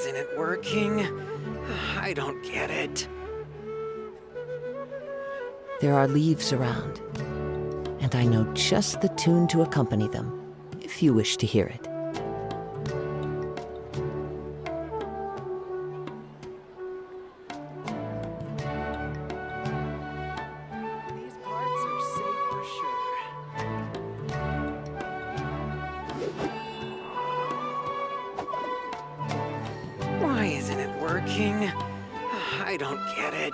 isn't it working? I don't get it. There are leaves around, and I know just the tune to accompany them, if you wish to hear it. These parts are safe for sure. Why isn't it working? I don't get it.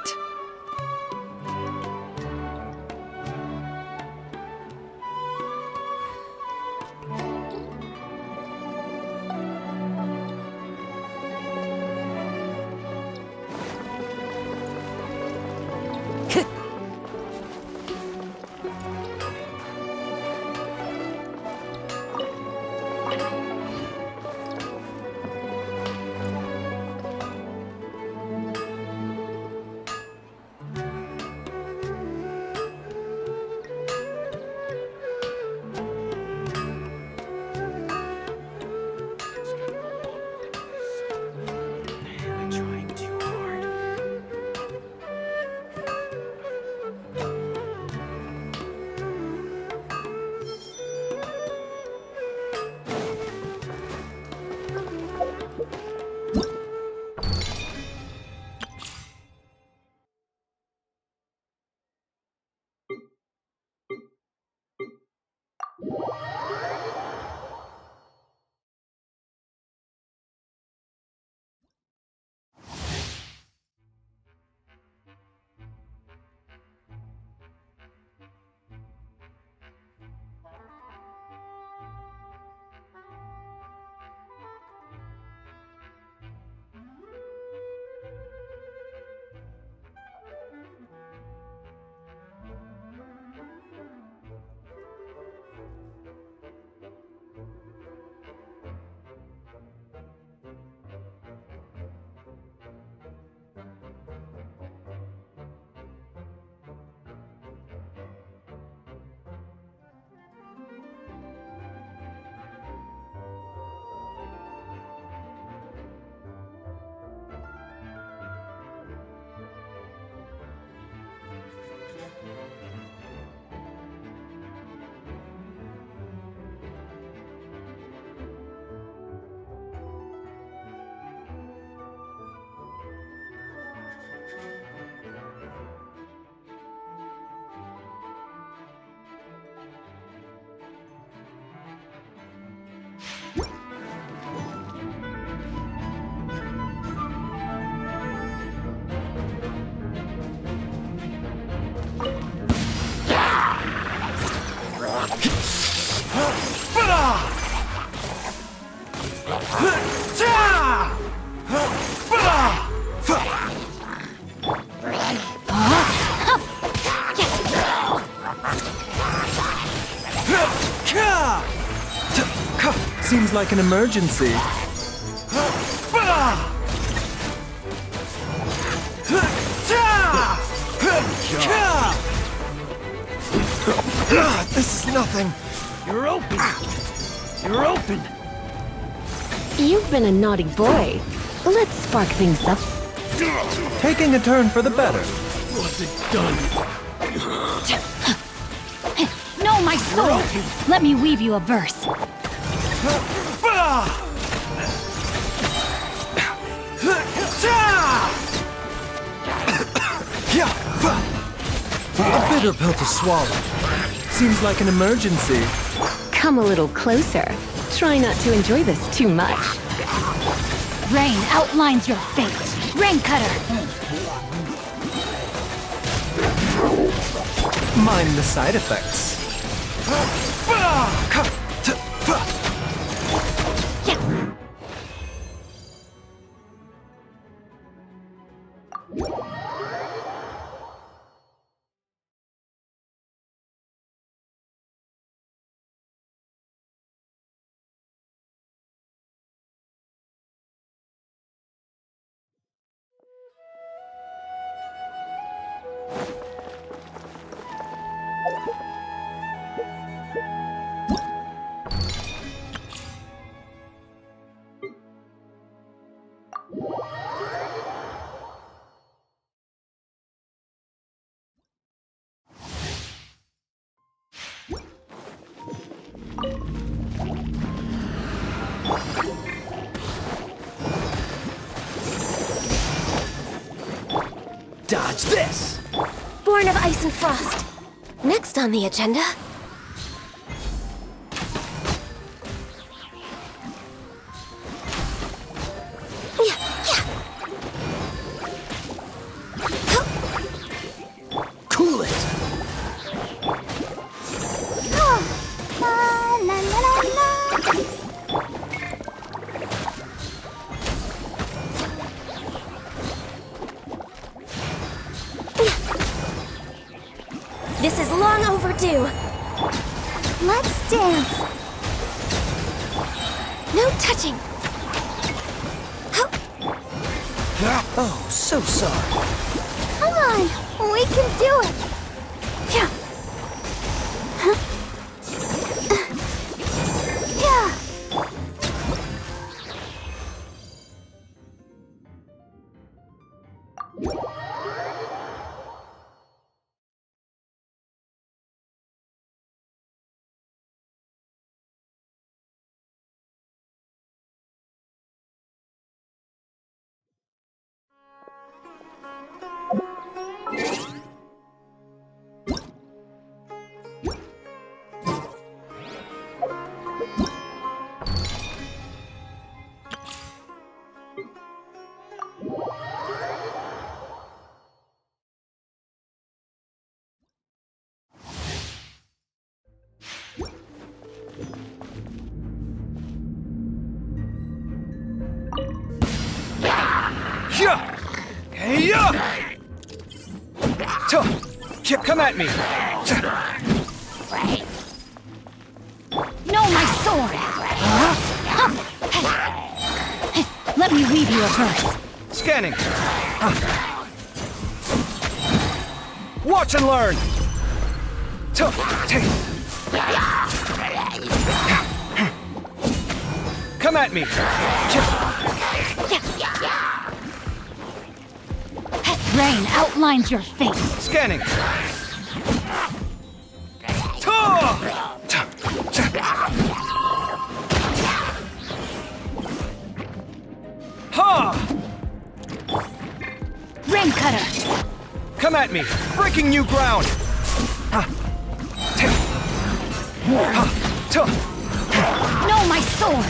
Seems like an emergency. This is nothing. You're open. You're open. You've been a naughty boy. Let's spark things up. Taking a turn for the better. What's it done? No, my soul! Let me weave you a verse. A bitter pill to swallow. Seems like an emergency. Come a little closer. Try not to enjoy this too much. Rain outlines your fate. Rain cutter! Mind the side effects. Dodge this! Born of ice and frost. Next on the agenda. Cool it! This is long overdue. Let's dance. No touching. Oh, so sorry. Come on, we can do it. Yeah. Yeah. Hey, come at me! No, my sword! Let me weave you a verse. Scanning! Watch and learn! Come at me! Rain outlines your fate. Scanning! Rain cutter! Come at me! Breaking new ground! No, my sword!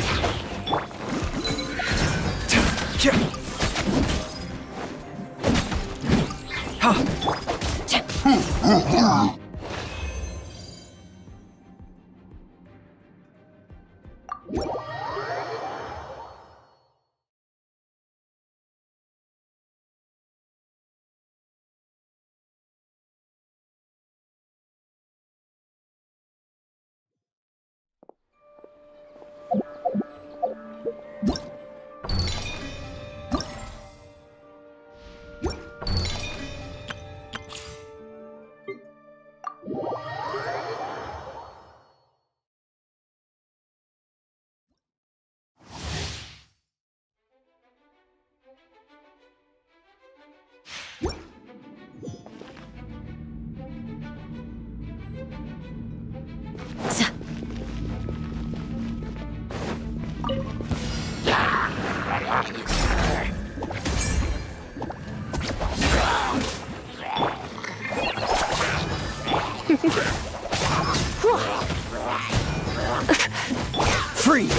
Freeze!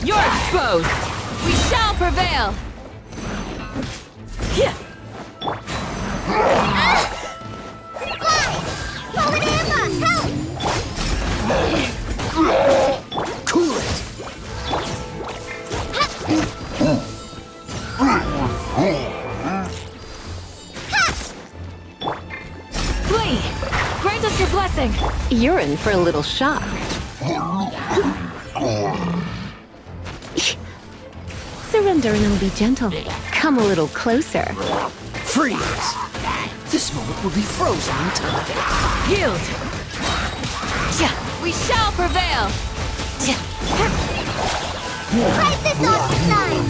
You're exposed! We shall prevail! Cool it! Flee! Grant us your blessing! You're in for a little shock. Surrender and I'll be gentle. Come a little closer. Freeze! This moment will be frozen in time. Yield! We shall prevail! Fight this off the side!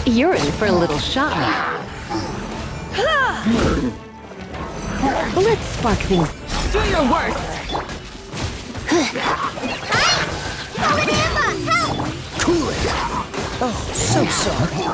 You're in for a little shock. Let's spark things. Do your worst! Kokomi, help! Cool it! Oh, so sorry.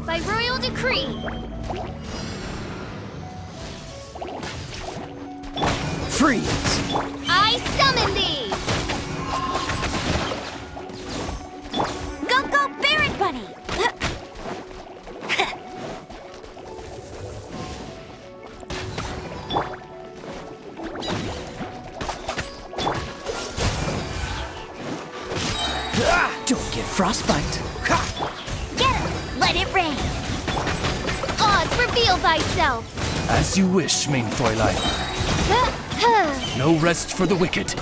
By royal decree. Freeze! I summon thee! Go, Barret Bunny! Don't get frostbite. Get him! Let it rain! Oz, reveal thyself! As you wish, main Fräulein. No rest for the wicked.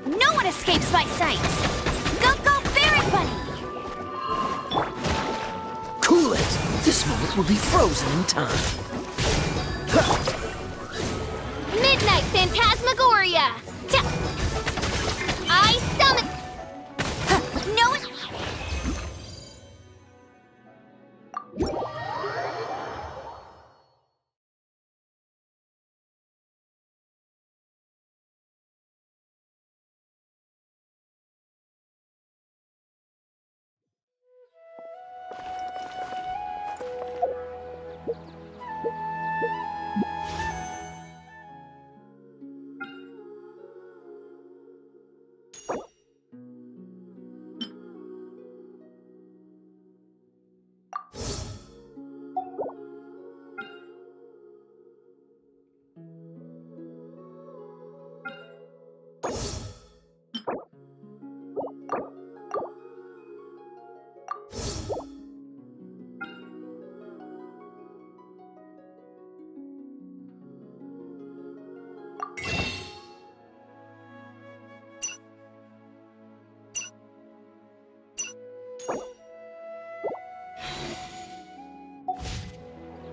No one escapes my sights! Go, Barret Bunny! Cool it! This moment will be frozen in time. Midnight Phantasmagoria! I summon... No one...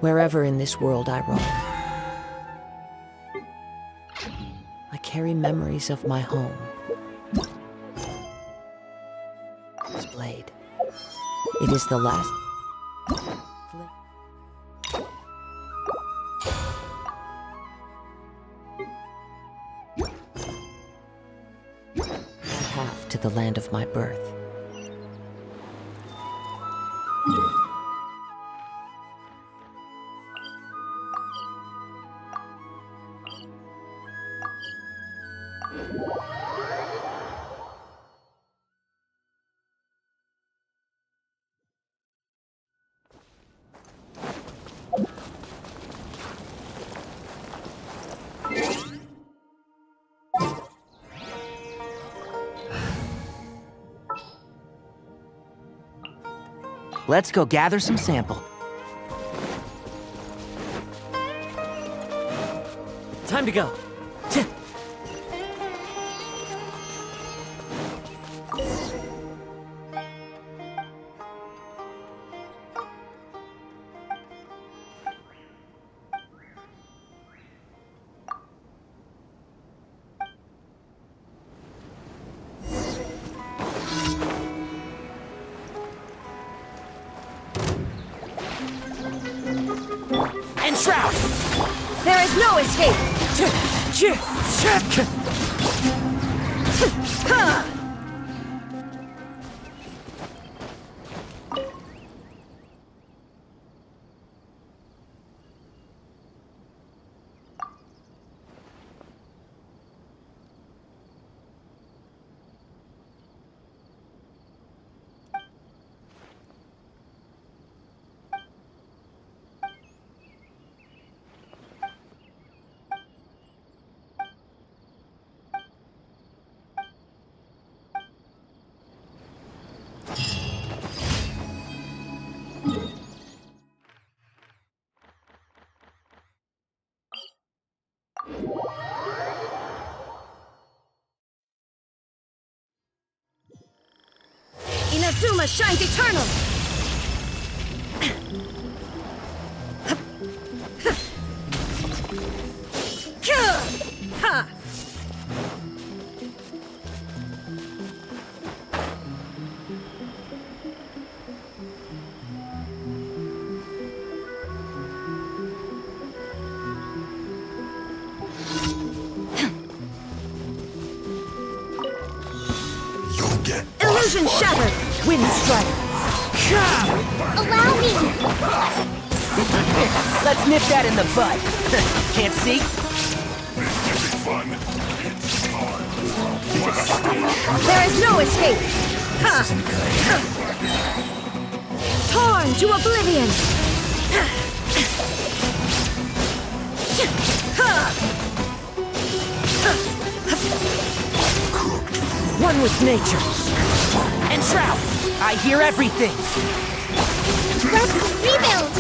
Wherever in this world I roam, I carry memories of my home. This blade, it is the last path to the land of my birth. Let's go gather some sample. Time to go. Enshroud! There is no escape! Inazuma shines eternal! Ha! You'll get Illusion shattered! Wind strike! Allow me! Let's nip that in the bud. Can't see? There is no escape! This isn't good. Torn to oblivion! One with nature! And Shroud, I hear everything. Let's rebuild!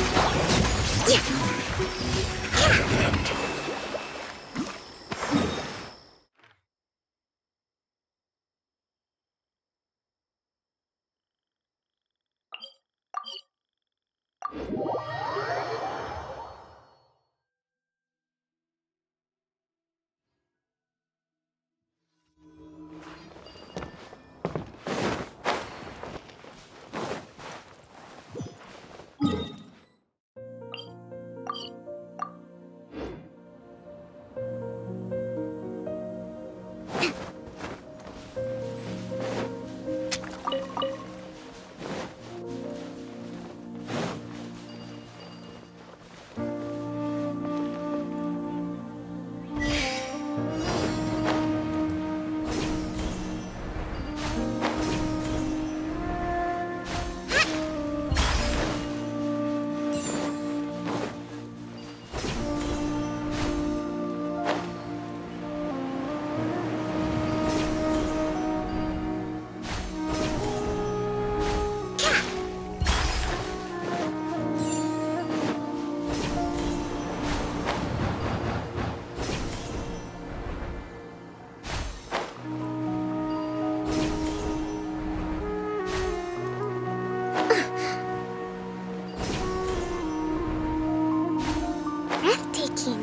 Breathtaking.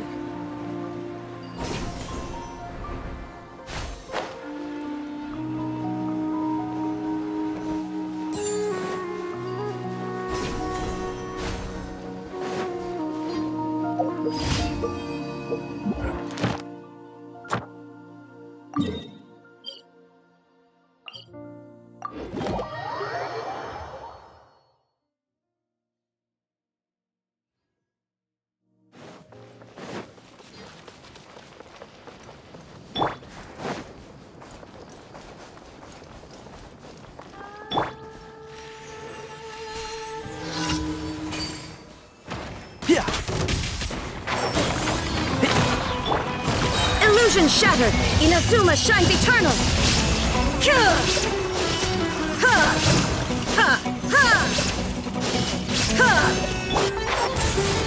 Illusion shattered! Inazuma shines eternal!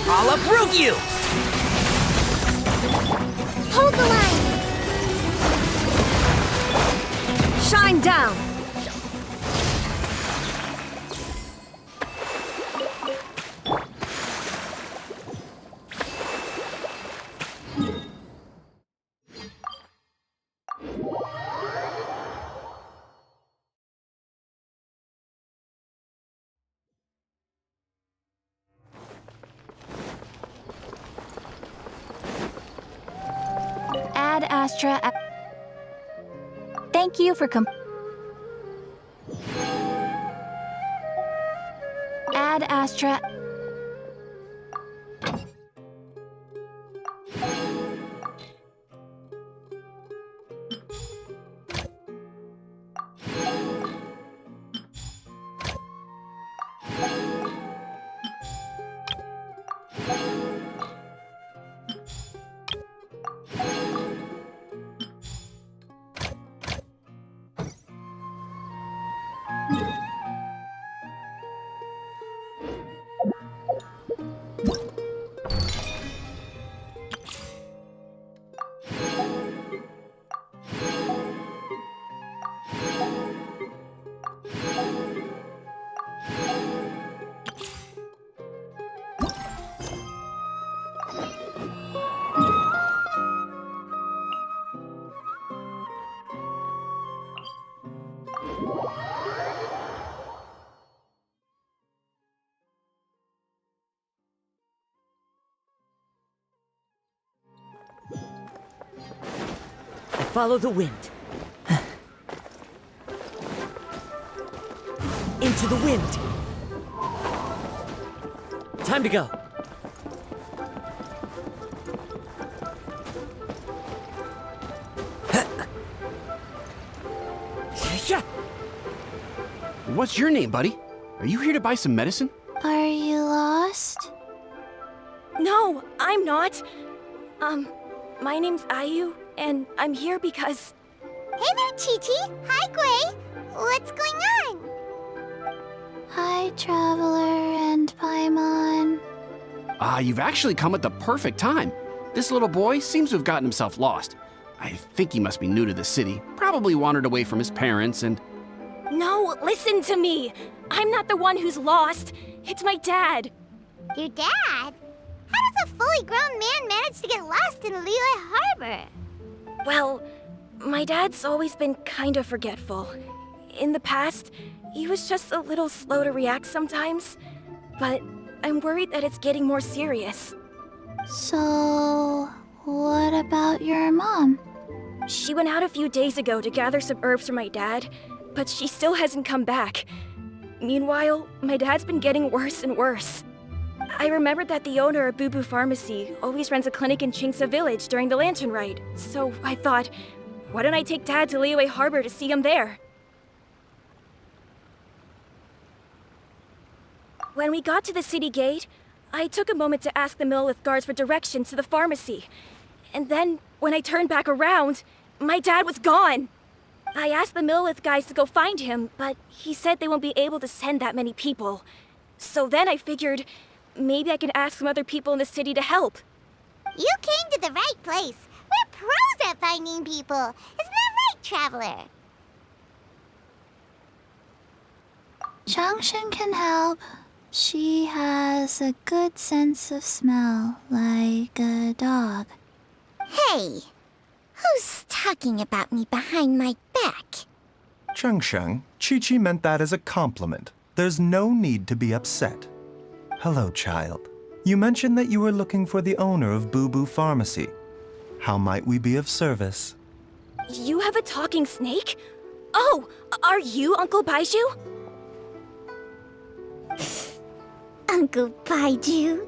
I'll uproot you! Hold the line! Shine down! Add Astra. Thank you for Ad Astra. Follow the wind. Into the wind. Time to go. What's your name, buddy? Are you here to buy some medicine? Are you lost? No, I'm not. My name's Ayu, and I'm here because... Hey there, Chi-Chi. Hi, Gui. What's going on? Hi, Traveler and Paimon. You've actually come at the perfect time. This little boy seems to have gotten himself lost. I think he must be new to the city. Probably wandered away from his parents and... No, listen to me. I'm not the one who's lost. It's my dad. Your dad? How does a fully grown man manage to get lost in ELILE Harbor? Well, my dad's always been kind of forgetful. In the past, he was just a little slow to react sometimes. But I'm worried that it's getting more serious. So, what about your mom? She went out a few days ago to gather some herbs for my dad, but she still hasn't come back. Meanwhile, my dad's been getting worse and worse. I remembered that the owner of Boo Boo Pharmacy always runs a clinic in Chingsa Village during the Lantern Ride, so I thought, why don't I take Dad to Liyue Harbor to see him there? When we got to the city gate, I took a moment to ask the Millith guards for directions to the pharmacy. And then, when I turned back around, my dad was gone! I asked the Millith guys to go find him, but he said they won't be able to send that many people. So then I figured, maybe I can ask some other people in the city to help. You came to the right place. We're pros at finding people. Isn't that right, Traveler? Changshan can help. She has a good sense of smell, like a dog. Hey! Who's talking about me behind my back? Chengsheng, Chi-Chi meant that as a compliment. There's no need to be upset. Hello, child. You mentioned that you were looking for the owner of Boo Boo Pharmacy. How might we be of service? You have a talking snake? Oh, are you Uncle Baiju? Uncle Baiju?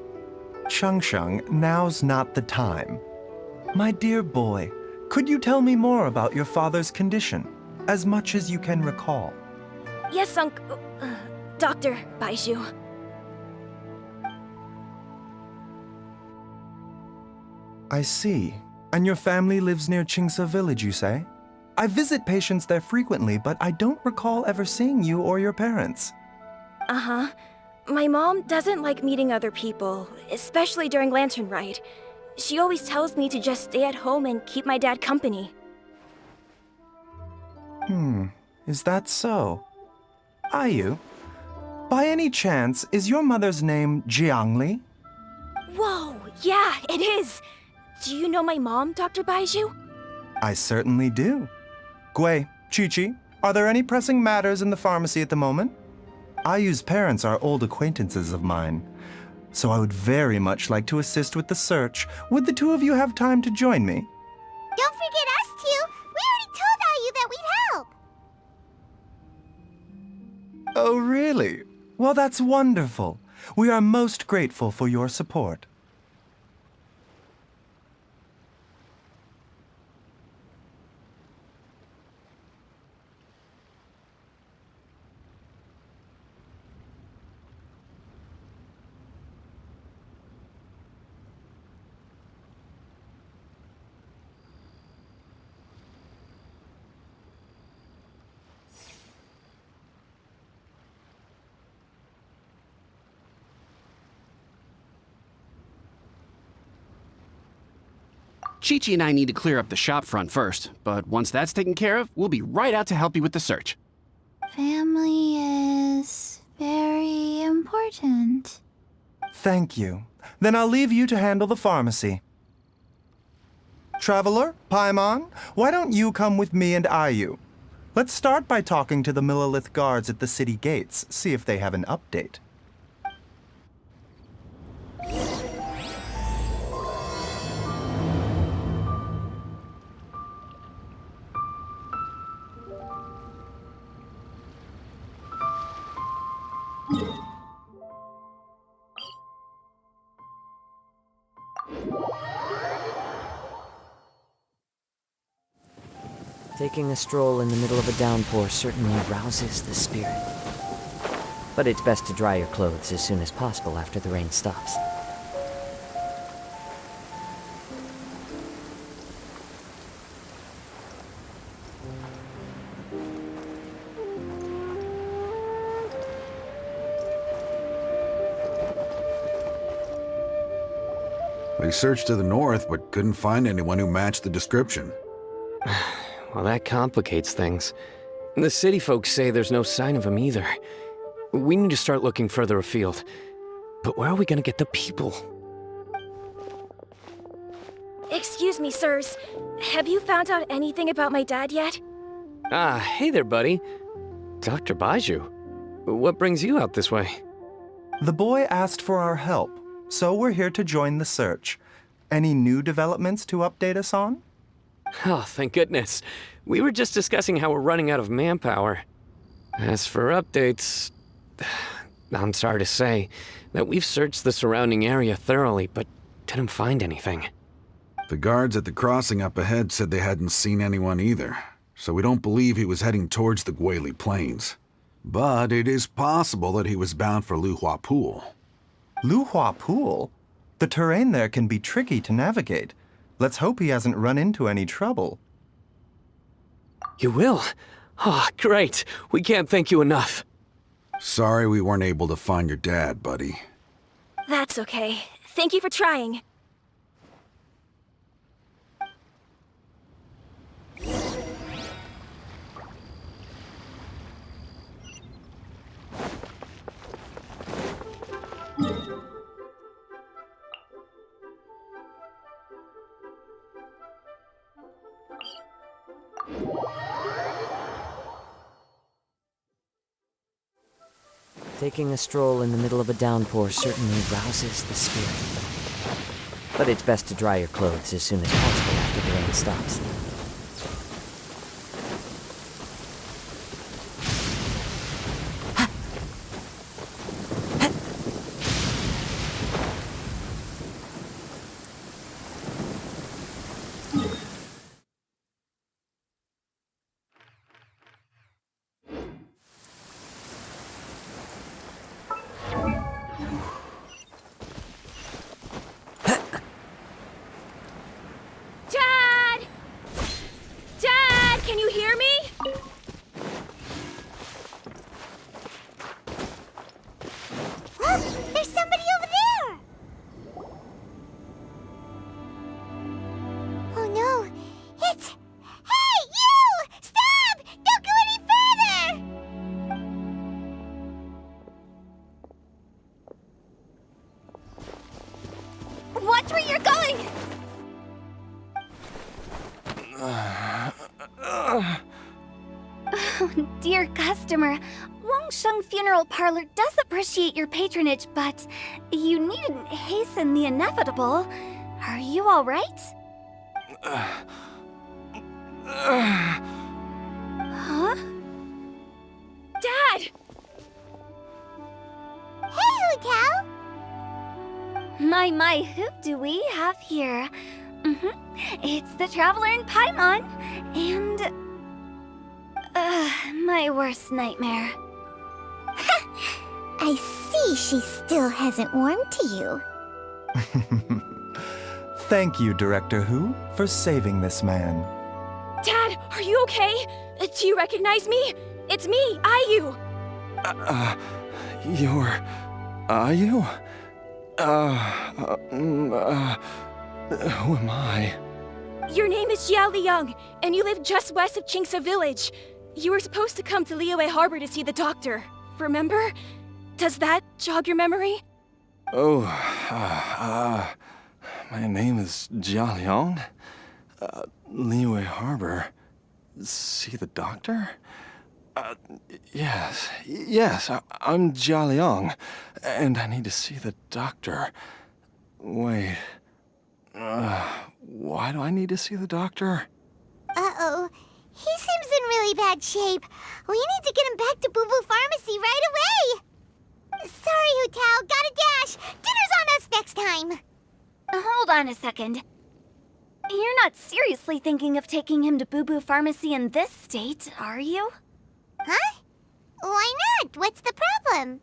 Chengsheng, now's not the time. My dear boy, could you tell me more about your father's condition, as much as you can recall? Yes, Dr. Baiju. I see. And your family lives near Chingsa Village, you say? I visit patients there frequently, but I don't recall ever seeing you or your parents. Uh-huh. My mom doesn't like meeting other people, especially during Lantern Ride. She always tells me to just stay at home and keep my dad company. Is that so? Ayu, by any chance, is your mother's name Zhongli? Whoa, yeah, it is! Do you know my mom, Dr. Baiju? I certainly do. Gui, Chi-Chi, are there any pressing matters in the pharmacy at the moment? Ayu's parents are old acquaintances of mine, so I would very much like to assist with the search. Would the two of you have time to join me? Don't forget us two! We already told Ayu that we'd help! Oh, really? Well, that's wonderful. We are most grateful for your support. Chi-Chi and I need to clear up the shop front first, but once that's taken care of, we'll be right out to help you with the search. Family is very important. Thank you. Then I'll leave you to handle the pharmacy. Traveler, Paimon, why don't you come with me and Ayu? Let's start by talking to the Millilith guards at the city gates, see if they have an update. Taking a stroll in the middle of a downpour certainly rouses the spirit. But it's best to dry your clothes as soon as possible after the rain stops. We searched to the north, but couldn't find anyone who matched the description. Well, that complicates things. The city folks say there's no sign of him either. We need to start looking further afield. But where are we gonna get the people? Excuse me, sirs. Have you found out anything about my dad yet? Ah, hey there, buddy. Dr. Baiju. What brings you out this way? The boy asked for our help, so we're here to join the search. Any new developments to update us on? Oh, thank goodness. We were just discussing how we're running out of manpower. As for updates, I'm sorry to say that we've searched the surrounding area thoroughly, but didn't find anything. The guards at the crossing up ahead said they hadn't seen anyone either, so we don't believe he was heading towards the Guili Plains. But it is possible that he was bound for Luhua Pool. Luhua Pool? The terrain there can be tricky to navigate. Let's hope he hasn't run into any trouble. You will? Oh, great. We can't thank you enough. Sorry we weren't able to find your dad, buddy. That's okay. Thank you for trying. Taking a stroll in the middle of a downpour certainly rouses the spirit. But it's best to dry your clothes as soon as possible after the rain stops. Dad! Dad, can you hear me? Look! There's somebody over there! Oh no! It's... Hey, you! Stop! Don't go any further! Watch where you're going! Oh, dear customer. Wangsheng Funeral Parlor does appreciate your patronage, but you needn't hasten the inevitable. Are you all right? Huh? Dad! My, who do we have here? It's the Traveler in Paimon, and... my worst nightmare. I see she still hasn't warmed to you. Thank you, Director Who, for saving this man. Dad, are you okay? Do you recognize me? It's me, Ayu. You're... Ayu? Who am I? Your name is Jia Liang, and you live just west of Qingsa village. You were supposed to come to Liyue Harbor to see the doctor. Remember? Does that jog your memory? Oh, my name is Jia Liang. Liyue Harbor. See the doctor? Yes, I'm Jia Liang, and I need to see the doctor. Wait, why do I need to see the doctor? Uh-oh. He seems in really bad shape. We need to get him back to Boo Boo Pharmacy right away! Sorry, Hu-Tao, gotta dash! Dinner's on us next time! Hold on a second. You're not seriously thinking of taking him to Boo Boo Pharmacy in this state, are you? Huh? Why not? What's the problem?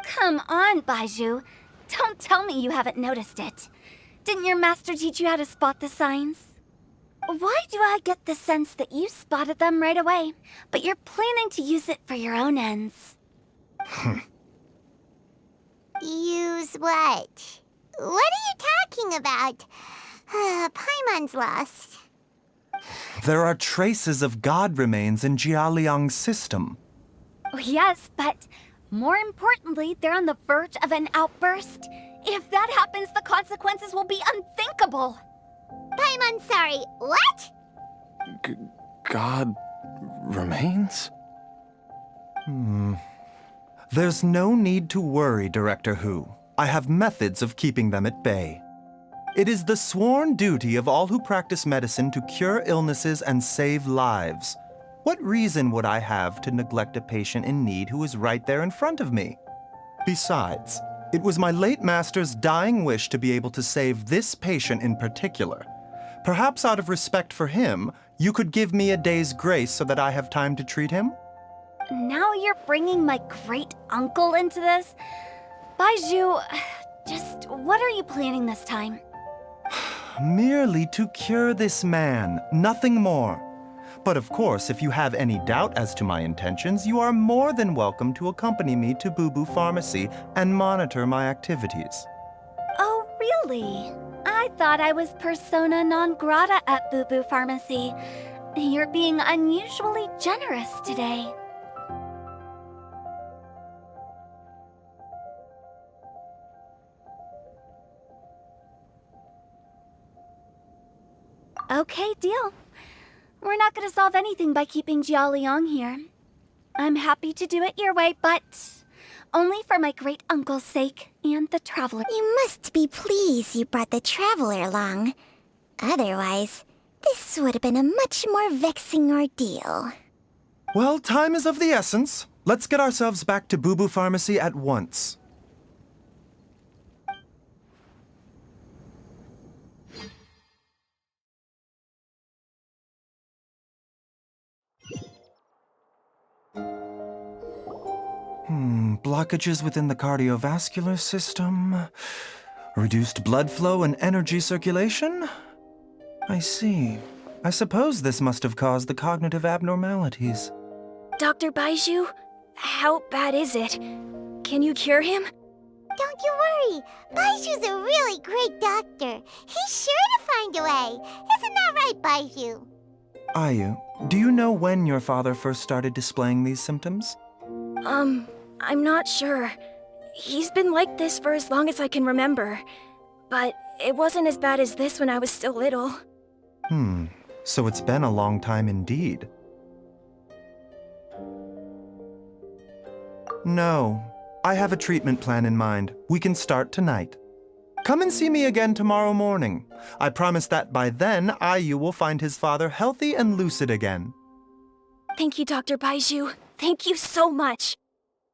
Come on, Baizhu. Don't tell me you haven't noticed it. Didn't your master teach you how to spot the signs? Why do I get the sense that you spotted them right away, but you're planning to use it for your own ends? Use what? What are you talking about? Paimon's lost. There are traces of god remains in Jia Liang's system. Yes, but more importantly, they're on the verge of an outburst. If that happens, the consequences will be unthinkable. Paimon's sorry. What? God remains? There's no need to worry, Director Who. I have methods of keeping them at bay. It is the sworn duty of all who practice medicine to cure illnesses and save lives. What reason would I have to neglect a patient in need who is right there in front of me? Besides, it was my late master's dying wish to be able to save this patient in particular. Perhaps out of respect for him, you could give me a day's grace so that I have time to treat him? Now you're bringing my great-uncle into this? Baizhu, just what are you planning this time? Merely to cure this man, nothing more. But of course, if you have any doubt as to my intentions, you are more than welcome to accompany me to Boo Boo Pharmacy and monitor my activities. Oh, really? I thought I was persona non grata at Boo Boo Pharmacy. You're being unusually generous today. Okay, deal. We're not gonna solve anything by keeping Jia Liang here. I'm happy to do it your way, but only for my great-uncle's sake and the Traveler. You must be pleased you brought the Traveler along. Otherwise, this would have been a much more vexing ordeal. Well, time is of the essence. Let's get ourselves back to Boo Boo Pharmacy at once. Blockages within the cardiovascular system, reduced blood flow and energy circulation? I see. I suppose this must have caused the cognitive abnormalities. Dr. Baizhu, how bad is it? Can you cure him? Don't you worry. Baiju's a really great doctor. He's sure to find a way. Isn't that right, Baizhu? Ayu, do you know when your father first started displaying these symptoms? I'm not sure. He's been like this for as long as I can remember. But it wasn't as bad as this when I was still little. So it's been a long time indeed. No, I have a treatment plan in mind. We can start tonight. Come and see me again tomorrow morning. I promise that by then, Ayu will find his father healthy and lucid again. Thank you, Dr. Baizhu. Thank you so much.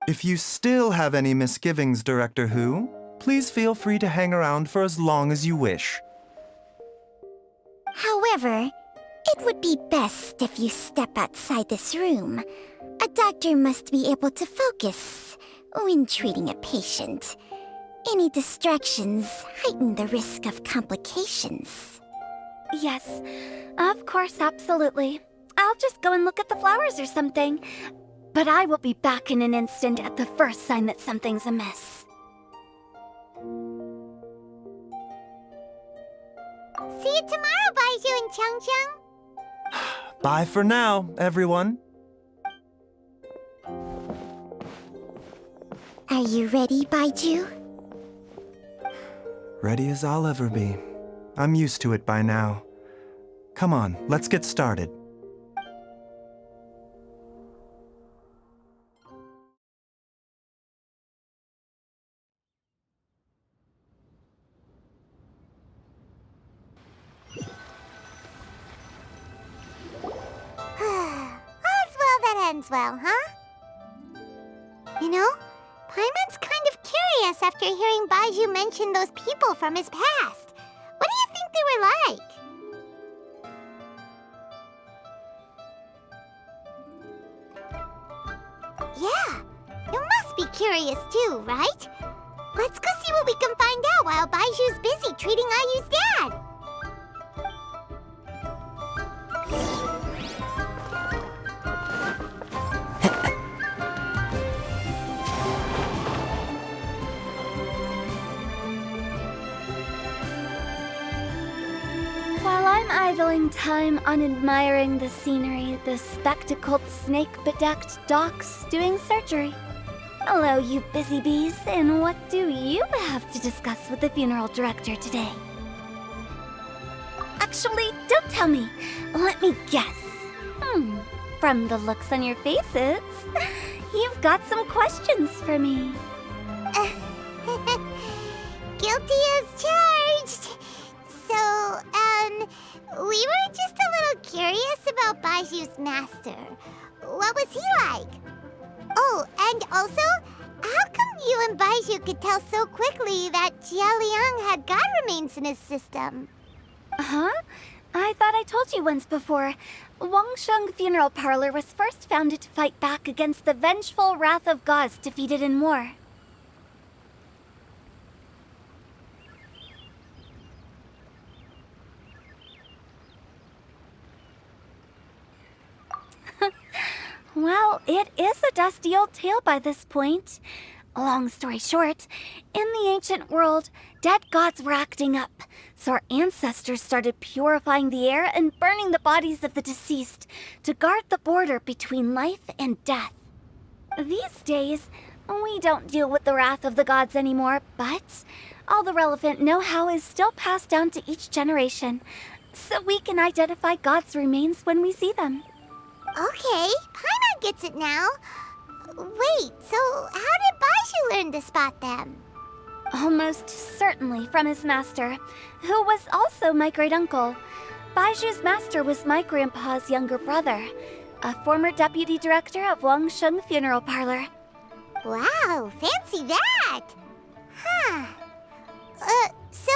If you still have any misgivings, Director Who, please feel free to hang around for as long as you wish. However, it would be best if you step outside this room. A doctor must be able to focus when treating a patient. Any distractions heighten the risk of complications. Yes, of course, absolutely. I'll just go and look at the flowers or something. But I will be back in an instant at the first sign that something's amiss. See you tomorrow, Baizhu and Changcheng. Bye for now, everyone. Are you ready, Baizhu? Ready as I'll ever be. I'm used to it by now. Come on, let's get started. All's well that ends well, huh? You know, Paimon's kind of curious after hearing Baizhu mention those people from his past. What do you think they were like? Yeah, you must be curious too, right? Let's go see what we can find out while Baizhu's busy treating Ayu's dad. While I'm idling time on admiring the scenery, the spectacled snake-bedecked docs doing surgery. Hello, you busy bees, and what do you have to discuss with the funeral director today? Actually, don't tell me. Let me guess. From the looks on your faces, you've got some questions for me. Guilty as charged. So, we were just a little curious about Baizhu's master. What was he like? Oh, and also, how come you and Baizhu could tell so quickly that Jialiang had god remains in his system? Huh? I thought I told you once before. Wangsheng Funeral Parlor was first founded to fight back against the vengeful wrath of gods defeated in war. Well, it is a dusty old tale by this point. Long story short, in the ancient world, dead gods were acting up, so our ancestors started purifying the air and burning the bodies of the deceased to guard the border between life and death. These days, we don't deal with the wrath of the gods anymore, but all the relevant know-how is still passed down to each generation, so we can identify gods' remains when we see them. Okay, Paimon gets it now. Wait, so how did Baizhu learn to spot them? Almost certainly from his master, who was also my great-uncle. Baizhu's master was my grandpa's younger brother, a former deputy director of Wangsheng Funeral Parlor. Wow, fancy that! Huh. So,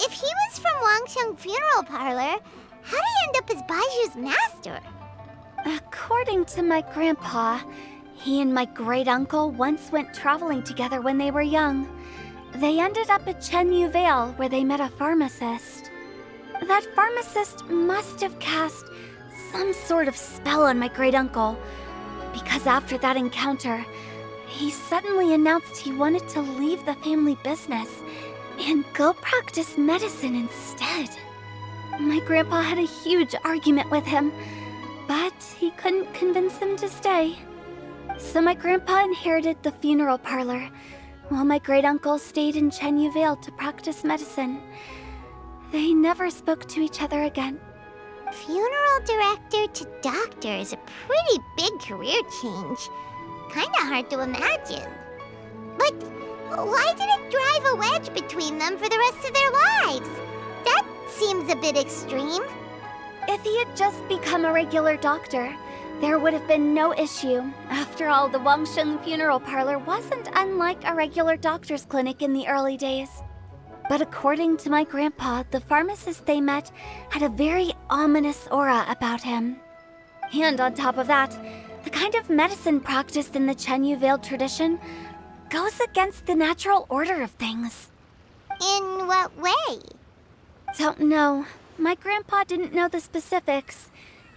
if he was from Wangsheng Funeral Parlor, how did he end up as Baizhu's master? According to my grandpa, he and my great-uncle once went traveling together when they were young. They ended up at Chenyu Vale, where they met a pharmacist. That pharmacist must have cast some sort of spell on my great-uncle, because after that encounter, he suddenly announced he wanted to leave the family business and go practice medicine instead. My grandpa had a huge argument with him, but he couldn't convince him to stay. So my grandpa inherited the funeral parlor, while my great-uncle stayed in Chenyu Vale to practice medicine. They never spoke to each other again. Funeral director to doctor is a pretty big career change. Kinda hard to imagine. But why did it drive a wedge between them for the rest of their lives? That seems a bit extreme. If he had just become a regular doctor, there would have been no issue. After all, the Wangsheng funeral parlor wasn't unlike a regular doctor's clinic in the early days. But according to my grandpa, the pharmacist they met had a very ominous aura about him. And on top of that, the kind of medicine practiced in the Chenyu veiled tradition goes against the natural order of things. In what way? Don't know. My grandpa didn't know the specifics.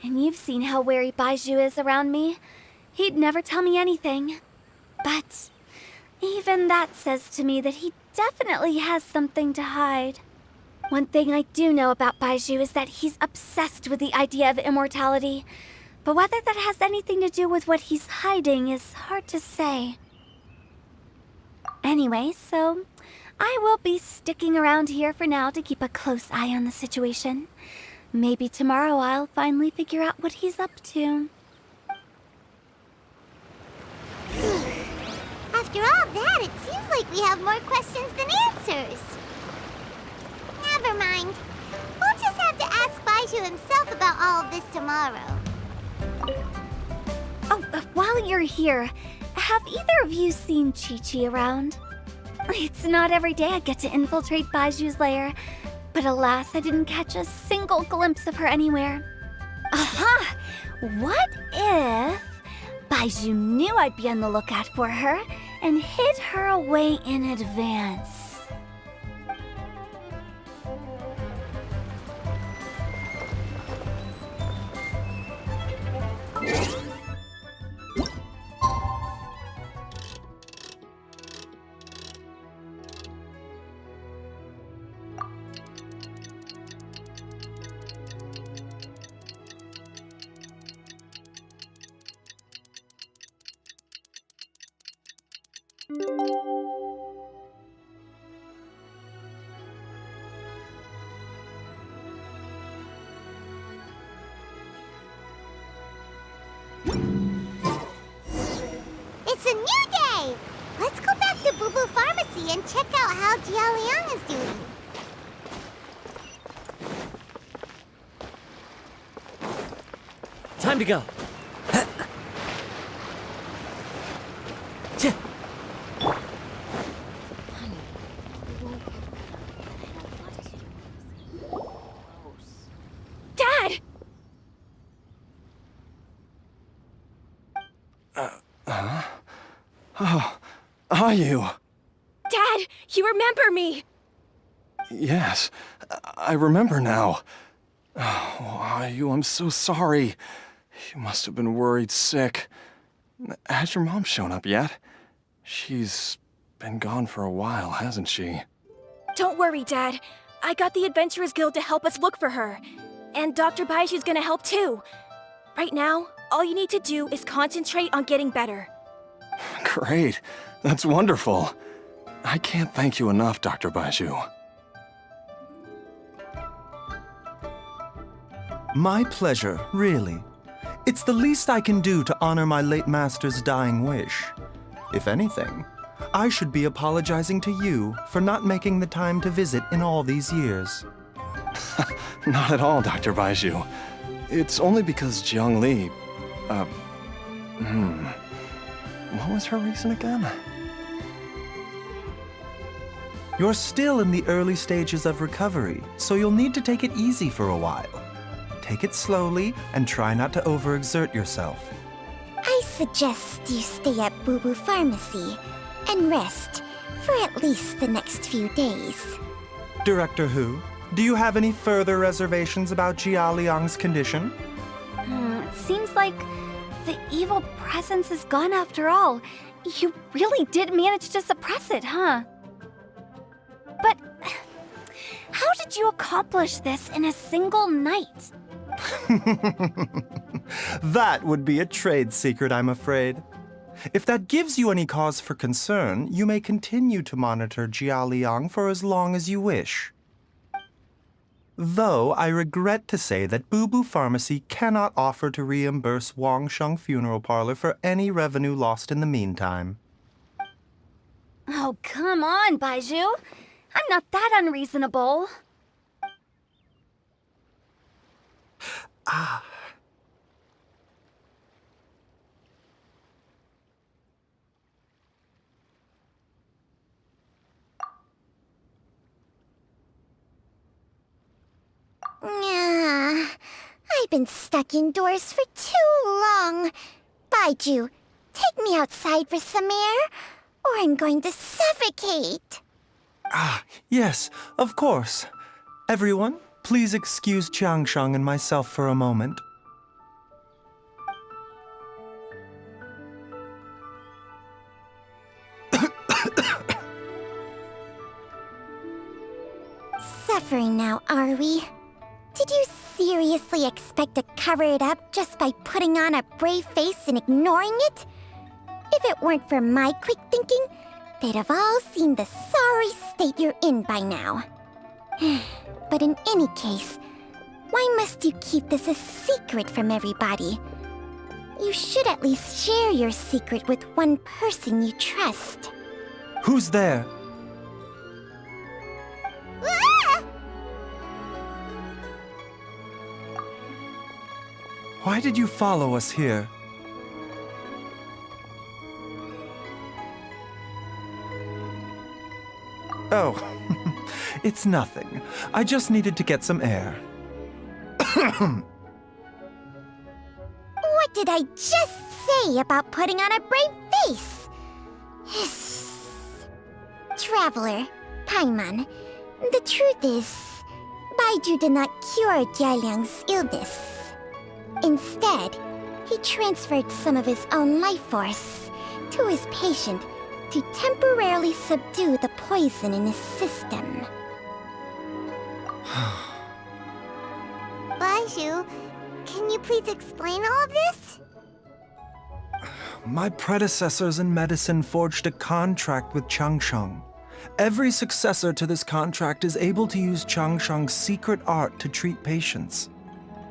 And you've seen how wary Baizhu is around me. He'd never tell me anything. But even that says to me that he definitely has something to hide. One thing I do know about Baizhu is that he's obsessed with the idea of immortality. But whether that has anything to do with what he's hiding is hard to say. Anyway, so I will be sticking around here for now to keep a close eye on the situation. Maybe tomorrow I'll finally figure out what he's up to. After all that, it seems like we have more questions than answers. Never mind. We'll just have to ask Baizhu himself about all of this tomorrow. Oh, while you're here, have either of you seen Chi-Chi around? It's not every day I get to infiltrate Baizhu's lair, but alas, I didn't catch a single glimpse of her anywhere. Aha! What if Baizhu knew I'd be on the lookout for her and hid her away in advance? It's a new day! Let's go back to Boo Boo Pharmacy and check out how Jialiang is doing. Time to go. Dad! Oh, are you? Dad, you remember me! Yes, I remember now. Oh, are you? I'm so sorry. You must have been worried sick. Has your mom shown up yet? She's been gone for a while, hasn't she? Don't worry, Dad. I got the Adventurers Guild to help us look for her. And Dr. Baizhu's gonna help too. Right now, all you need to do is concentrate on getting better. Great. That's wonderful. I can't thank you enough, Dr. Baizhu. My pleasure, really. It's the least I can do to honor my late master's dying wish. If anything, I should be apologizing to you for not making the time to visit in all these years. Not at all, Dr. Baizhu. It's only because zhongli... What was her reason again? You're still in the early stages of recovery, so you'll need to take it easy for a while. Take it slowly and try not to overexert yourself. I suggest you stay at Boo Boo Pharmacy and rest for at least the next few days. Director Hu, do you have any further reservations about Jialiang's condition? It seems like the evil presence is gone after all. You really did manage to suppress it, huh? But how did you accomplish this in a single night? That would be a trade secret, I'm afraid. If that gives you any cause for concern, you may continue to monitor Jialiang for as long as you wish. Though I regret to say that Boo Boo Pharmacy cannot offer to reimburse Wangsheng Funeral Parlor for any revenue lost in the meantime. Oh, come on, Baizhu. I'm not that unreasonable. I've been stuck indoors for too long. Baiju, take me outside for some air, or I'm going to suffocate. Ah, yes, of course. Everyone, please excuse Qiangsheng and myself for a moment. Suffering now, are we? Did you seriously expect to cover it up just by putting on a brave face and ignoring it? If it weren't for my quick thinking, they'd have all seen the sorry state you're in by now. But in any case, why must you keep this a secret from everybody? You should at least share your secret with one person you trust. Who's there? Ah! Why did you follow us here? Oh, it's nothing. I just needed to get some air. What did I just say about putting on a brave face? Traveler, Paimon, the truth is, Baiju did not cure Jialiang's illness. Instead, he transferred some of his own life force to his patient to temporarily subdue the poison in his system. Baiju, can you please explain all of this? My predecessors in medicine forged a contract with Qiangsheng. Every successor to this contract is able to use Qiangsheng's secret art to treat patients.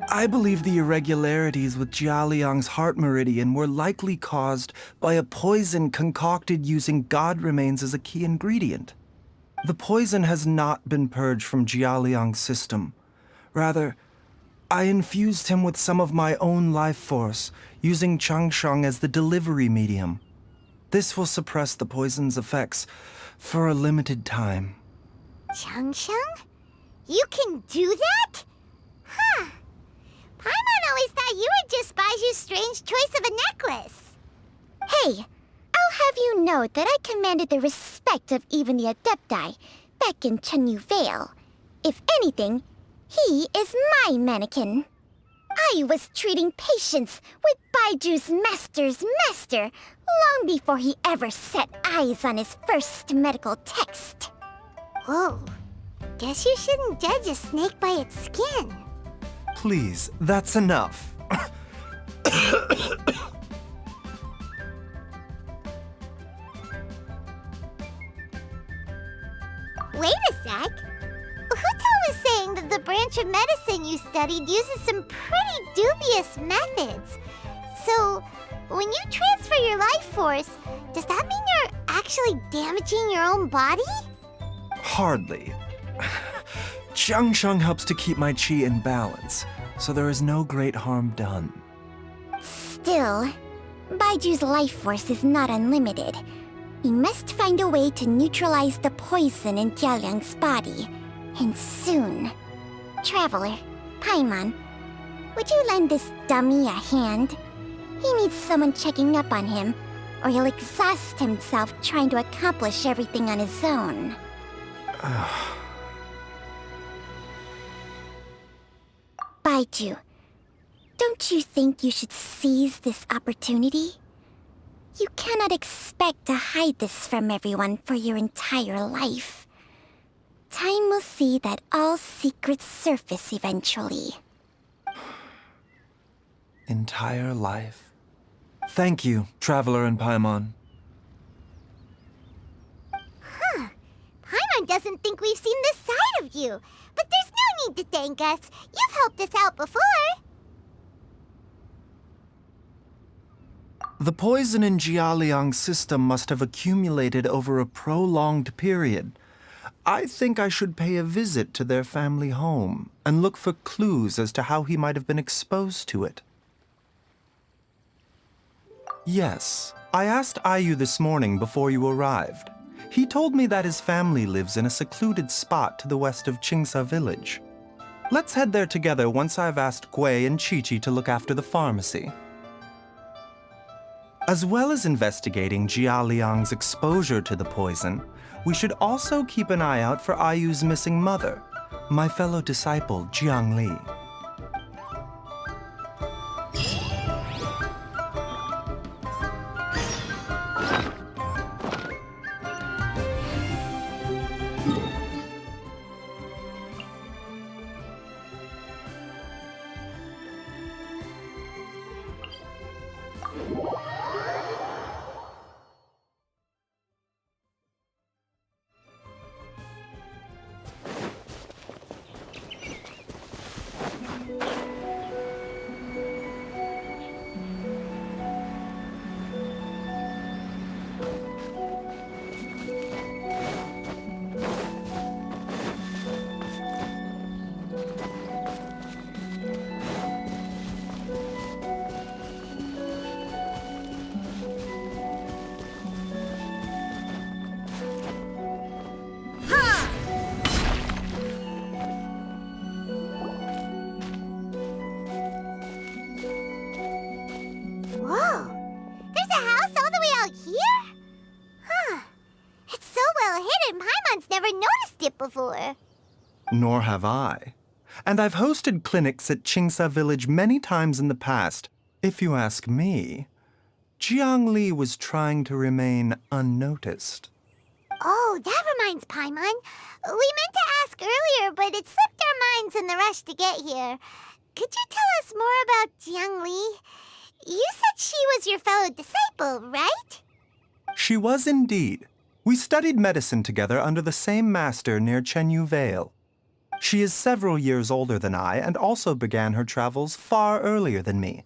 I believe the irregularities with Jialiang's heart meridian were likely caused by a poison concocted using god remains as a key ingredient. The poison has not been purged from Jialiang's system. Rather, I infused him with some of my own life force, using Qiangsheng as the delivery medium. This will suppress the poison's effects for a limited time. Qiangsheng? You can do that? Huh. Paimon always thought you were just Baiju's strange choice of a necklace. Hey, I'll have you know that I commanded the respect of even the Adepti back in Chenyu Vale. If anything, he is my mannequin. I was treating patients with Baiju's master's master long before he ever set eyes on his first medical text. Whoa, guess you shouldn't judge a snake by its skin. Please, that's enough. Wait a sec. Huto was saying that the branch of medicine you studied uses some pretty dubious methods. So, when you transfer your life force, does that mean you're actually damaging your own body? Hardly. Qiangsheng helps to keep my chi in balance, so there is no great harm done. Still, Baiju's life force is not unlimited. We must find a way to neutralize the poison in Jialiang's body, and soon. Traveler, Paimon, would you lend this dummy a hand? He needs someone checking up on him, or he'll exhaust himself trying to accomplish everything on his own. Baiju, don't you think you should seize this opportunity? You cannot expect to hide this from everyone for your entire life. Time will see that all secrets surface eventually. Entire life. Thank you, Traveler and Paimon. Huh. Paimon doesn't think we've seen this side of you. But there's no need to thank us. You've helped us out before. The poison in Jialiang's system must have accumulated over a prolonged period. I think I should pay a visit to their family home and look for clues as to how he might have been exposed to it. Yes, I asked Ayu this morning before you arrived. He told me that his family lives in a secluded spot to the west of Qingsa village. Let's head there together once I've asked Gui and Chi-Chi to look after the pharmacy. As well as investigating Jia Liang's exposure to the poison, we should also keep an eye out for Ayu's missing mother, my fellow disciple Jiang Li. Whoa! There's a house all the way out here? Huh. It's so well hidden, Paimon's never noticed it before. Nor have I. And I've hosted clinics at Qingsa Village many times in the past. If you ask me, Jiang Li was trying to remain unnoticed. Oh, that reminds Paimon. We meant to ask earlier, but it slipped our minds in the rush to get here. Could you tell us more about Jiang Li? You said she was your fellow disciple, right? She was indeed. We studied medicine together under the same master near Chenyu Vale. She is several years older than I and also began her travels far earlier than me.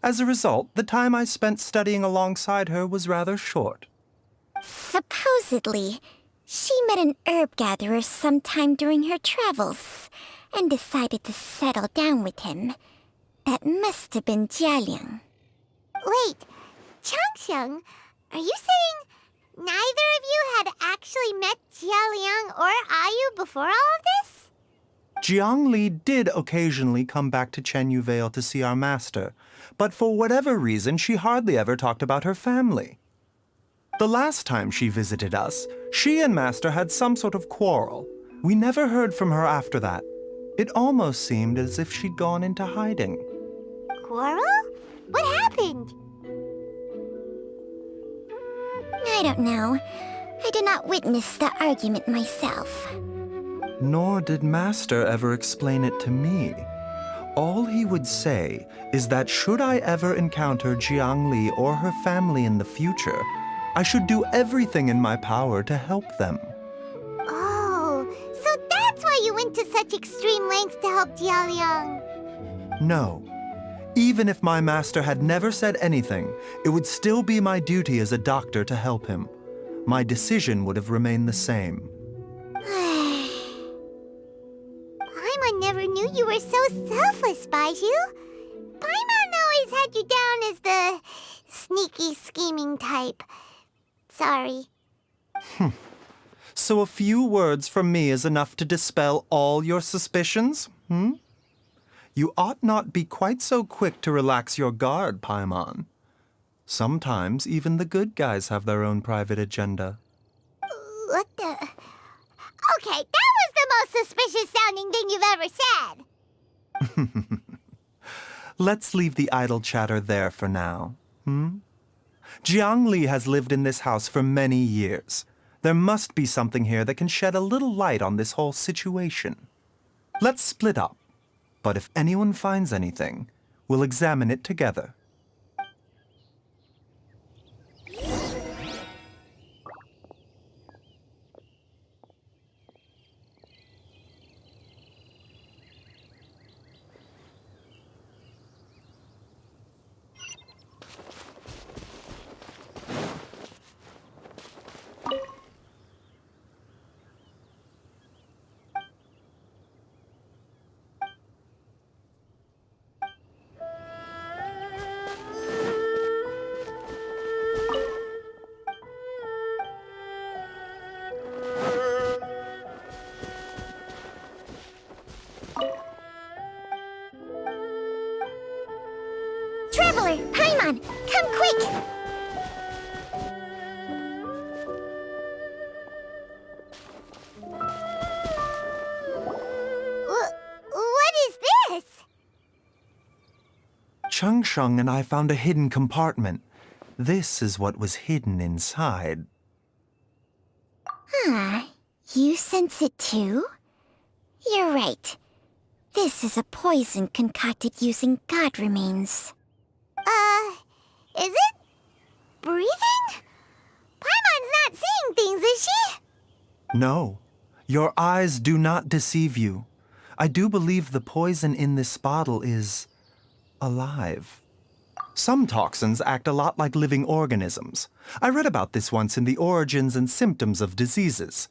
As a result, the time I spent studying alongside her was rather short. Supposedly, she met an herb gatherer sometime during her travels and decided to settle down with him. That must have been Jialiang. Wait, Changxiang, are you saying neither of you had actually met Jialiang or Ayu before all of this? Jiang Li did occasionally come back to Chenyu Vale to see our master, but for whatever reason, she hardly ever talked about her family. The last time she visited us, she and Master had some sort of quarrel. We never heard from her after that. It almost seemed as if she'd gone into hiding. Quarrel? What happened? I don't know. I did not witness the argument myself. Nor did Master ever explain it to me. All he would say is that should I ever encounter Jiang Li or her family in the future, I should do everything in my power to help them. Oh, so that's why you went to such extreme lengths to help Jialiang. No. Even if my master had never said anything, it would still be my duty as a doctor to help him. My decision would have remained the same. Paimon never knew you were so selfless, Baiju. Paimon always had you down as the sneaky, scheming type. Sorry. So a few words from me is enough to dispel all your suspicions, You ought not be quite so quick to relax your guard, Paimon. Sometimes even the good guys have their own private agenda. What the... Okay, that was the most suspicious-sounding thing you've ever said. Let's leave the idle chatter there for now, Jiang Li has lived in this house for many years. There must be something here that can shed a little light on this whole situation. Let's split up. But if anyone finds anything, we'll examine it together. Quick! What is this? Chung and I found a hidden compartment. This is what was hidden inside. You sense it too? You're right. This is a poison concocted using god remains. Is it? Breathing? Paimon's not seeing things, is she? No, your eyes do not deceive you. I do believe the poison in this bottle is alive. Some toxins act a lot like living organisms. I read about this once in the Origins and Symptoms of Diseases.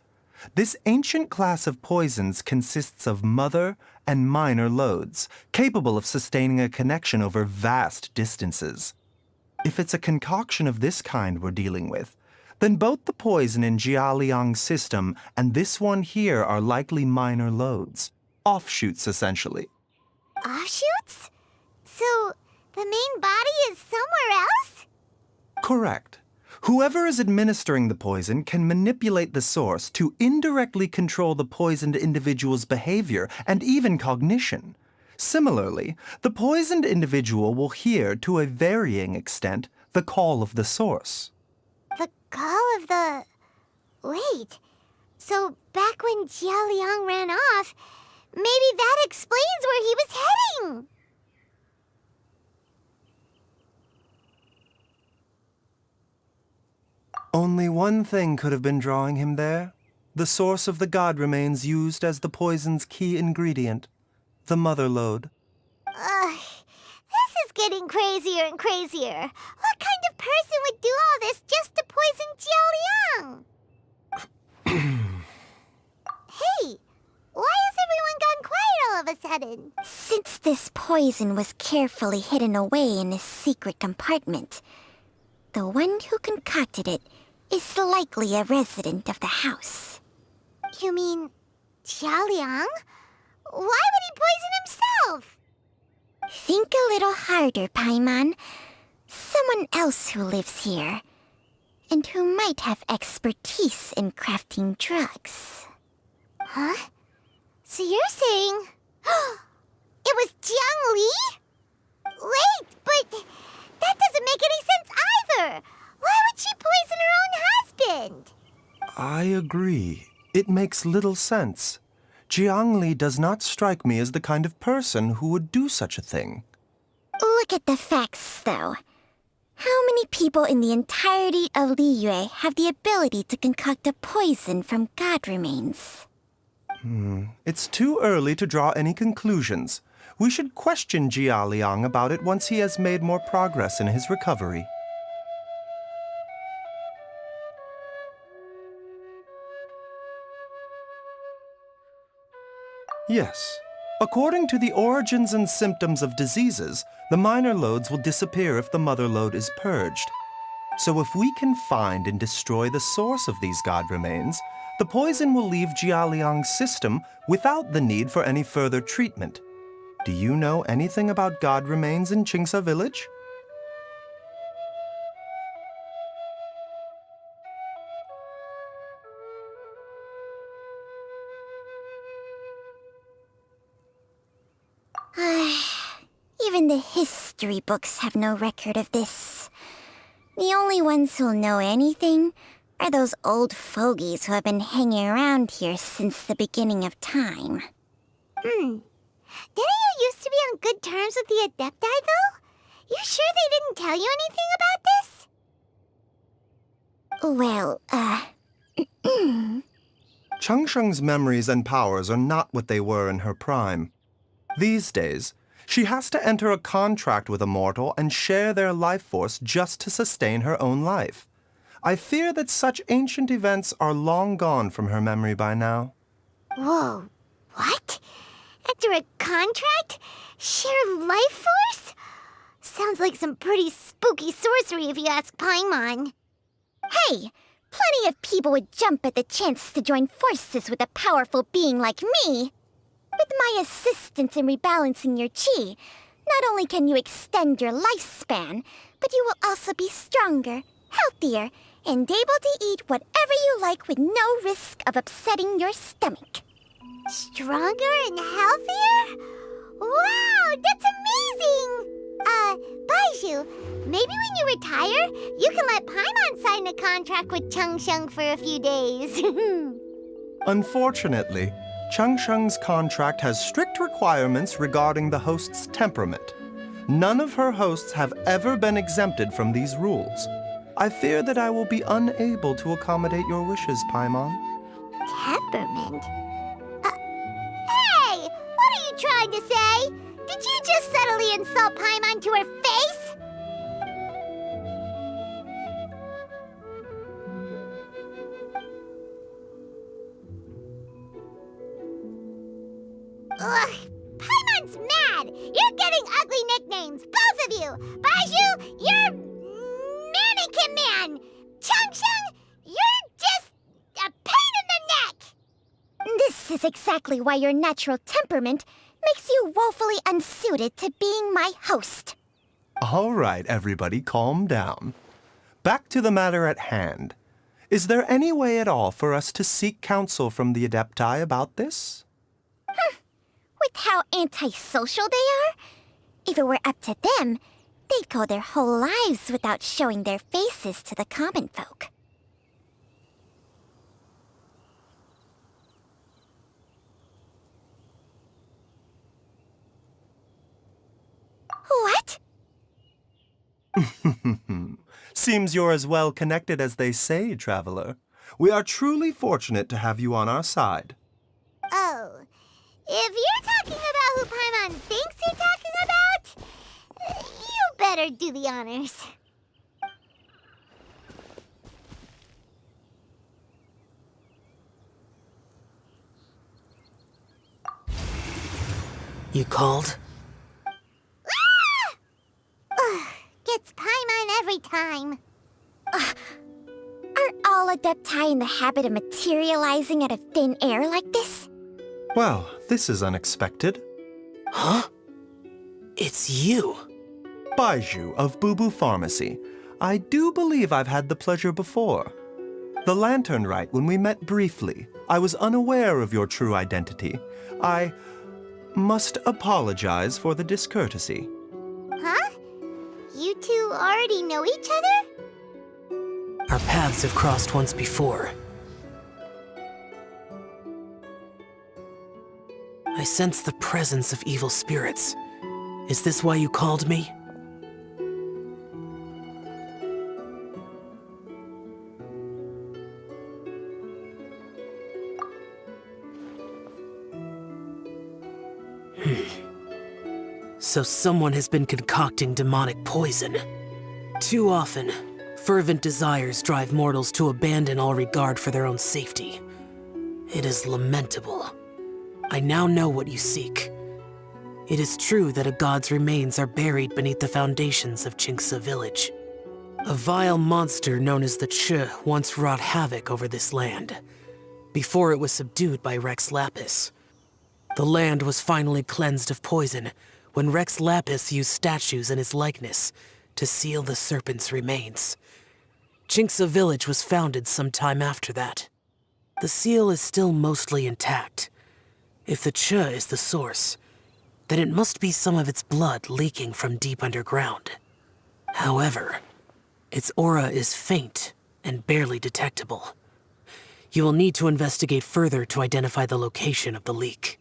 This ancient class of poisons consists of mother and minor loads, capable of sustaining a connection over vast distances. If it's a concoction of this kind we're dealing with, then both the poison in Jialiang's system and this one here are likely minor loads. Offshoots, essentially. Offshoots? So, the main body is somewhere else? Correct. Whoever is administering the poison can manipulate the source to indirectly control the poisoned individual's behavior and even cognition. Similarly, the poisoned individual will hear, to a varying extent, the call of the source. The call of the... Wait. So, back when Jialiang ran off, maybe that explains where he was heading! Only one thing could have been drawing him there. The source of the god remains used as the poison's key ingredient, the mother lode. This is getting crazier and crazier. What kind of person would do all this just to poison Jialiang? Hey, why has everyone gone quiet all of a sudden? Since this poison was carefully hidden away in a secret compartment, the one who concocted it is likely a resident of the house. You mean Jialiang? Why would he poison himself? Think a little harder, Paimon. Someone else who lives here, and who might have expertise in crafting drugs. Huh? So you're saying... it was zhongli? Wait, but that doesn't make any sense either! Why would she poison her own husband? I agree. It makes little sense. Zhongli does not strike me as the kind of person who would do such a thing. Look at the facts, though. How many people in the entirety of Liyue have the ability to concoct a poison from god remains? It's too early to draw any conclusions. We should question Jialiang about it once he has made more progress in his recovery. Yes. According to the Origins and Symptoms of Diseases, the minor loads will disappear if the mother lode is purged. So if we can find and destroy the source of these god remains, the poison will leave Jialiang's system without the need for any further treatment. Do you know anything about god remains in Qingsa village? Even the history books have no record of this. The only ones who'll know anything are those old fogies who have been hanging around here since the beginning of time. Didn't you used to be on good terms with the Adepti, though? You sure they didn't tell you anything about this? Well, Changsheng's memories and powers are not what they were in her prime. These days, she has to enter a contract with a mortal and share their life force just to sustain her own life. I fear that such ancient events are long gone from her memory by now. Whoa, what? Enter a contract? Share life force? Sounds like some pretty spooky sorcery if you ask Paimon. Hey, plenty of people would jump at the chance to join forces with a powerful being like me. With my assistance in rebalancing your chi, not only can you extend your lifespan, but you will also be stronger, healthier, and able to eat whatever you like with no risk of upsetting your stomach. Stronger and healthier? Wow, that's amazing! Baizhu, maybe when you retire, you can let Paimon sign a contract with Changsheng for a few days. Unfortunately, Changsheng's contract has strict requirements regarding the host's temperament. None of her hosts have ever been exempted from these rules. I fear that I will be unable to accommodate your wishes, Paimon. Temperament? Hey! What are you trying to say? Did you just subtly insult Paimon to her face? Ugh! Paimon's mad! You're getting ugly nicknames, both of you! Baizhu, you're Mannequin Man! Changsheng, you're just a pain in the neck! This is exactly why your natural temperament makes you woefully unsuited to being my host. All right, everybody, calm down. Back to the matter at hand. Is there any way at all for us to seek counsel from the Adepti about this? With how antisocial they are? If it were up to them, they'd go their whole lives without showing their faces to the common folk. What? Seems you're as well connected as they say, traveler. We are truly fortunate to have you on our side. Oh, if you're talking about who Paimon thinks you're talking about, you better do the honors. You called? Gets Paimon every time. Aren't all Adepti in the habit of materializing out of thin air like this? Well, this is unexpected. Huh? It's you. Baizhu of Boo Boo Pharmacy. I do believe I've had the pleasure before. The Lantern Rite, when we met briefly, I was unaware of your true identity. I must apologize for the discourtesy. Huh? You two already know each other? Our paths have crossed once before. I sense the presence of evil spirits. Is this why you called me? So someone has been concocting demonic poison. Too often, fervent desires drive mortals to abandon all regard for their own safety. It is lamentable. I now know what you seek. It is true that a god's remains are buried beneath the foundations of Qingce village. A vile monster known as the Che once wrought havoc over this land, before it was subdued by Rex Lapis. The land was finally cleansed of poison when Rex Lapis used statues in his likeness to seal the serpent's remains. Qingce village was founded some time after that. The seal is still mostly intact. If the Che is the source, then it must be some of its blood leaking from deep underground. However, its aura is faint and barely detectable. You will need to investigate further to identify the location of the leak.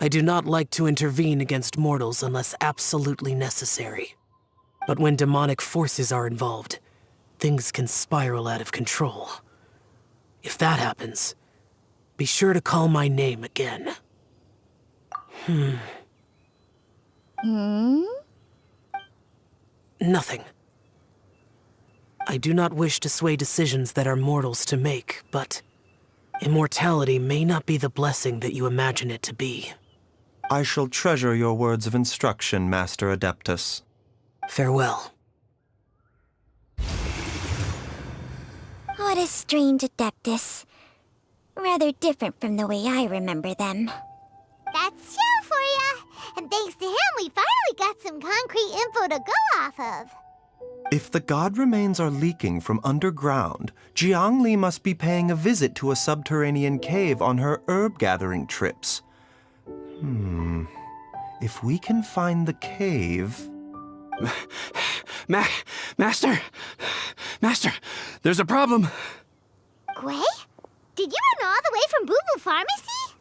I do not like to intervene against mortals unless absolutely necessary. But when demonic forces are involved, things can spiral out of control. If that happens, be sure to call my name again. Nothing. I do not wish to sway decisions that are mortals to make, but immortality may not be the blessing that you imagine it to be. I shall treasure your words of instruction, Master Adeptus. Farewell. What a strange Adeptus. Rather different from the way I remember them. That's Shough for ya! And thanks to him, we finally got some concrete info to go off of. If the god remains are leaking from underground, Zhongli must be paying a visit to a subterranean cave on her herb-gathering trips. If we can find the cave... Master! Master, there's a problem! Gwei? Did you run all the way from Boo Boo Pharmacy?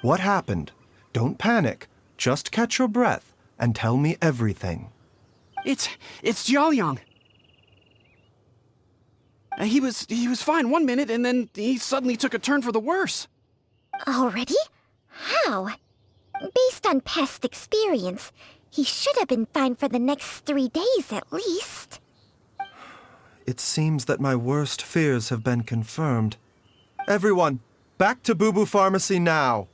What happened? Don't panic. Just catch your breath and tell me everything. It's Jiaoliang. He was fine 1 minute, and then he suddenly took a turn for the worse. Already? How? Based on past experience, he should have been fine for the next 3 days at least. It seems that my worst fears have been confirmed. Everyone, back to Boo Boo Pharmacy now!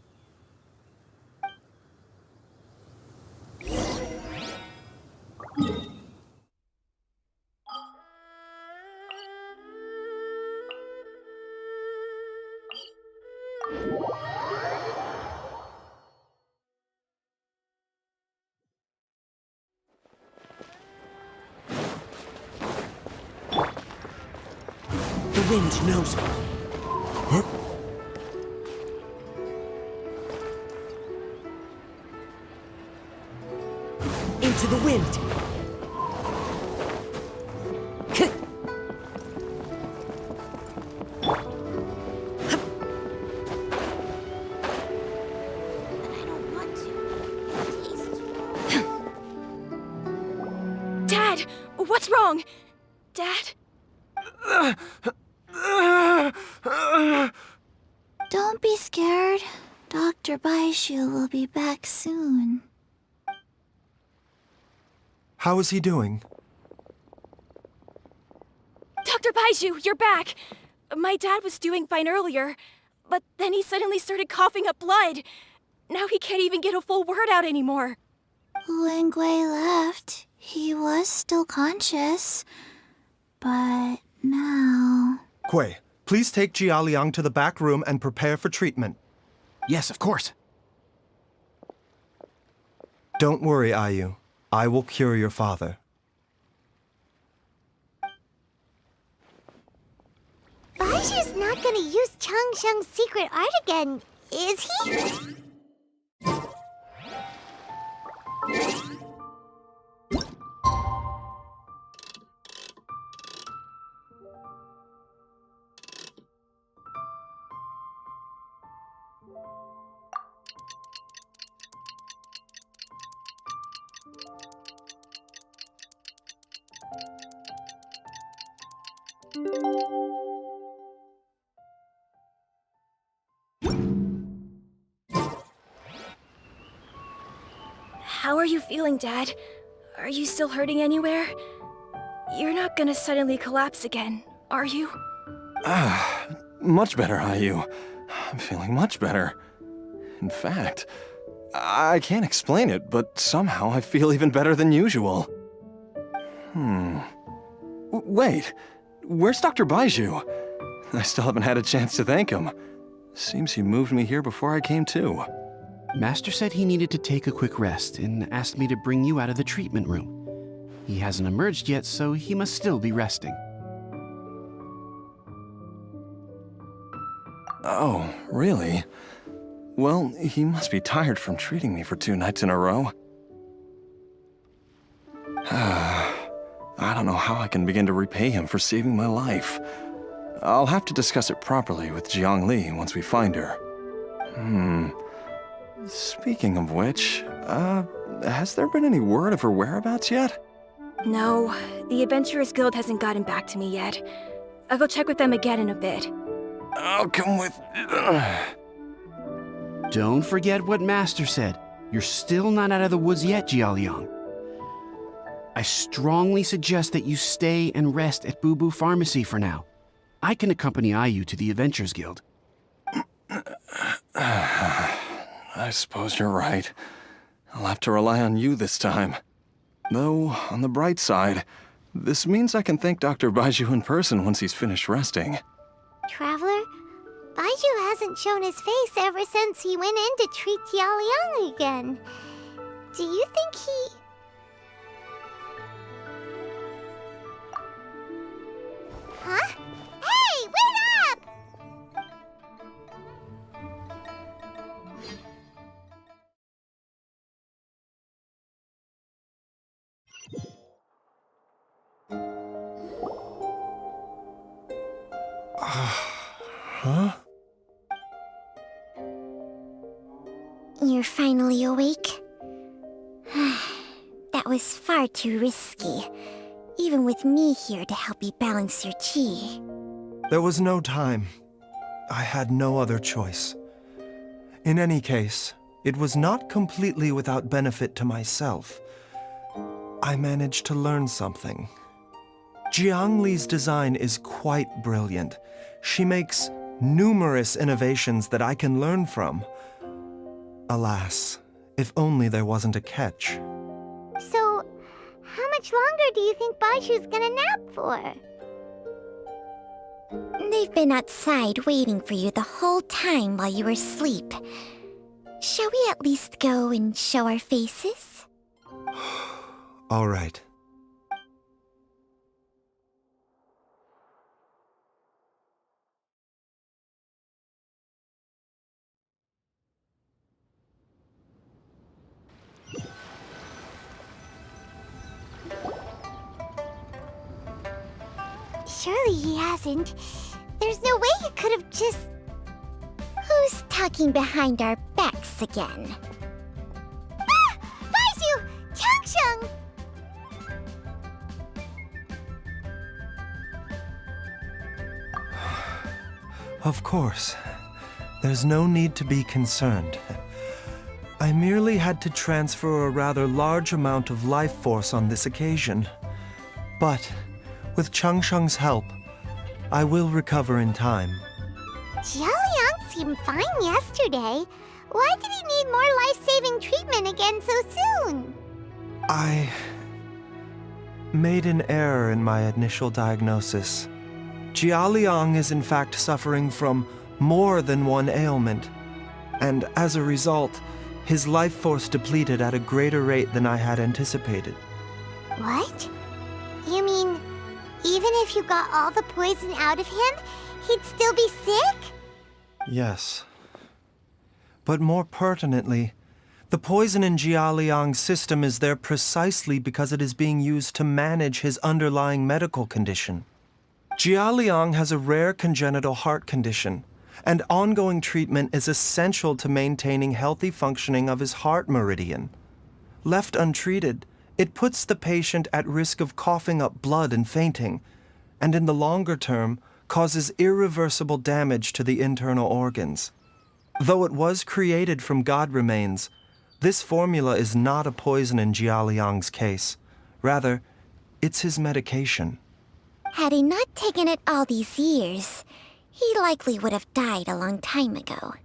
The wind knows me. Into the wind! Dad! What's wrong? Dad? Don't be scared. Dr. Baishu will be back soon. How is he doing? Dr. Baishu, you're back! My dad was doing fine earlier, but then he suddenly started coughing up blood. Now he can't even get a full word out anymore. When Gwei left, he was still conscious. But now... Gwei, please take Jiaoliang to the back room and prepare for treatment. Yes, of course. Don't worry, Ayu. I will cure your father. Baishu's not gonna use Changsheng's secret art again, is he? How are you feeling, Dad? Are you still hurting anywhere? You're not gonna suddenly collapse again, are you? Much better, Ayu. I'm feeling much better. In fact, I can't explain it, but somehow I feel even better than usual. Wait, where's Dr. Baishu? I still haven't had a chance to thank him. Seems he moved me here before I came to. Master said he needed to take a quick rest and asked me to bring you out of the treatment room. He hasn't emerged yet, so he must still be resting. Oh, really? Well, he must be tired from treating me for 2 nights in a row. I don't know how I can begin to repay him for saving my life. I'll have to discuss it properly with Zhongli once we find her. Speaking of which, has there been any word of her whereabouts yet? No, the Adventurers Guild hasn't gotten back to me yet. I'll go check with them again in a bit. I'll come with... Don't forget what Master said. You're still not out of the woods yet, Jiaoliang. I strongly suggest that you stay and rest at Boo Boo Pharmacy for now. I can accompany Ayu to the Adventurers Guild. I suppose you're right. I'll have to rely on you this time. Though, on the bright side, this means I can thank Dr. Baishu in person once he's finished resting. Traveler, Baishu hasn't shown his face ever since he went in to treat Jiaoliang again. Do you think he... Huh? You're finally awake? That was far too risky, even with me here to help you balance your chi. There was no time. I had no other choice. In any case, it was not completely without benefit to myself. I managed to learn something. Zhongli's design is quite brilliant. She makes numerous innovations that I can learn from. Alas, if only there wasn't a catch. So, how much longer do you think Baiju's gonna nap for? They've been outside waiting for you the whole time while you were asleep. Shall we at least go and show our faces? All right. Surely he hasn't. There's no way he could have just... Who's talking behind our backs again? Ah! Baizhu! Changsheng! Of course. There's no need to be concerned. I merely had to transfer a rather large amount of life force on this occasion. But, with Changsheng's help, I will recover in time. Jialiang seemed fine yesterday. Why did he need more life-saving treatment again so soon? I made an error in my initial diagnosis. Jialiang is in fact suffering from more than one ailment, and as a result, his life force depleted at a greater rate than I had anticipated. What? You mean, even if you got all the poison out of him, he'd still be sick? Yes. But more pertinently, the poison in Jialiang's system is there precisely because it is being used to manage his underlying medical condition. Jialiang has a rare congenital heart condition, and ongoing treatment is essential to maintaining healthy functioning of his heart meridian. Left untreated, it puts the patient at risk of coughing up blood and fainting, and in the longer term, causes irreversible damage to the internal organs. Though it was created from god remains, this formula is not a poison in Jialiang's case. Rather, it's his medication. Had he not taken it all these years, he likely would have died a long time ago.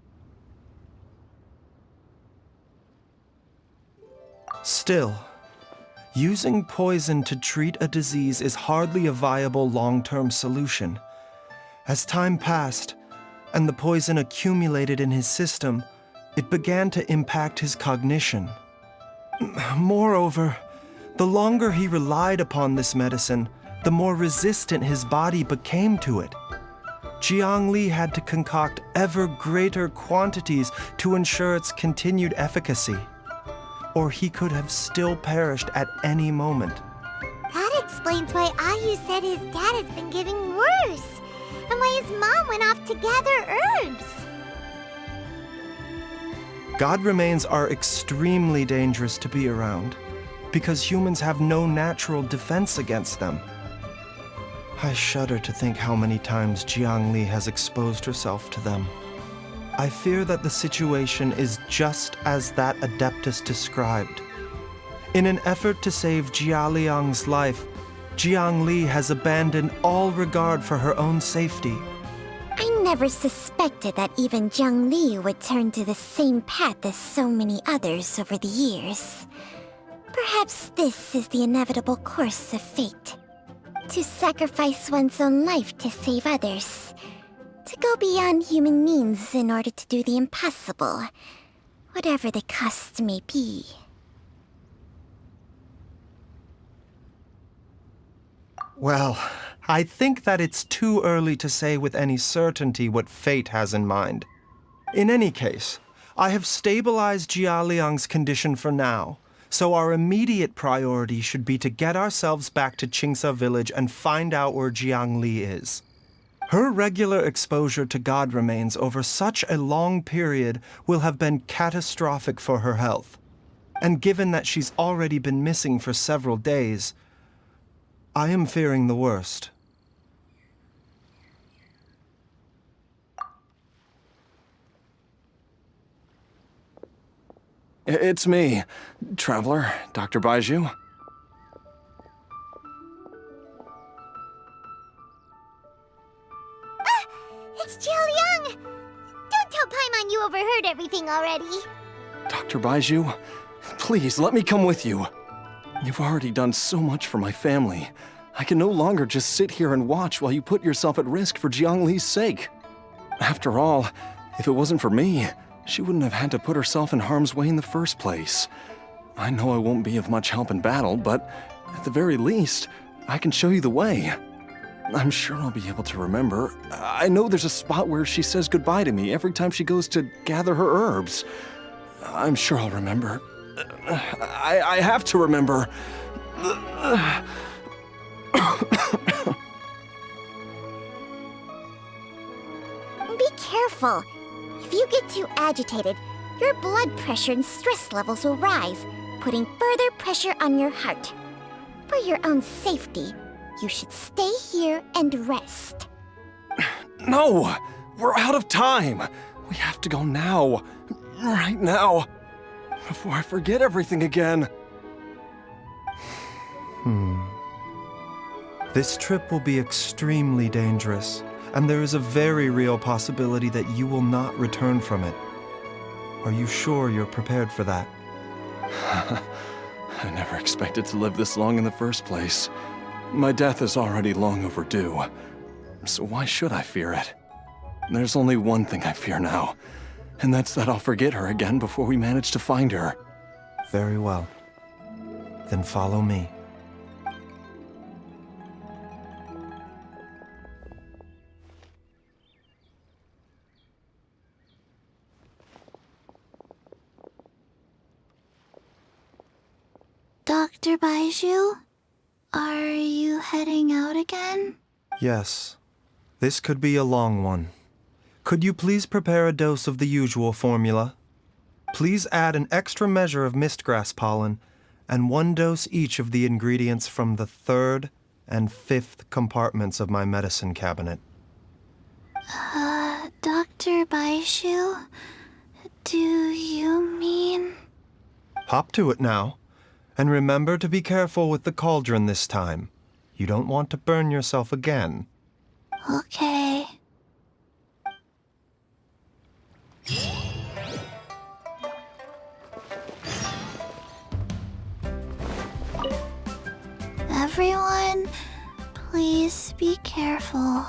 Still, using poison to treat a disease is hardly a viable long-term solution. As time passed, and the poison accumulated in his system, it began to impact his cognition. Moreover, the longer he relied upon this medicine, the more resistant his body became to it. Zhongli had to concoct ever greater quantities to ensure its continued efficacy, or he could have still perished at any moment. That explains why Ayu said his dad has been getting worse, and why his mom went off to gather herbs. God remains are extremely dangerous to be around, because humans have no natural defense against them. I shudder to think how many times Zhongli has exposed herself to them. I fear that the situation is just as that Adeptus described. In an effort to save Jialiang's life, Zhongli has abandoned all regard for her own safety. I never suspected that even Zhongli would turn to the same path as so many others over the years. Perhaps this is the inevitable course of fate. To sacrifice one's own life to save others. To go beyond human means in order to do the impossible, whatever the cost may be. Well, I think that it's too early to say with any certainty what fate has in mind. In any case, I have stabilized Jialiang's condition for now, so our immediate priority should be to get ourselves back to Qingce village and find out where Zhongli is. Her regular exposure to god remains over such a long period will have been catastrophic for her health. And given that she's already been missing for several days, I am fearing the worst. It's me, Traveler, Dr. Byzhu. It's Jiaoliang! Don't tell Paimon you overheard everything already. Dr. Byzhu, please let me come with you. You've already done so much for my family. I can no longer just sit here and watch while you put yourself at risk for Zhongli's sake. After all, if it wasn't for me, she wouldn't have had to put herself in harm's way in the first place. I know I won't be of much help in battle, but at the very least, I can show you the way. I'm sure I'll be able to remember. I know there's a spot where she says goodbye to me every time she goes to gather her herbs. I'm sure I'll remember. I have to remember. Be careful. If you get too agitated, your blood pressure and stress levels will rise, putting further pressure on your heart. For your own safety, you should stay here and rest. No! We're out of time! We have to go now. Right now. Before I forget everything again. This trip will be extremely dangerous, and there is a very real possibility that you will not return from it. Are you sure you're prepared for that? I never expected to live this long in the first place. My death is already long overdue, so why should I fear it? There's only one thing I fear now, and that's that I'll forget her again before we manage to find her. Very well. Then follow me. Dr. Byzhu, are you heading out again? Yes. This could be a long one. Could you please prepare a dose of the usual formula? Please add an extra measure of mistgrass pollen and 1 dose each of the ingredients from the 3rd and 5th compartments of my medicine cabinet. Dr. Byzhu, do you mean... Hop to it now. And remember to be careful with the cauldron this time. You don't want to burn yourself again. Okay. Everyone, please be careful.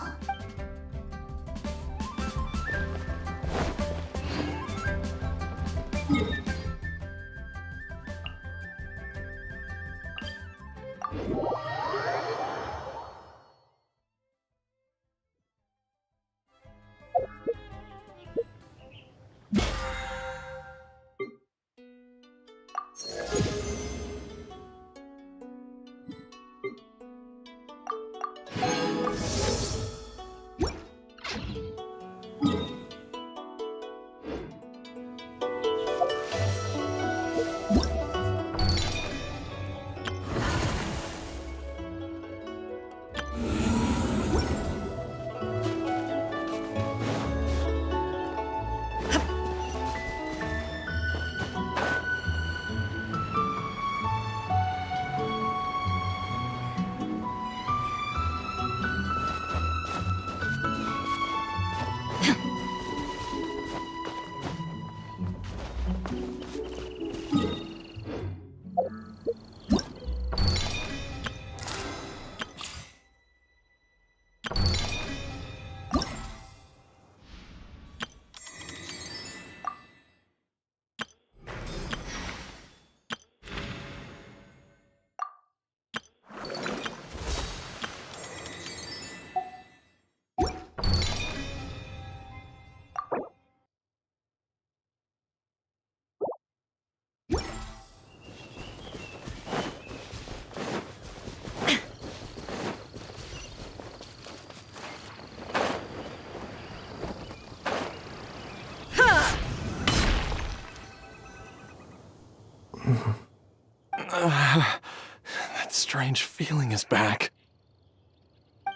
strange feeling is back.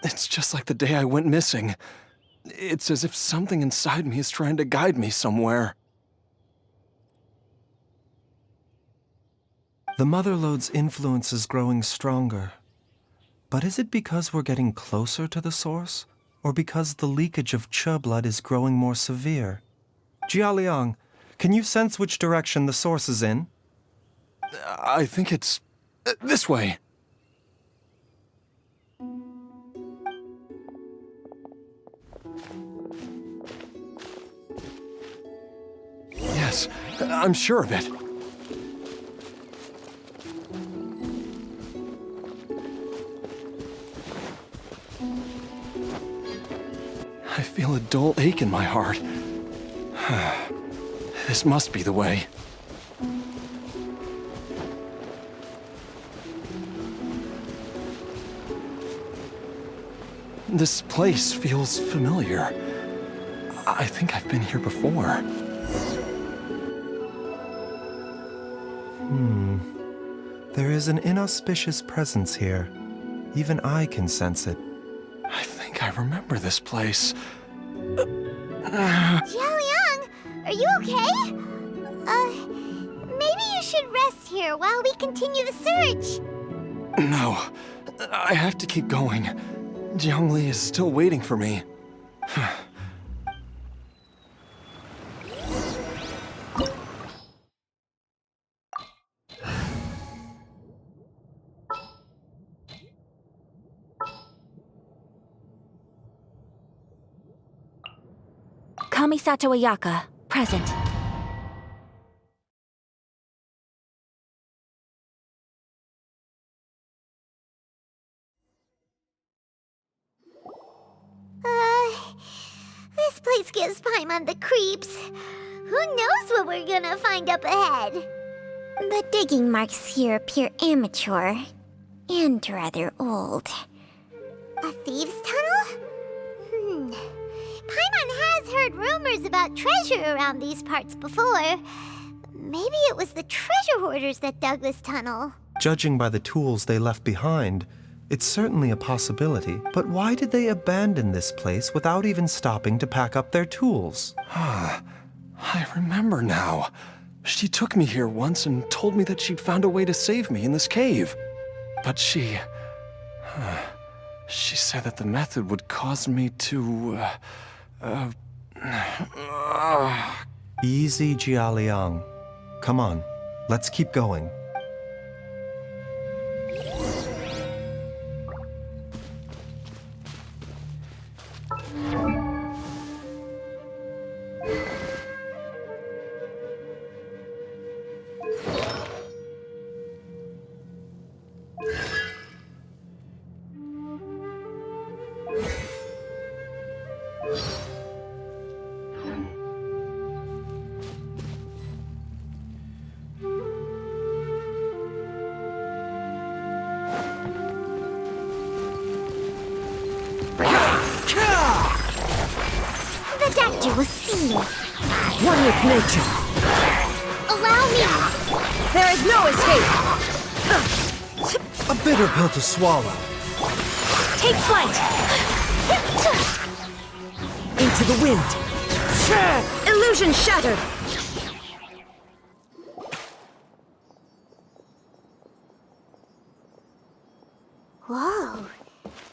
It's just like the day I went missing. It's as if something inside me is trying to guide me somewhere. The Motherlode's influence is growing stronger. But is it because we're getting closer to the source? Or because the leakage of Che blood is growing more severe? Jialiang, can you sense which direction the source is in? I think it's this way. Yes, I'm sure of it. I feel a dull ache in my heart. This must be the way. This place feels familiar. I think I've been here before. There is an inauspicious presence here. Even I can sense it. I think I remember this place. Jialiang, are you okay? Maybe you should rest here while we continue the search. No, I have to keep going. Zhongli is still waiting for me. Kamisato Ayaka, present. This place gives Paimon the creeps. Who knows what we're gonna find up ahead? The digging marks here appear amateur and rather old. A thieves' tunnel? Paimon has heard rumors about treasure around these parts before. Maybe it was the treasure hoarders that dug this tunnel. Judging by the tools they left behind, it's certainly a possibility. But why did they abandon this place without even stopping to pack up their tools? I remember now. She took me here once and told me that she'd found a way to save me in this cave. But she said that the method would cause me to, Easy, Jialiang. Come on, let's keep going. The doctor will see me. One with nature. Allow me. There is no escape! A bitter pill to swallow. Take flight! Into the wind. Illusion shattered! Whoa,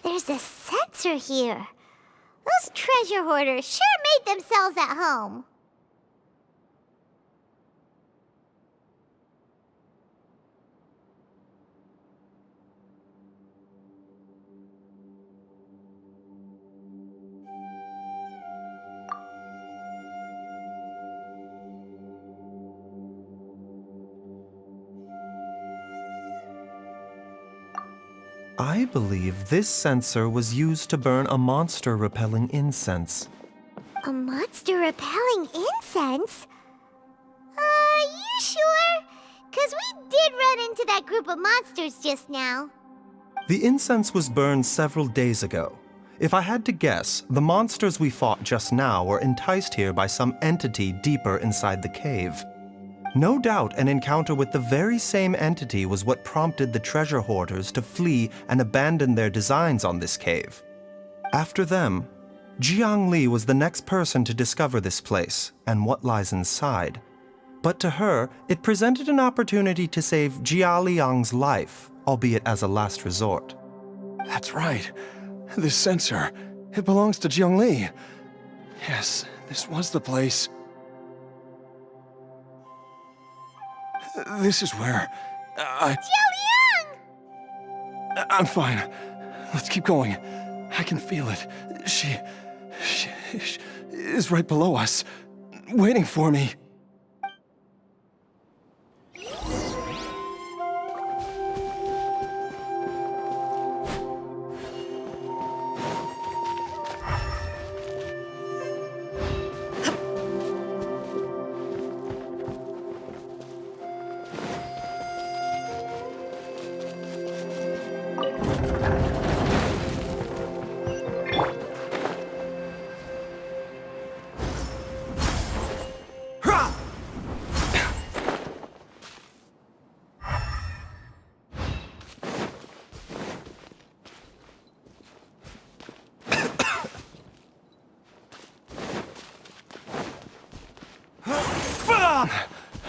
there's a sensor here. Those treasure hoarders sure made themselves at home. I believe this sensor was used to burn a monster-repelling incense. A monster repelling incense? You sure? 'Cause we did run into that group of monsters just now. The incense was burned several days ago. If I had to guess, the monsters we fought just now were enticed here by some entity deeper inside the cave. No doubt an encounter with the very same entity was what prompted the treasure hoarders to flee and abandon their designs on this cave. After them, Zhongli was the next person to discover this place and what lies inside. But to her, it presented an opportunity to save Jialiang's life, albeit as a last resort. That's right. This sensor, it belongs to Zhongli. Yes, this was the place. This is where Jialiang! I'm fine. Let's keep going. I can feel it. She is right below us, waiting for me.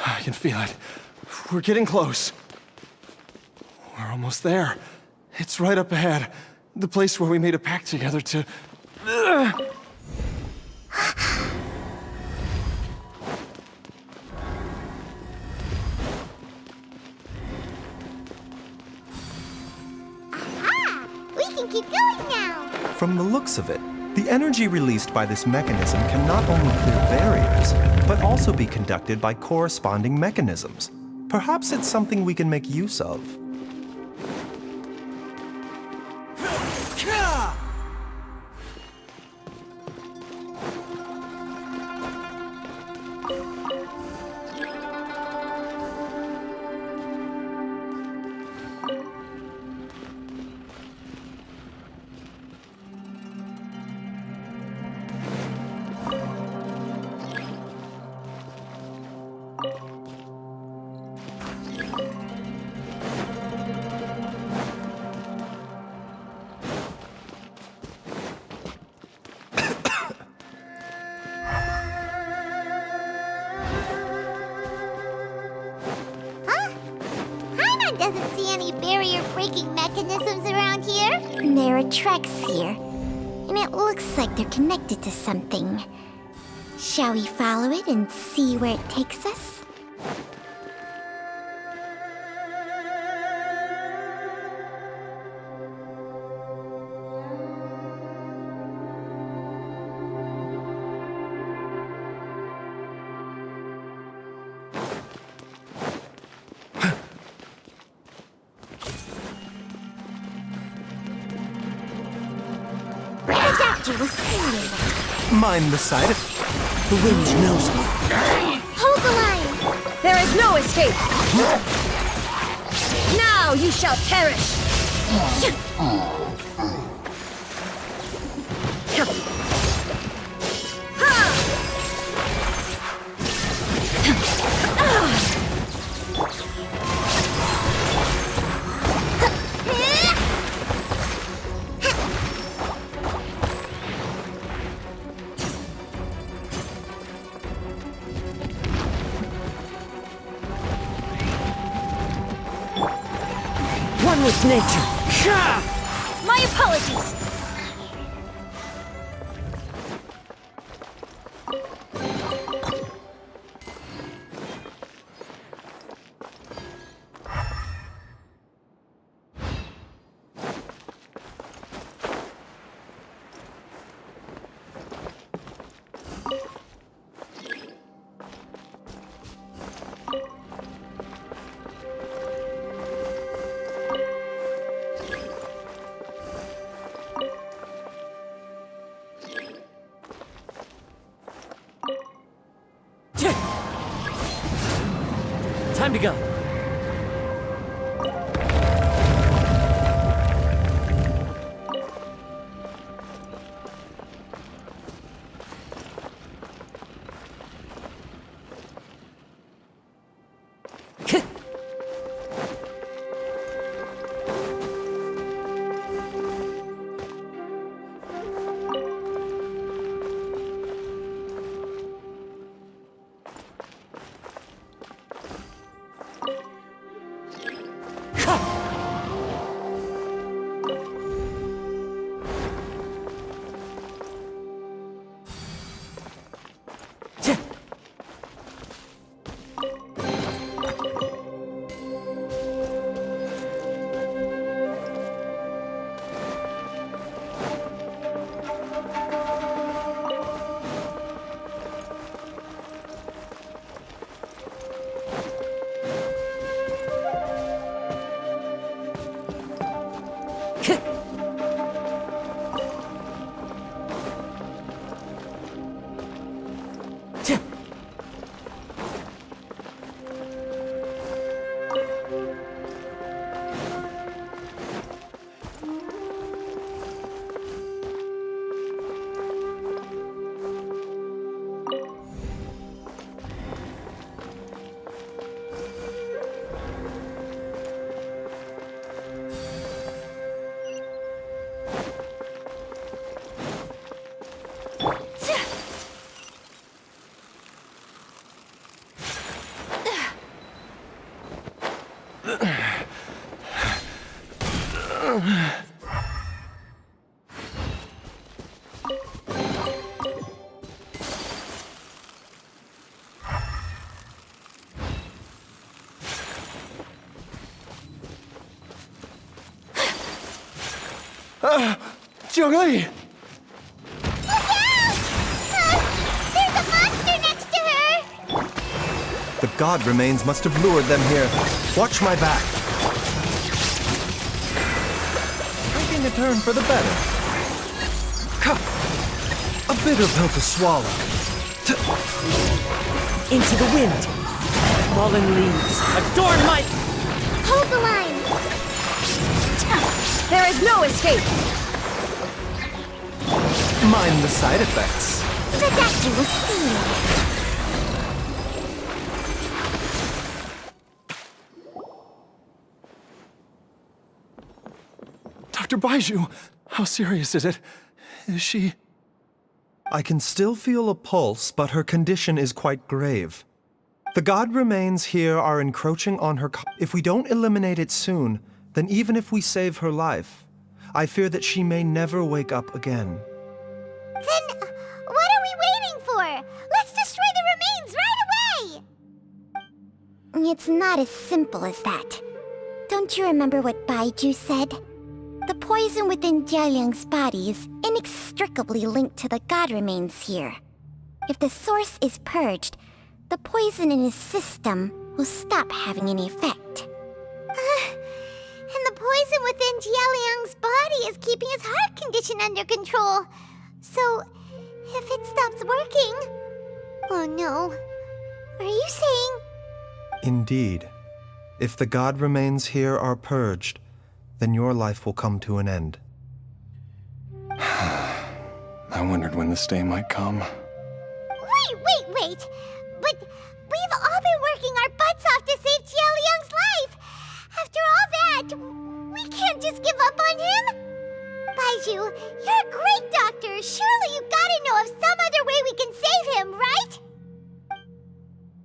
I can feel it. We're getting close. We're almost there. It's right up ahead. The place where we made a pact together to... Aha! We can keep going now! From the looks of it, the energy released by this mechanism can not only clear barriers, but also be conducted by corresponding mechanisms. Perhaps it's something we can make use of. Doesn't see any barrier-breaking mechanisms around here. There are tracks here, and it looks like they're connected to something. Shall we follow it and see where it takes us? Mind the side effect. The wind knows me. Hold the line! There is no escape! Now you shall perish! One with nature. My apologies! Time to go. Zhongli! Look out! There's a monster next to her! The god remains must have lured them here. Watch my back. Taking a turn for the better. A bitter pill to swallow. Into the wind. Fallen leaves. Adorn my... Hold the line! There is no escape! Mind the side effects. The doctor will see you. Dr. Baizhu, how serious is it? Is she... I can still feel a pulse, but her condition is quite grave. The god remains here are encroaching on her. If we don't eliminate it soon, then even if we save her life, I fear that she may never wake up again. Then, what are we waiting for? Let's destroy the remains right away! It's not as simple as that. Don't you remember what Baizhu said? The poison within Jialiang's body is inextricably linked to the god remains here. If the source is purged, the poison in his system will stop having any effect. And the poison within Jialiang's body is keeping his heart condition under control. So, if it stops working... Oh no. Are you saying... Indeed. If the god remains here are purged, then your life will come to an end. I wondered when this day might come. Wait! But we've all been working our butts off to save Jialiang's life! After all that, we can't just give up on him! Baizhu, you're a great doctor! Surely you gotta know of some other way we can save him, right?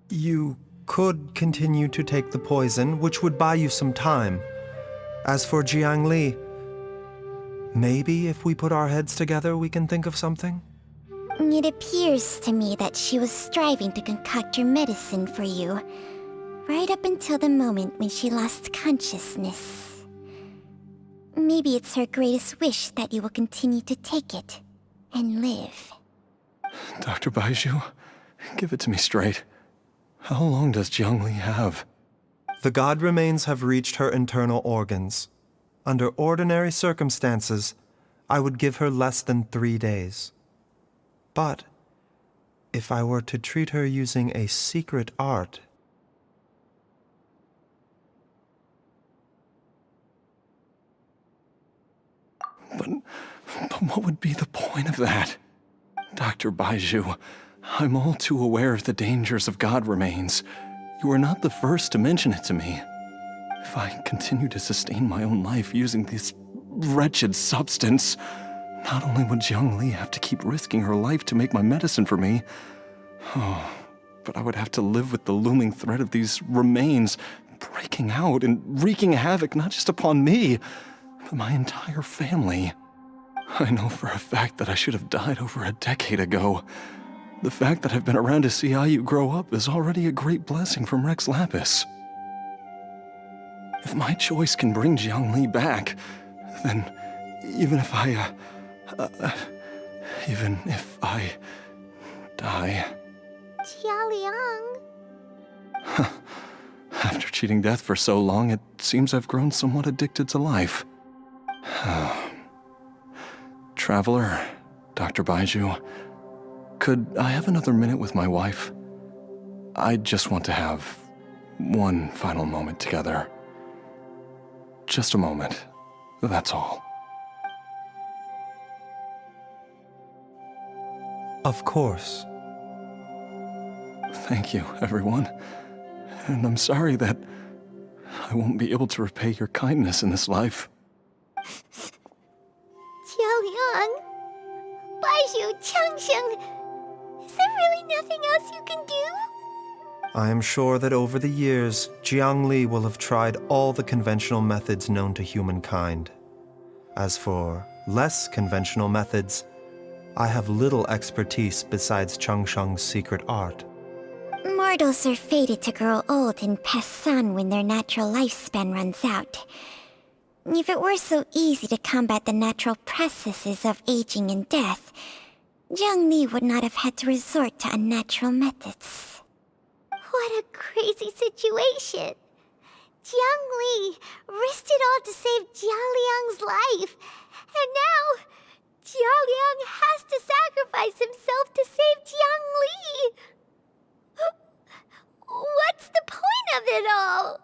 You could continue to take the poison, which would buy you some time. As for Jiangli, maybe if we put our heads together, we can think of something? It appears to me that she was striving to concoct your medicine for you, right up until the moment when she lost consciousness. Maybe it's her greatest wish that you will continue to take it and live. Dr. Baizhu, give it to me straight. How long does Zhongli have? The god remains have reached her internal organs. Under ordinary circumstances, I would give her less than 3 days. But if I were to treat her using a secret art... But what would be the point of that? Dr. Baizhu, I'm all too aware of the dangers of god remains. You are not the first to mention it to me. If I continue to sustain my own life using this wretched substance, not only would Zhongli have to keep risking her life to make my medicine for me, but I would have to live with the looming threat of these remains breaking out and wreaking havoc not just upon me, but my entire family. I know for a fact that I should have died over a decade ago. The fact that I've been around to see how you grow up is already a great blessing from Rex Lapis. If my choice can bring Zhongli back, then even if I die... Jialiang... After cheating death for so long, it seems I've grown somewhat addicted to life. Traveler, Dr. Baizhu, could I have another minute with my wife? I just want to have one final moment together. Just a moment, that's all. Of course. Thank you, everyone. And I'm sorry that I won't be able to repay your kindness in this life. Jialiang... Baizhu, Changsheng... Is there really nothing else you can do? I am sure that over the years, Jiangli will have tried all the conventional methods known to humankind. As for less conventional methods, I have little expertise besides Changsheng's secret art. Mortals are fated to grow old and pass on when their natural lifespan runs out. If it were so easy to combat the natural processes of aging and death, Zhongli would not have had to resort to unnatural methods. What a crazy situation! Zhongli risked it all to save Jialiang's life, and now Jialiang has to sacrifice himself to save Zhongli! What's the point of it all?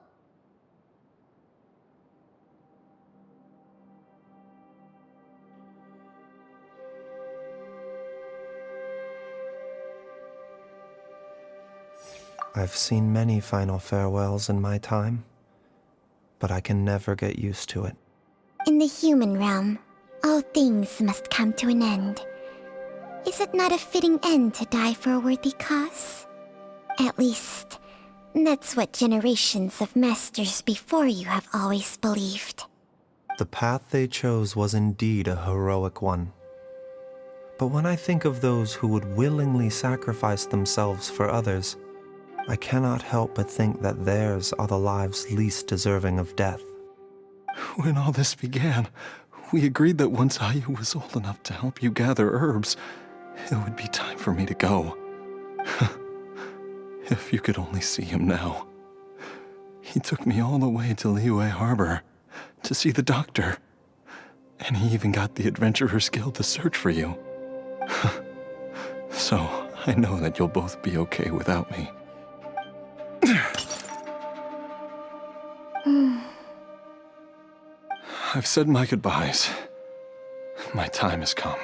I've seen many final farewells in my time, but I can never get used to it. In the human realm, all things must come to an end. Is it not a fitting end to die for a worthy cause? At least, that's what generations of masters before you have always believed. The path they chose was indeed a heroic one. But when I think of those who would willingly sacrifice themselves for others, I cannot help but think that theirs are the lives least deserving of death. When all this began, we agreed that once Heizou was old enough to help you gather herbs, it would be time for me to go. If you could only see him now. He took me all the way to Liyue Harbor to see the doctor. And he even got the Adventurers Guild to search for you. So, I know that you'll both be okay without me. I've said my goodbyes. My time has come.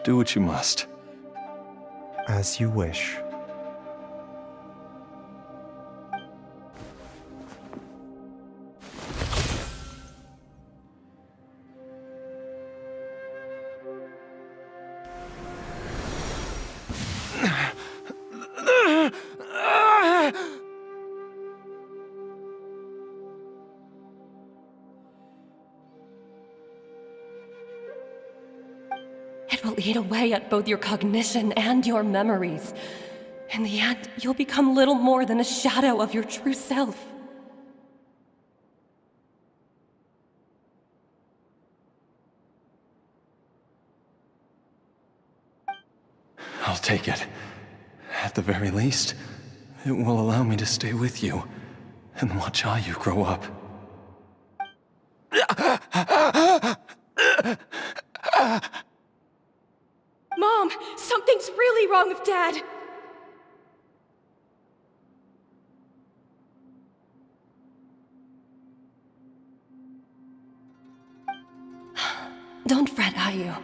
Do what you must. As you wish. It will eat away at both your cognition and your memories. In the end, you'll become little more than a shadow of your true self. I'll take it. At the very least, it will allow me to stay with you and watch Heizou grow up. Mom, something's really wrong with Dad. Don't fret, Heizou.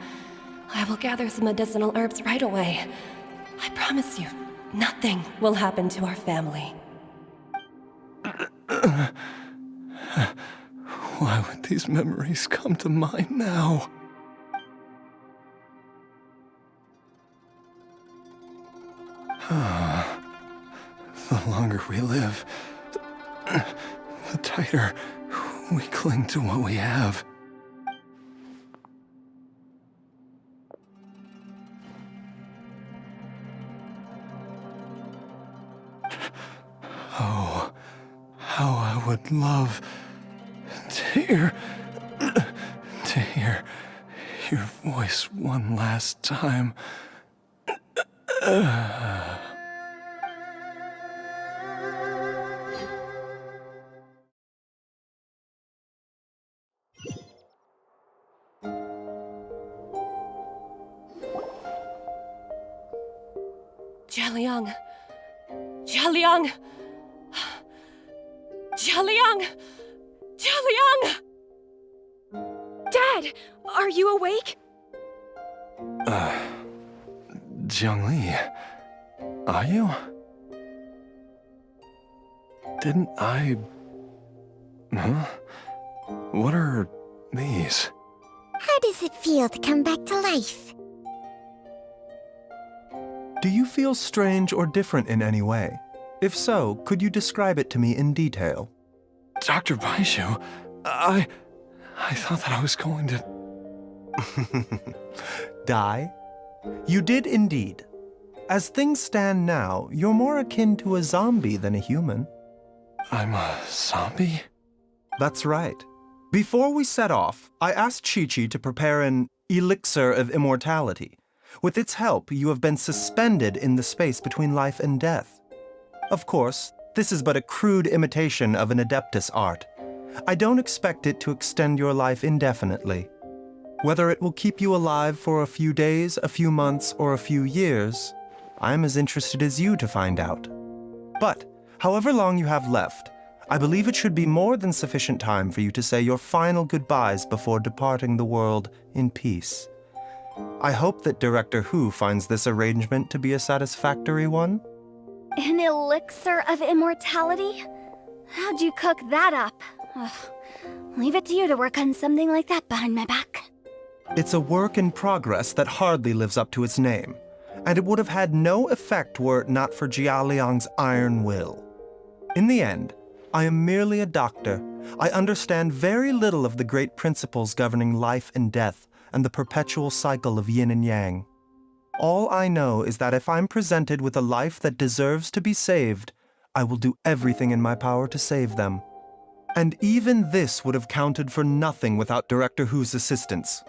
I will gather some medicinal herbs right away. I promise you, nothing will happen to our family. Why would these memories come to mind now? The longer we live, the tighter we cling to what we have. Oh, how I would love to hear your voice one last time. Jialiang! Jialiang! Jialiang! Jialiang! Dad, are you awake? Zhongli, are you? Didn't I... Huh? What are these? How does it feel to come back to life? Do you feel strange or different in any way? If so, could you describe it to me in detail? Dr. Baizhu, I thought that I was going to... Die? You did indeed. As things stand now, you're more akin to a zombie than a human. I'm a zombie? That's right. Before we set off, I asked Chi-Chi to prepare an elixir of immortality. With its help, you have been suspended in the space between life and death. Of course, this is but a crude imitation of an Adeptus art. I don't expect it to extend your life indefinitely. Whether it will keep you alive for a few days, a few months, or a few years, I'm as interested as you to find out. But, however long you have left, I believe it should be more than sufficient time for you to say your final goodbyes before departing the world in peace. I hope that Director Hu finds this arrangement to be a satisfactory one. An elixir of immortality? How'd you cook that up? Ugh. Leave it to you to work on something like that behind my back. It's a work in progress that hardly lives up to its name, and it would have had no effect were it not for Jialiang's iron will. In the end, I am merely a doctor. I understand very little of the great principles governing life and death and the perpetual cycle of yin and yang. All I know is that if I'm presented with a life that deserves to be saved, I will do everything in my power to save them. And even this would have counted for nothing without Director Hu's assistance.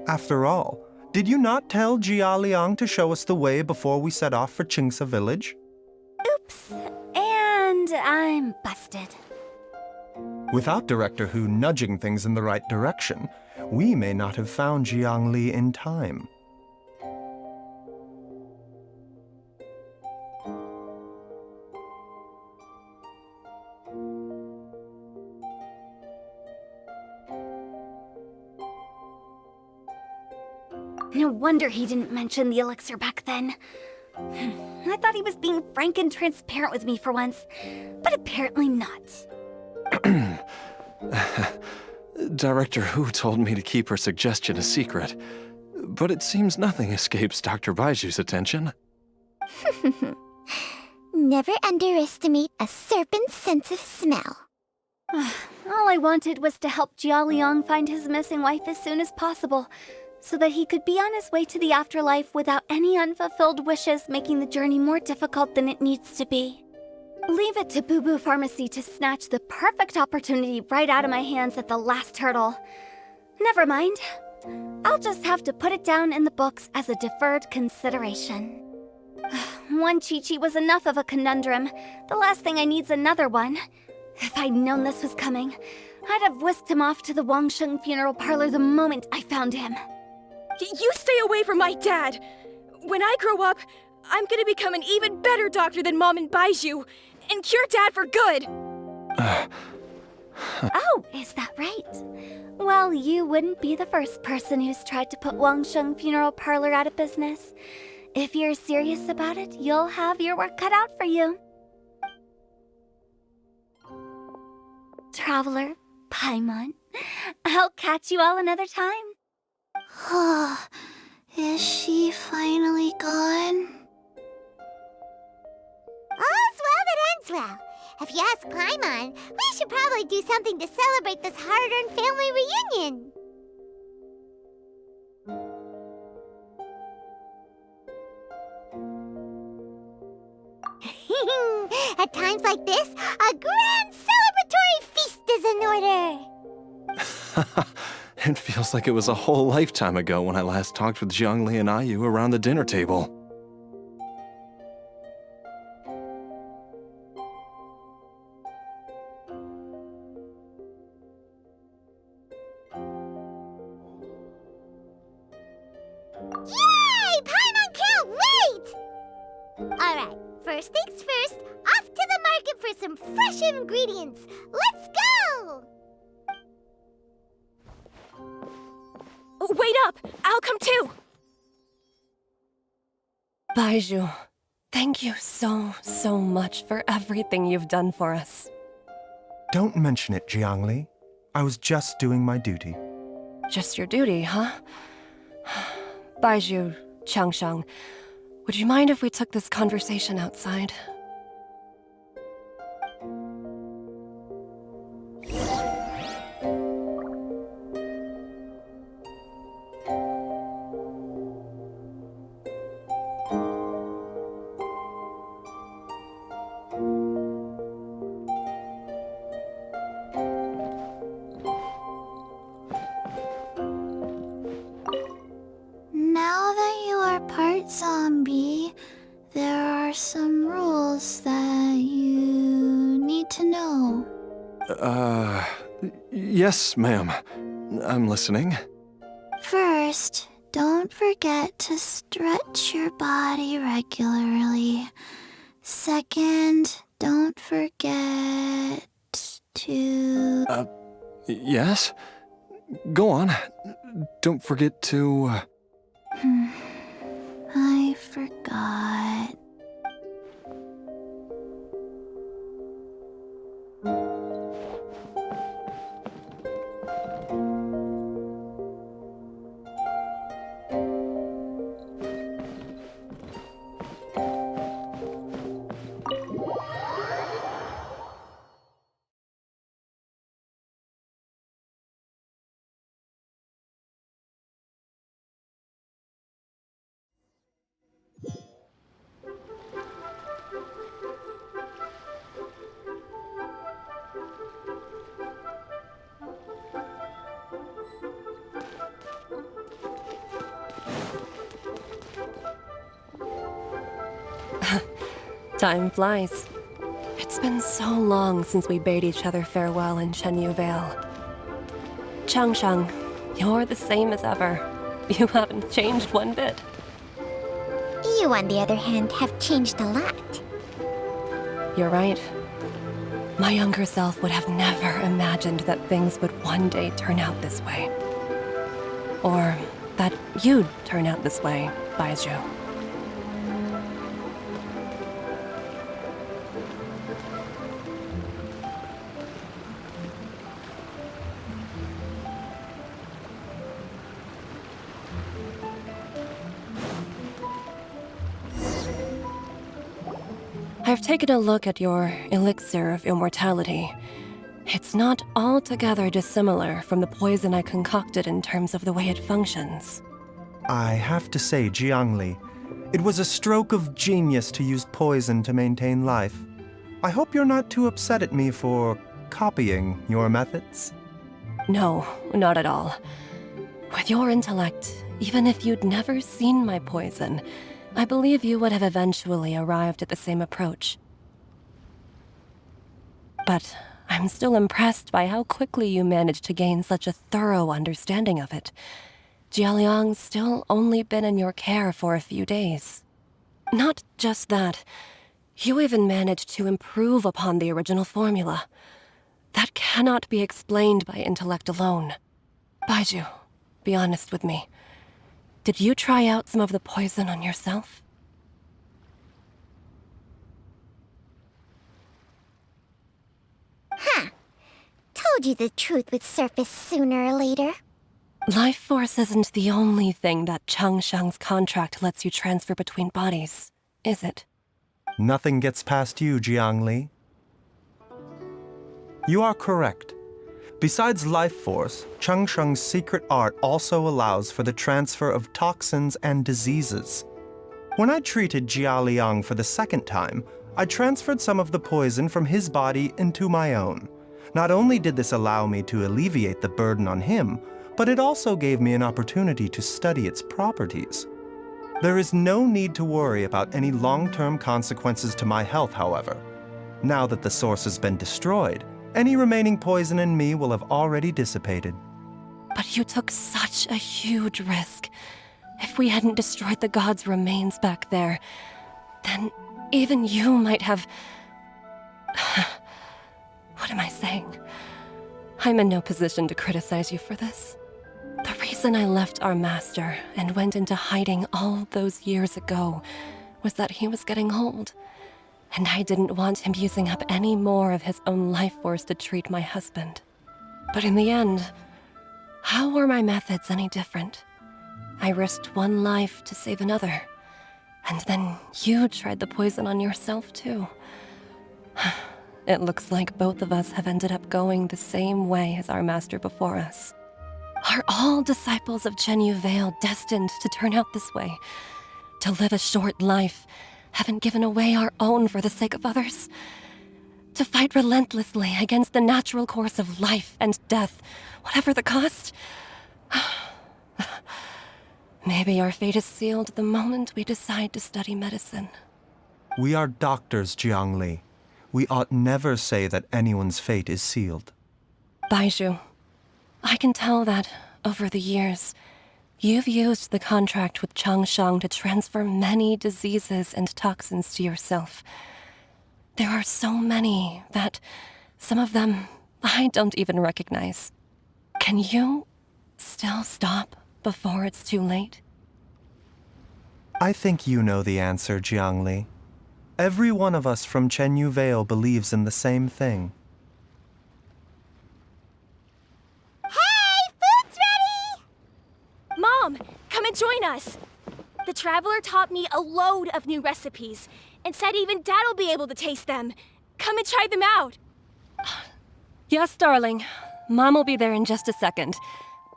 After all, did you not tell Jialiang to show us the way before we set off for Qingce village? Oops. And I'm busted. Without Director Hu nudging things in the right direction, we may not have found Jiangli in time. No wonder he didn't mention the elixir back then. I thought he was being frank and transparent with me for once, but apparently not. Director Hu told me to keep her suggestion a secret, but it seems nothing escapes Dr. Baiju's attention. Never underestimate a serpent's sense of smell. All I wanted was to help Jialiang find his missing wife as soon as possible, so that he could be on his way to the afterlife without any unfulfilled wishes making the journey more difficult than it needs to be. Leave it to Boo Boo Pharmacy to snatch the perfect opportunity right out of my hands at the last hurdle. Never mind. I'll just have to put it down in the books as a deferred consideration. One Chi-Chi was enough of a conundrum. The last thing I need's another one. If I'd known this was coming, I'd have whisked him off to the Wangsheng funeral parlor the moment I found him. You stay away from my dad! When I grow up, I'm gonna become an even better doctor than Mom and Baizhu, and cure Dad for good! Oh, is that right? Well, you wouldn't be the first person who's tried to put Wangsheng funeral parlor out of business. If you're serious about it, you'll have your work cut out for you. Traveler, Paimon, I'll catch you all another time. Is she finally gone? All's well that ends well. If you ask Paimon, we should probably do something to celebrate this hard-earned family reunion. At times like this, a grand celebratory feast is in order. It feels like it was a whole lifetime ago when I last talked with Zhongli and Ayu around the dinner table. Yay! Paimon can't wait! Alright, first things first, off to the market for some fresh ingredients. Let's go! Wait up! I'll come too! Baizhu, thank you so much for everything you've done for us. Don't mention it, Jiangli. I was just doing my duty. Just your duty, huh? Baizhu, Changshang, would you mind if we took this conversation outside? part zombie, there are some rules that you need to know. Yes, ma'am. I'm listening. First, don't forget to stretch your body regularly. Second, don't forget to... Yes? Go on. Don't forget to... I forgot. Time flies. It's been so long since we bade each other farewell in Shenyu Vale. Changsheng, you're the same as ever. You haven't changed one bit. You, on the other hand, have changed a lot. You're right. My younger self would have never imagined that things would one day turn out this way. Or that you'd turn out this way, Baizhu. I've taken a look at your elixir of immortality. It's not altogether dissimilar from the poison I concocted in terms of the way it functions. I have to say, Zhongli, it was a stroke of genius to use poison to maintain life. I hope you're not too upset at me for copying your methods. No, not at all. With your intellect, even if you'd never seen my poison, I believe you would have eventually arrived at the same approach. But I'm still impressed by how quickly you managed to gain such a thorough understanding of it. Jialiang's still only been in your care for a few days. Not just that, you even managed to improve upon the original formula. That cannot be explained by intellect alone. Baizhu, be honest with me. Did you try out some of the poison on yourself? Huh. Told you the truth would surface sooner or later. Life force isn't the only thing that Changsheng's contract lets you transfer between bodies, is it? Nothing gets past you, Zhongli. You are correct. Besides life force, Changsheng's secret art also allows for the transfer of toxins and diseases. When I treated Jialiang for the second time, I transferred some of the poison from his body into my own. Not only did this allow me to alleviate the burden on him, but it also gave me an opportunity to study its properties. There is no need to worry about any long-term consequences to my health, however. Now that the source has been destroyed, any remaining poison in me will have already dissipated. But you took such a huge risk. If we hadn't destroyed the god's remains back there, then even you might have... What am I saying? I'm in no position to criticize you for this. The reason I left our master and went into hiding all those years ago was that he was getting old. And I didn't want him using up any more of his own life force to treat my husband. But in the end, how were my methods any different? I risked one life to save another. And then you tried the poison on yourself too. It looks like both of us have ended up going the same way as our master before us. Are all disciples of Shenyu Vale destined to turn out this way? To live a short life, having given away our own for the sake of others? To fight relentlessly against the natural course of life and death, whatever the cost? Maybe our fate is sealed the moment we decide to study medicine. We are doctors, Zhongli. We ought never say that anyone's fate is sealed. Baizhu, I can tell that, over the years, you've used the contract with Changshan to transfer many diseases and toxins to yourself. There are so many that some of them I don't even recognize. Can you still stop before it's too late? I think you know the answer, Zhongli. Every one of us from Chenyu Vale believes in the same thing. Hey, food's ready! Mom, come and join us. The Traveler taught me a load of new recipes and said even Dad'll be able to taste them. Come and try them out. Yes, darling. Mom will be there in just a second.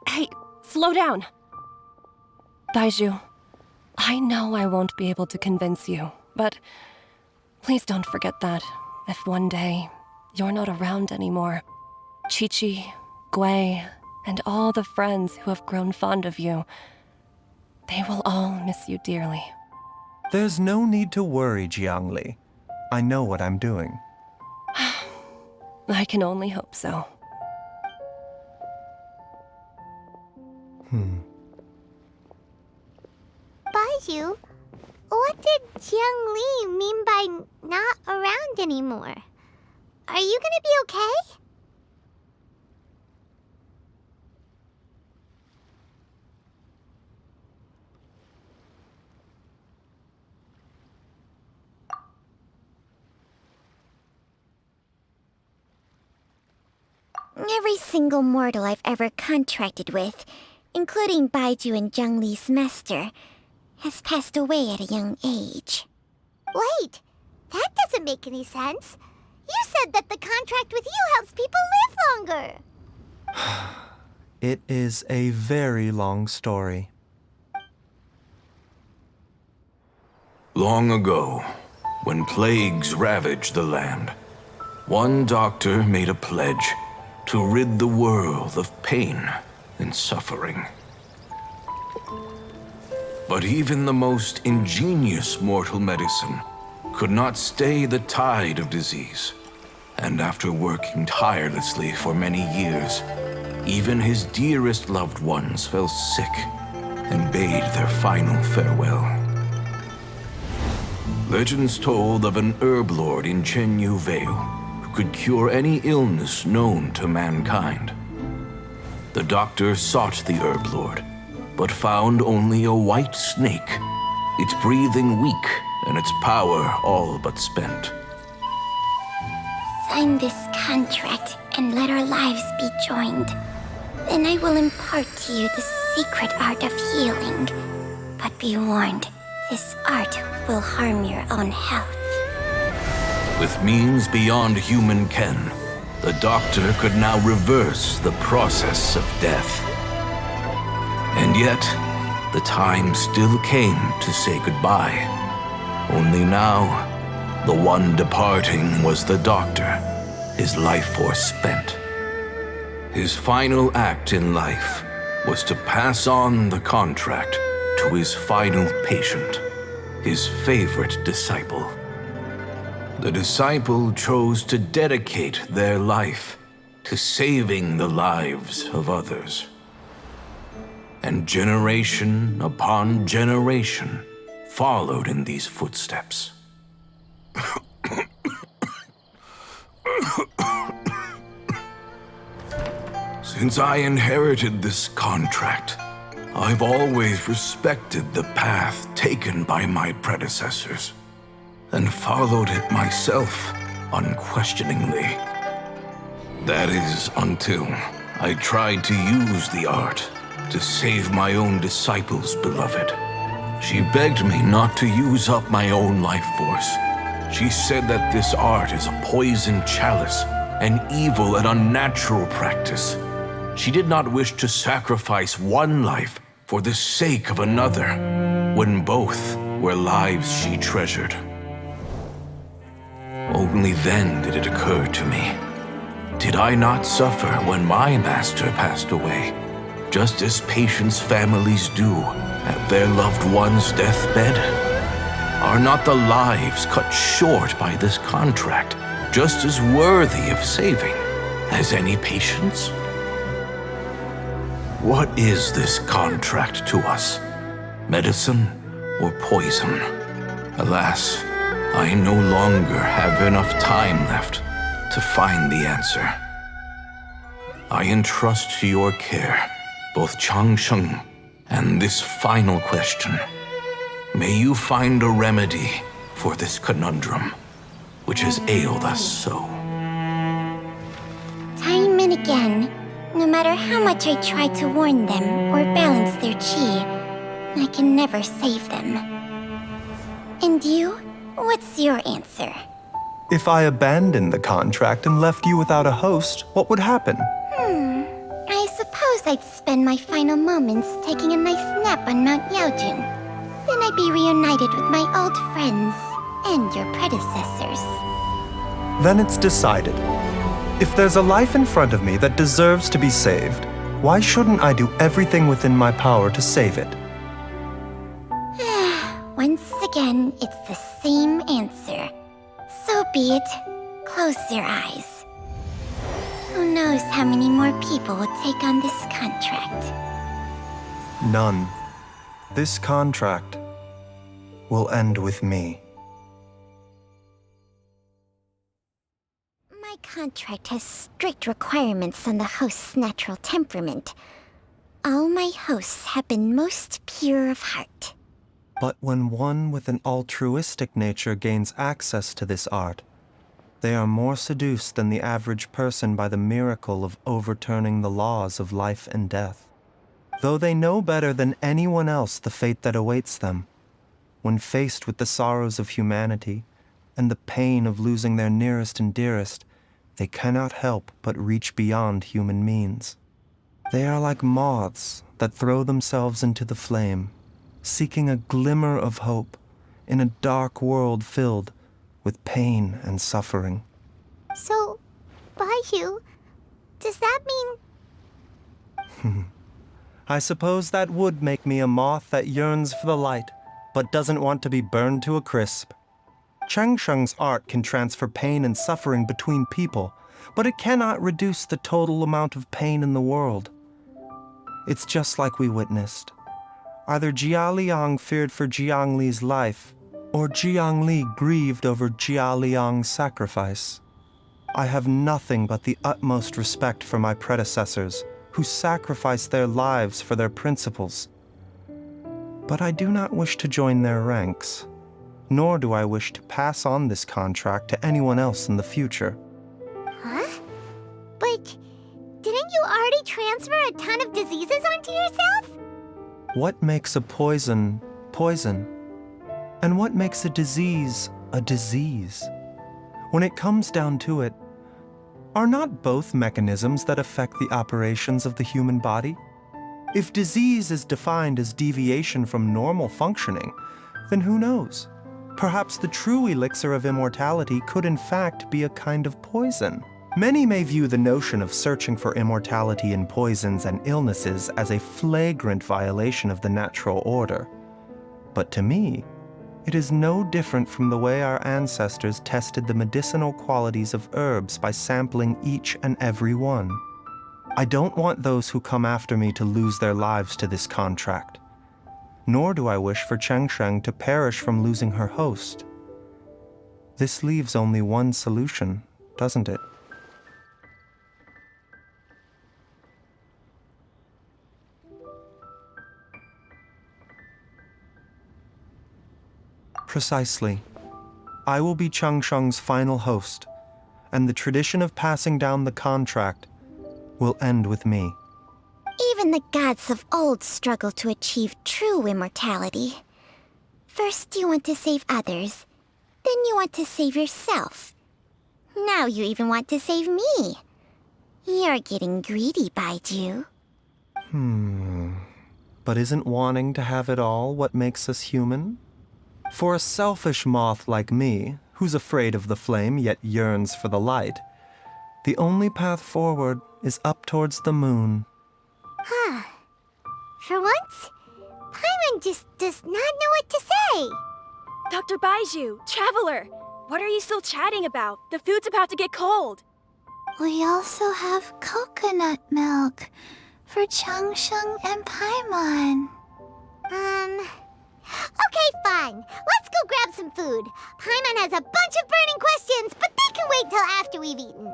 Hey, slow down. Baizhu, I know I won't be able to convince you, but please don't forget that if one day you're not around anymore, Qiqi, Gui, and all the friends who have grown fond of you, they will all miss you dearly. There's no need to worry, Zhongli. I know what I'm doing. I can only hope so. Baizhu, what did Zhongli mean by not around anymore? Are you gonna be okay? Every single mortal I've ever contracted with, including Baizhu and Zhongli's master, has passed away at a young age. Wait, that doesn't make any sense. You said that the contract with you helps people live longer. It is a very long story. Long ago, when plagues ravaged the land, one doctor made a pledge to rid the world of pain and suffering. But even the most ingenious mortal medicine could not stay the tide of disease. And after working tirelessly for many years, even his dearest loved ones fell sick and bade their final farewell. Legends told of an herb lord in Chenyu Vale who could cure any illness known to mankind. The doctor sought the herb lord, but found only a white snake, its breathing weak and its power all but spent. Sign this contract and let our lives be joined. Then I will impart to you the secret art of healing. But be warned, this art will harm your own health. With means beyond human ken, the doctor could now reverse the process of death. And yet, the time still came to say goodbye. Only now, the one departing was the doctor, his life force spent. His final act in life was to pass on the contract to his final patient, his favorite disciple. The disciple chose to dedicate their life to saving the lives of others. And generation upon generation followed in these footsteps. Since I inherited this contract, I've always respected the path taken by my predecessors and followed it myself unquestioningly. That is until I tried to use the art to save my own disciple's beloved. She begged me not to use up my own life force. She said that this art is a poison chalice, an evil and unnatural practice. She did not wish to sacrifice one life for the sake of another, when both were lives she treasured. Only then did it occur to me, did I not suffer when my master passed away, just as patients' families do at their loved one's deathbed? Are not the lives cut short by this contract just as worthy of saving as any patients? What is this contract to us? Medicine or poison? Alas, I no longer have enough time left to find the answer. I entrust to your care both Changsheng and this final question. May you find a remedy for this conundrum, which has ailed us so. Time and again, no matter how much I try to warn them or balance their chi, I can never save them. And you? What's your answer? If I abandoned the contract and left you without a host, what would happen? I suppose I'd spend my final moments taking a nice nap on Mount Yaojin. Then I'd be reunited with my old friends and your predecessors. Then it's decided. If there's a life in front of me that deserves to be saved, why shouldn't I do everything within my power to save it? Once again, it's the same answer. So be it. Close your eyes. Who knows how many more people will take on this contract? None. This contract will end with me. My contract has strict requirements on the host's natural temperament. All my hosts have been most pure of heart. But when one with an altruistic nature gains access to this art, they are more seduced than the average person by the miracle of overturning the laws of life and death. Though they know better than anyone else the fate that awaits them, when faced with the sorrows of humanity and the pain of losing their nearest and dearest, they cannot help but reach beyond human means. They are like moths that throw themselves into the flame, seeking a glimmer of hope in a dark world filled with pain and suffering. So, Baiyu, does that mean... I suppose that would make me a moth that yearns for the light, but doesn't want to be burned to a crisp. Changsheng's art can transfer pain and suffering between people, but it cannot reduce the total amount of pain in the world. It's just like we witnessed. Either Jialiang feared for Jiangli's life, or Jiangli grieved over Jialiang's sacrifice. I have nothing but the utmost respect for my predecessors, who sacrificed their lives for their principles. But I do not wish to join their ranks, nor do I wish to pass on this contract to anyone else in the future. Huh? But didn't you already transfer a ton of diseases onto yourself? What makes a poison, poison? And what makes a disease, a disease? When it comes down to it, are not both mechanisms that affect the operations of the human body? If disease is defined as deviation from normal functioning, then who knows? Perhaps the true elixir of immortality could in fact be a kind of poison. Many may view the notion of searching for immortality in poisons and illnesses as a flagrant violation of the natural order. But to me, it is no different from the way our ancestors tested the medicinal qualities of herbs by sampling each and every one. I don't want those who come after me to lose their lives to this contract. Nor do I wish for Changsheng to perish from losing her host. This leaves only one solution, doesn't it? Precisely. I will be Changsheng's final host, and the tradition of passing down the contract will end with me. Even the gods of old struggle to achieve true immortality. First you want to save others, then you want to save yourself. Now you even want to save me. You're getting greedy, Baiju. But isn't wanting to have it all what makes us human? For a selfish moth like me, who's afraid of the flame yet yearns for the light, the only path forward is up towards the moon. For once, Paimon Paimon just does not know what to say. Dr. Baizhu, Traveler, what are you still chatting about? The food's about to get cold. We also have coconut milk for Changsheng and Paimon. Okay, fine. Let's go grab some food. Paimon has a bunch of burning questions, but they can wait till after we've eaten.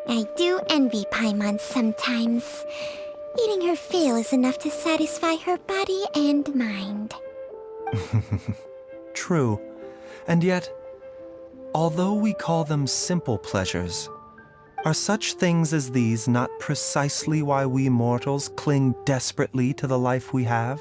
I do envy Paimon sometimes. Eating her fill is enough to satisfy her body and mind. True. And yet, although we call them simple pleasures, are such things as these not precisely why we mortals cling desperately to the life we have?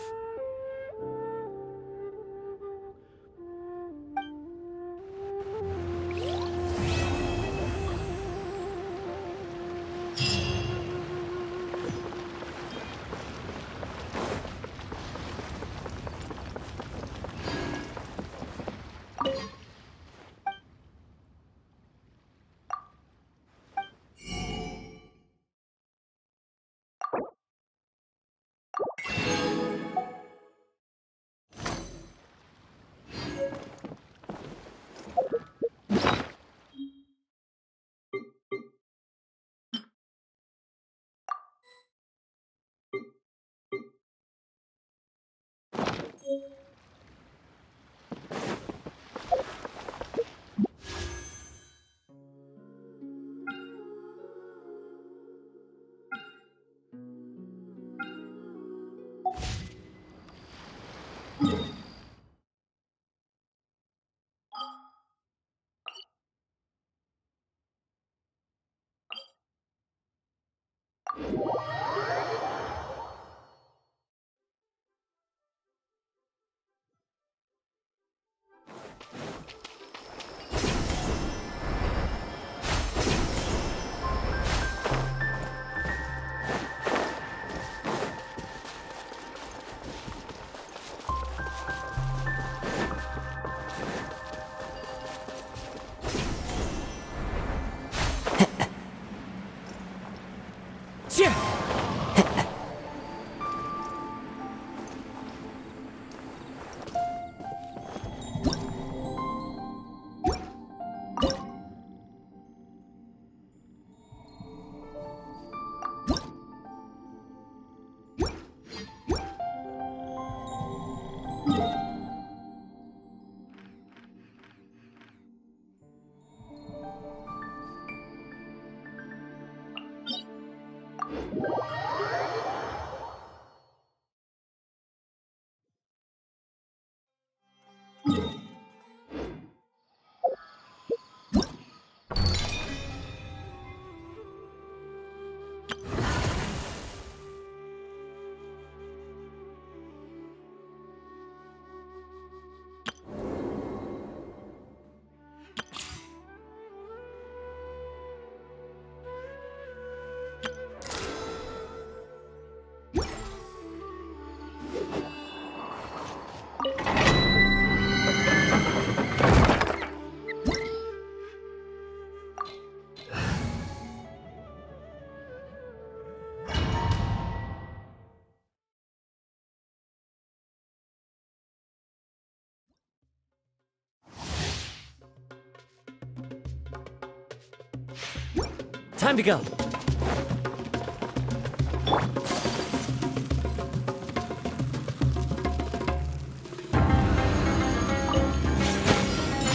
Time to go.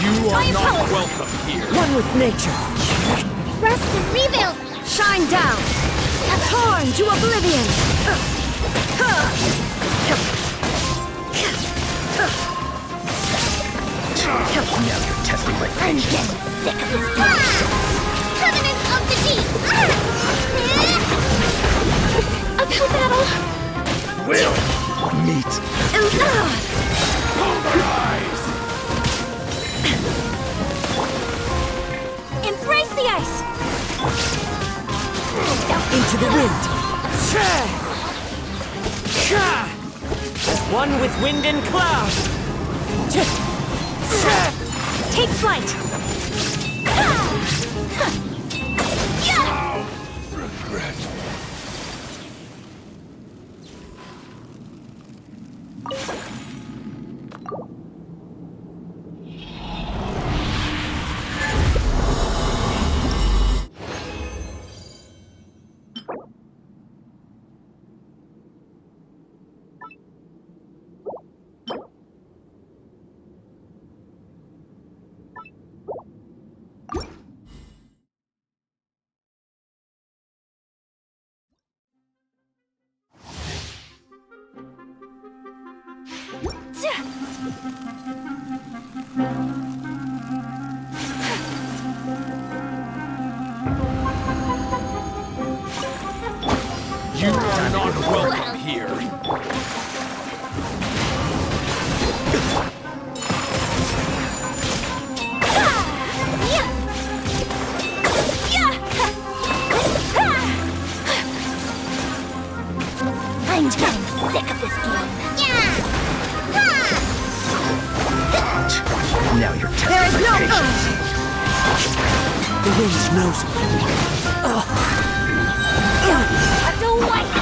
You are not welcome here. One with nature. Rest and rebuild! Shine down! Torn to oblivion! Now you're testing my I'm patience. getting sick of this bullshit! Covenant of the Deep! Uphill battle! Will meet. Pulverize! Embrace the ice! Into the wind. One with wind and cloud. Take flight! Regret. You are not welcome here. I'm getting sick of this game. Now you're testing There is my no patience. The wind knows me.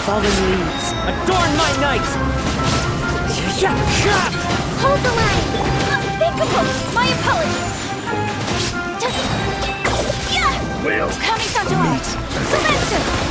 Fallen leaves, adorn my night! Hold the line! Unthinkable! My apologies! Will Coming down to light! Sumeru!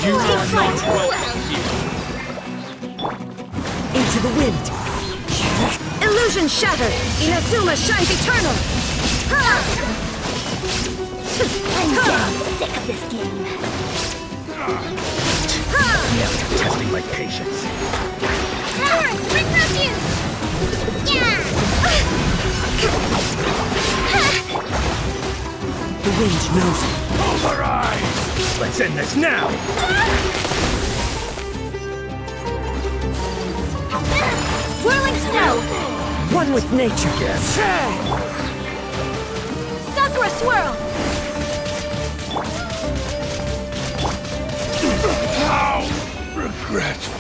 You are not welcome here. Into the wind! Illusion shattered! Inazuma shines eternal! I'm getting sick of this game. now you're testing my patience. Bring refuse! The wind knows me. Pulverize! Let's end this now! Whirling snow! One with nature. Sakura swirl! How regretful.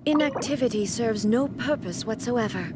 Inactivity serves no purpose whatsoever.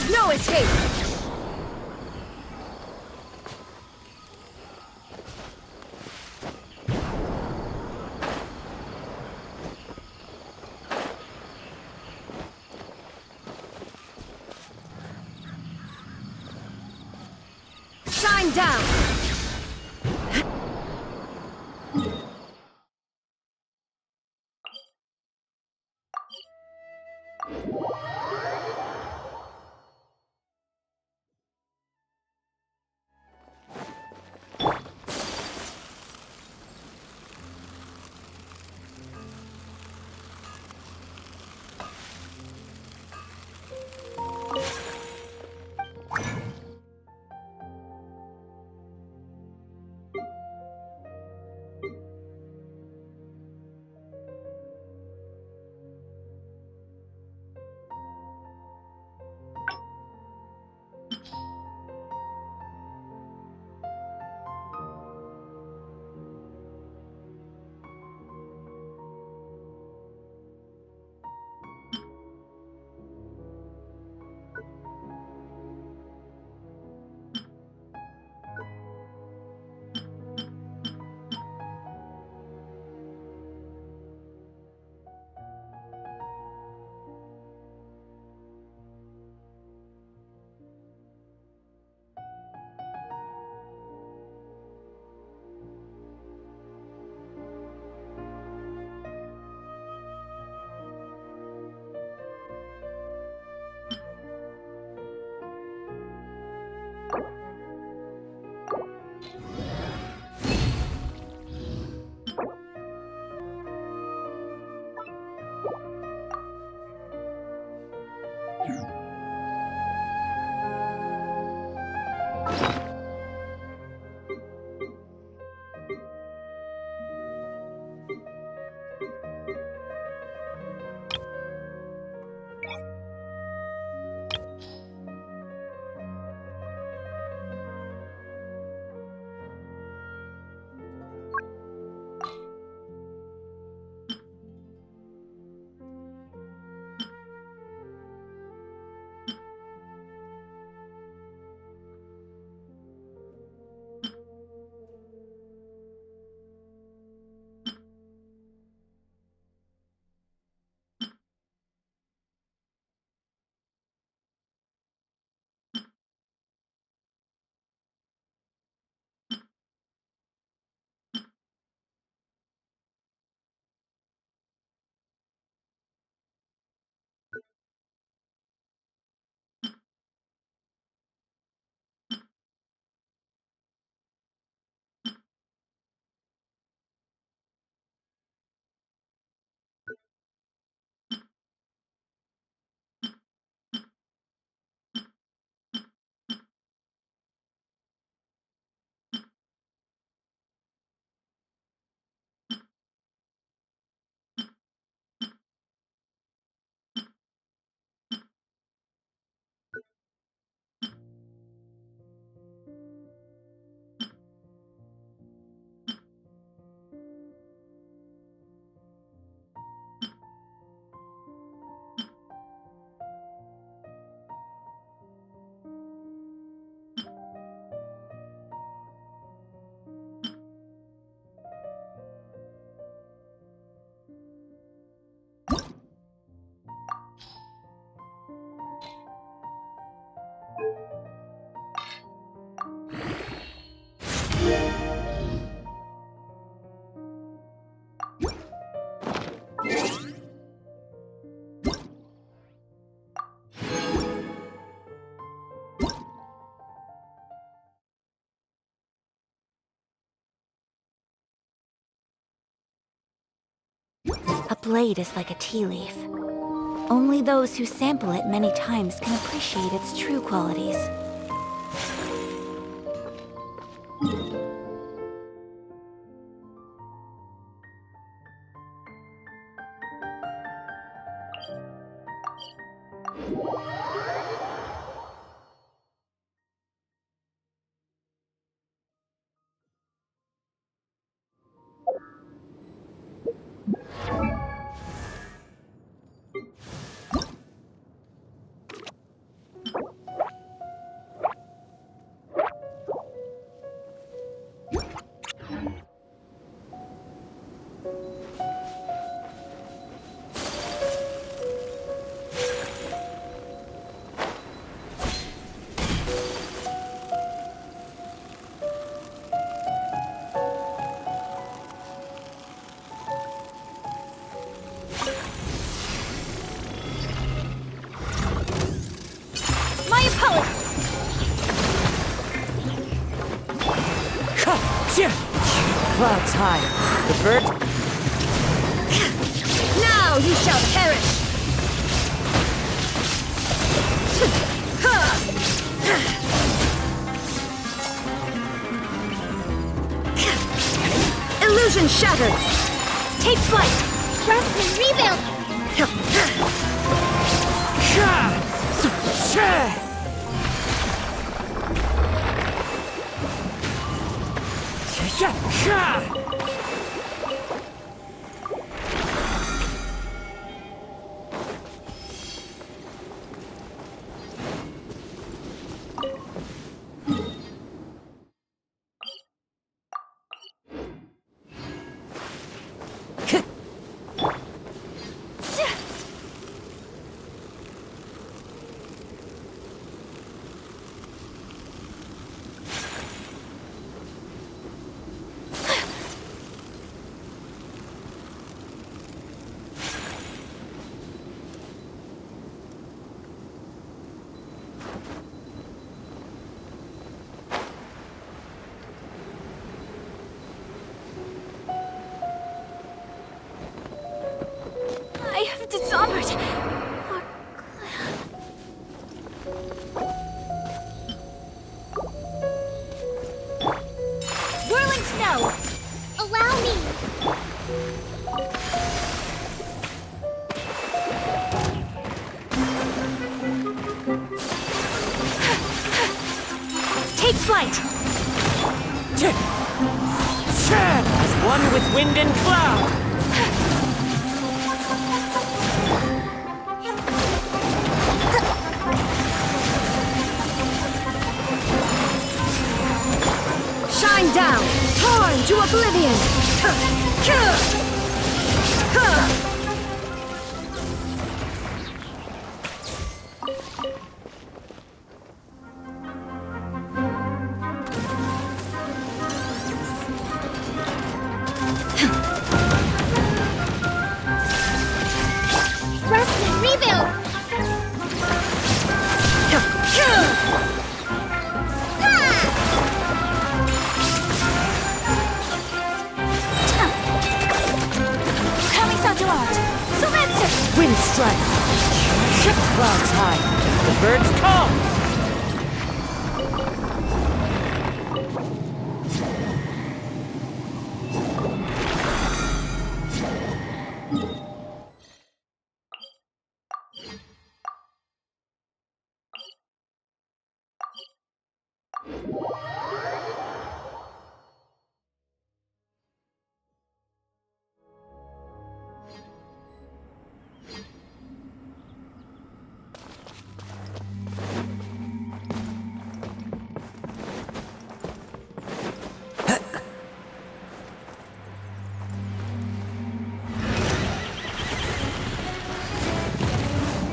There's no escape! Shine down! A blade is like a tea leaf. Only those who sample it many times can appreciate its true qualities. Clouds high. The birds... Now you shall perish! Illusion shattered! Take flight! Rest and rebuild! I have dishonored our clan. Whirling snow! Allow me! Take flight! As one with wind and cloud. Shine down! Torn to oblivion! Rest and rebuild! Wind strike. Clouds high. The birds call.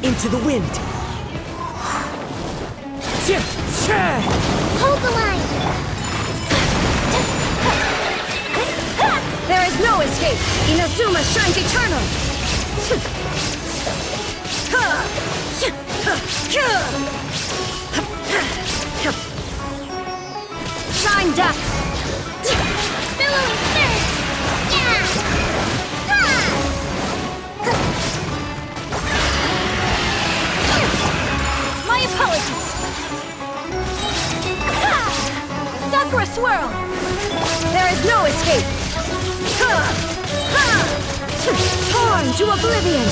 Into the wind. Hold the line! There is no escape! Inazuma shines eternal! Shine down! Billowing surge! Yeah! My apologies! Sakura swirl! There is no escape! Torn to oblivion!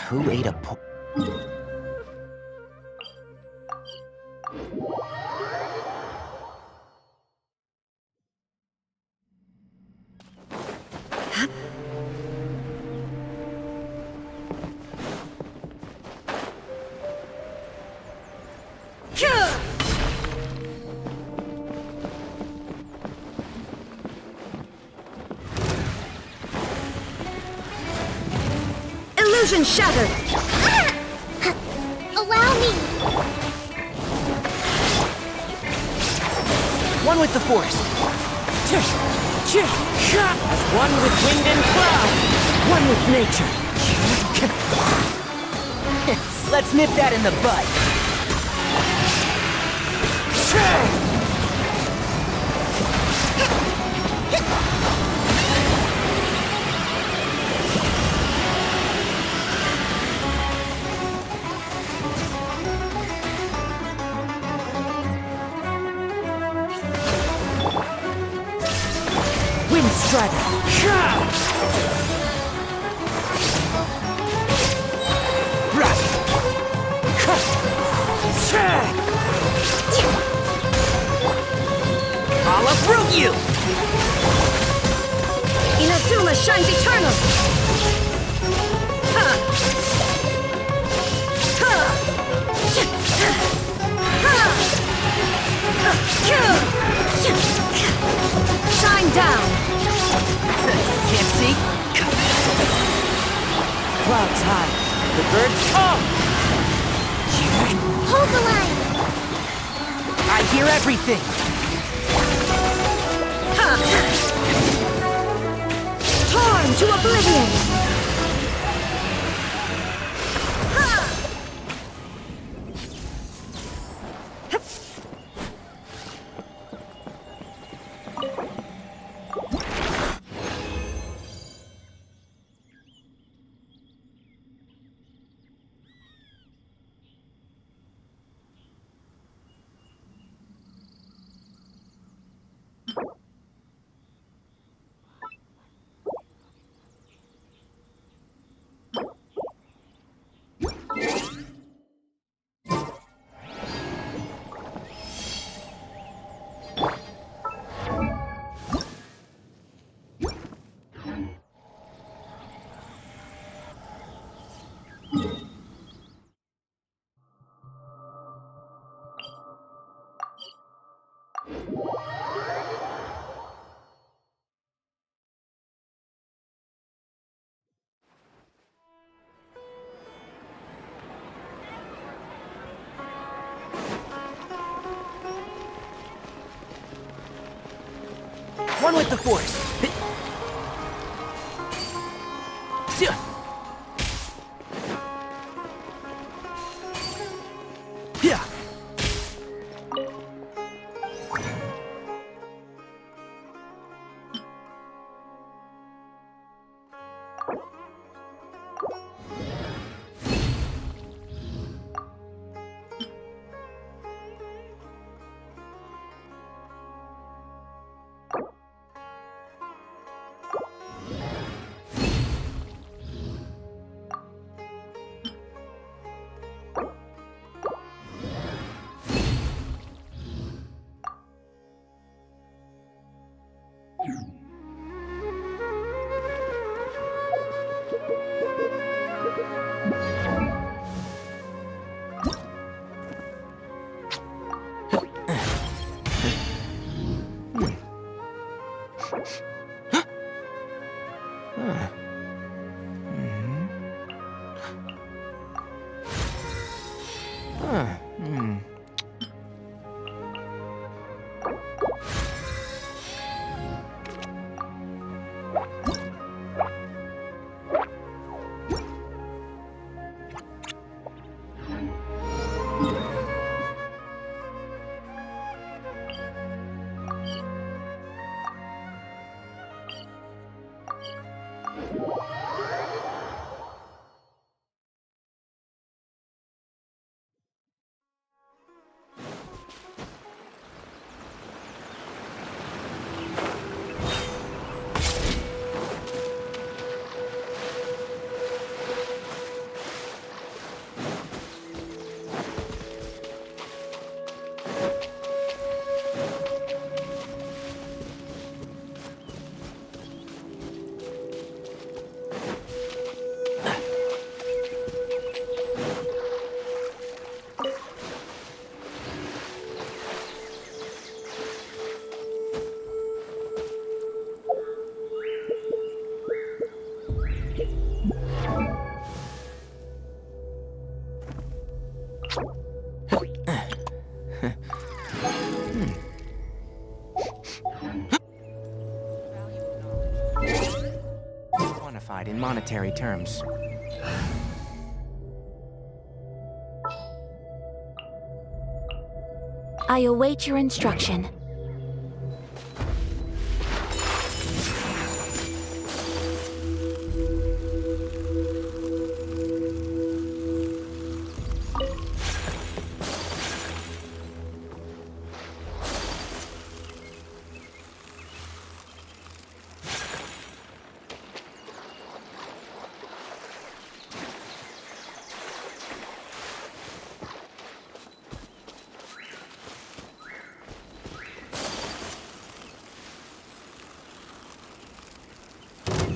Who ate a Illusion shattered! Allow me! One with the force. As one with wind and cloud, one with nature. Let's nip that in the bud. Wind strider. I'll uproot you! Inazuma shines eternal! Ha! Ha! Shine down! Can't see? Clouds high, the birds come. Hold the line! I hear everything! Torn to oblivion! Run with the force! Yeah. Quantified in monetary terms. I await your instruction.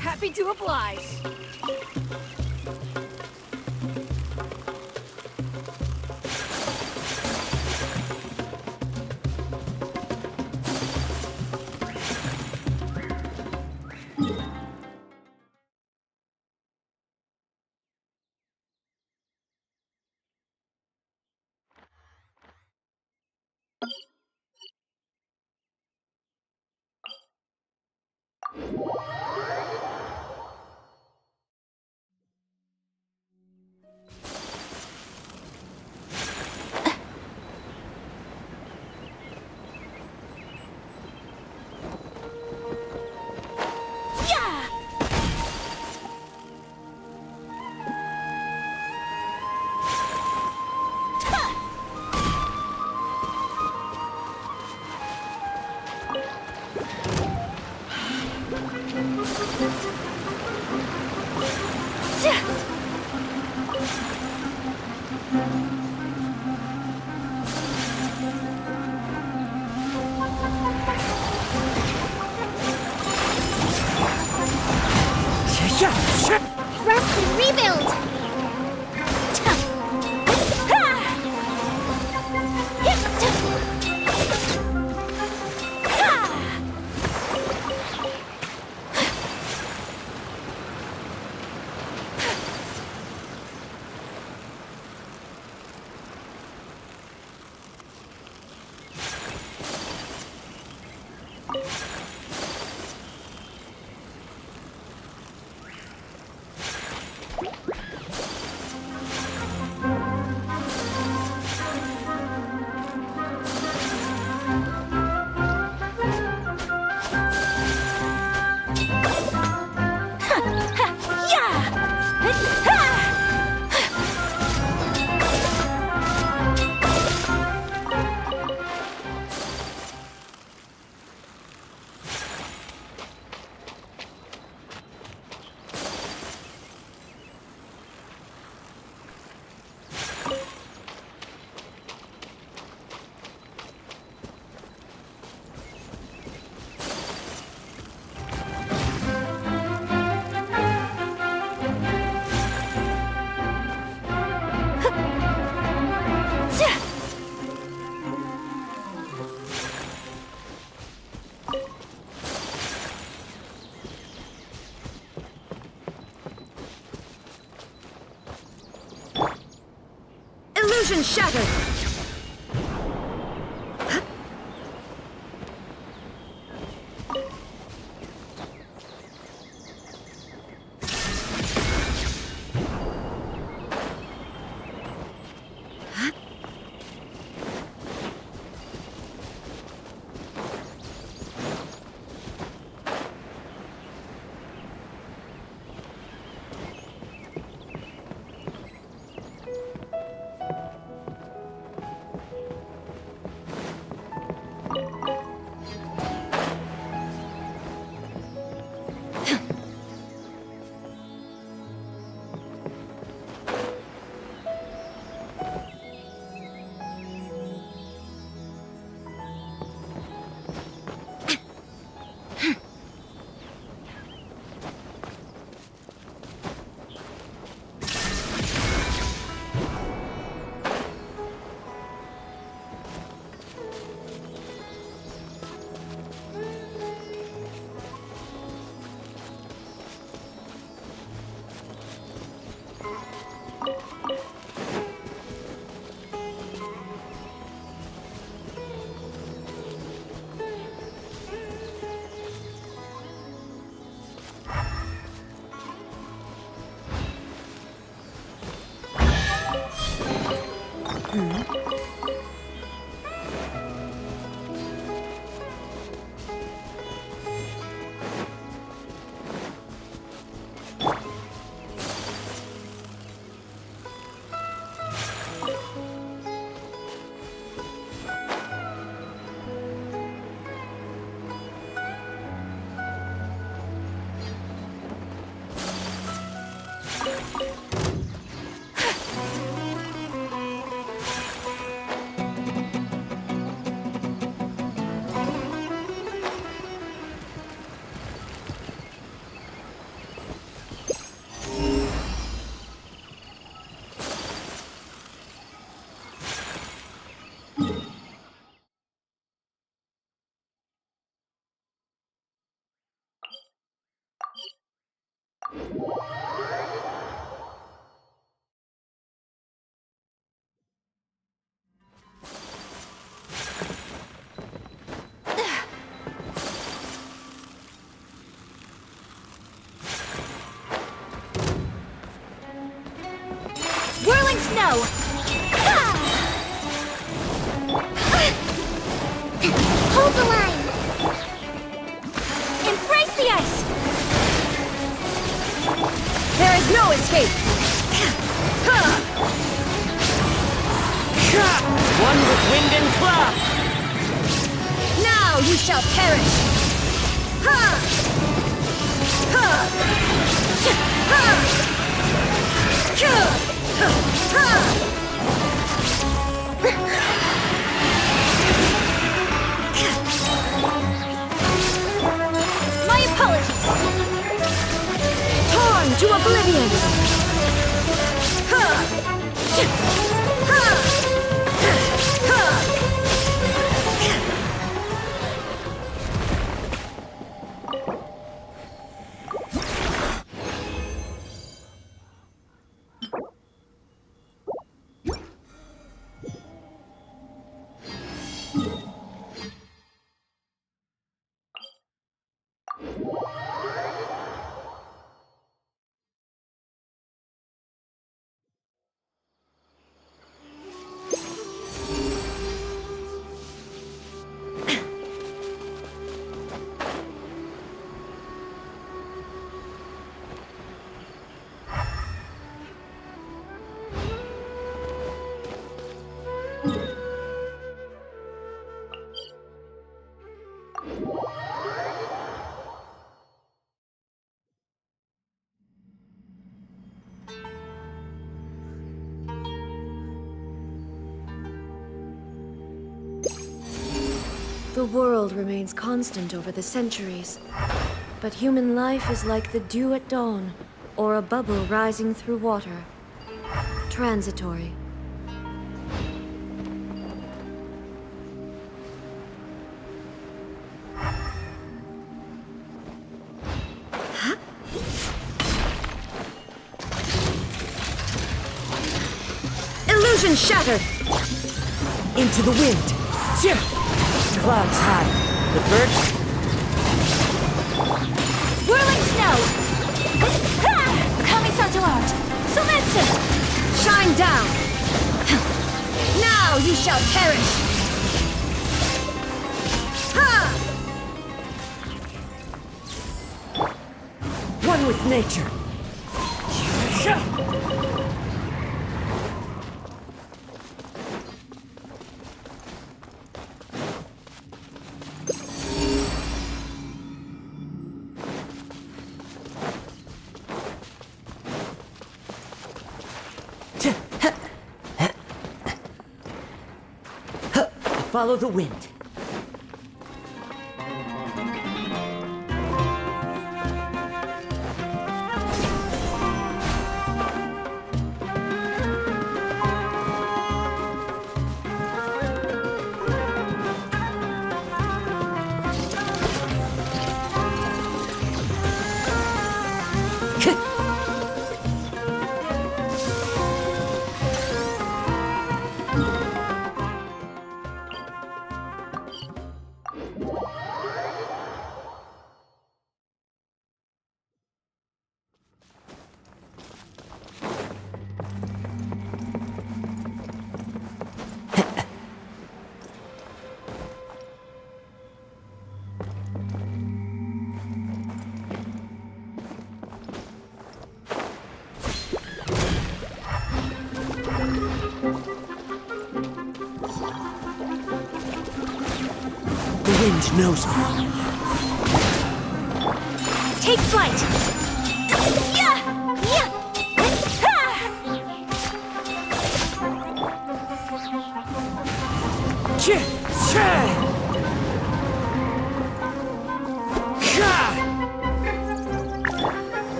Happy to oblige. Vision shattered! Whirling snow! Hold the line! Embrace the ice! There is no escape! One with wind and claw! Now you shall perish! My apologies! Torn to oblivion! The world remains constant over the centuries, but human life is like the dew at dawn, or a bubble rising through water. Transitory. Illusion! Illusion shattered! Into the wind. Clouds high. The birds. Whirling snow! Kamisato art! Sumetsu! Shine down! Now you shall perish! Ha! One with nature. Follow the wind. The wind knows me. Take flight! Yeah! Yeah! Ha!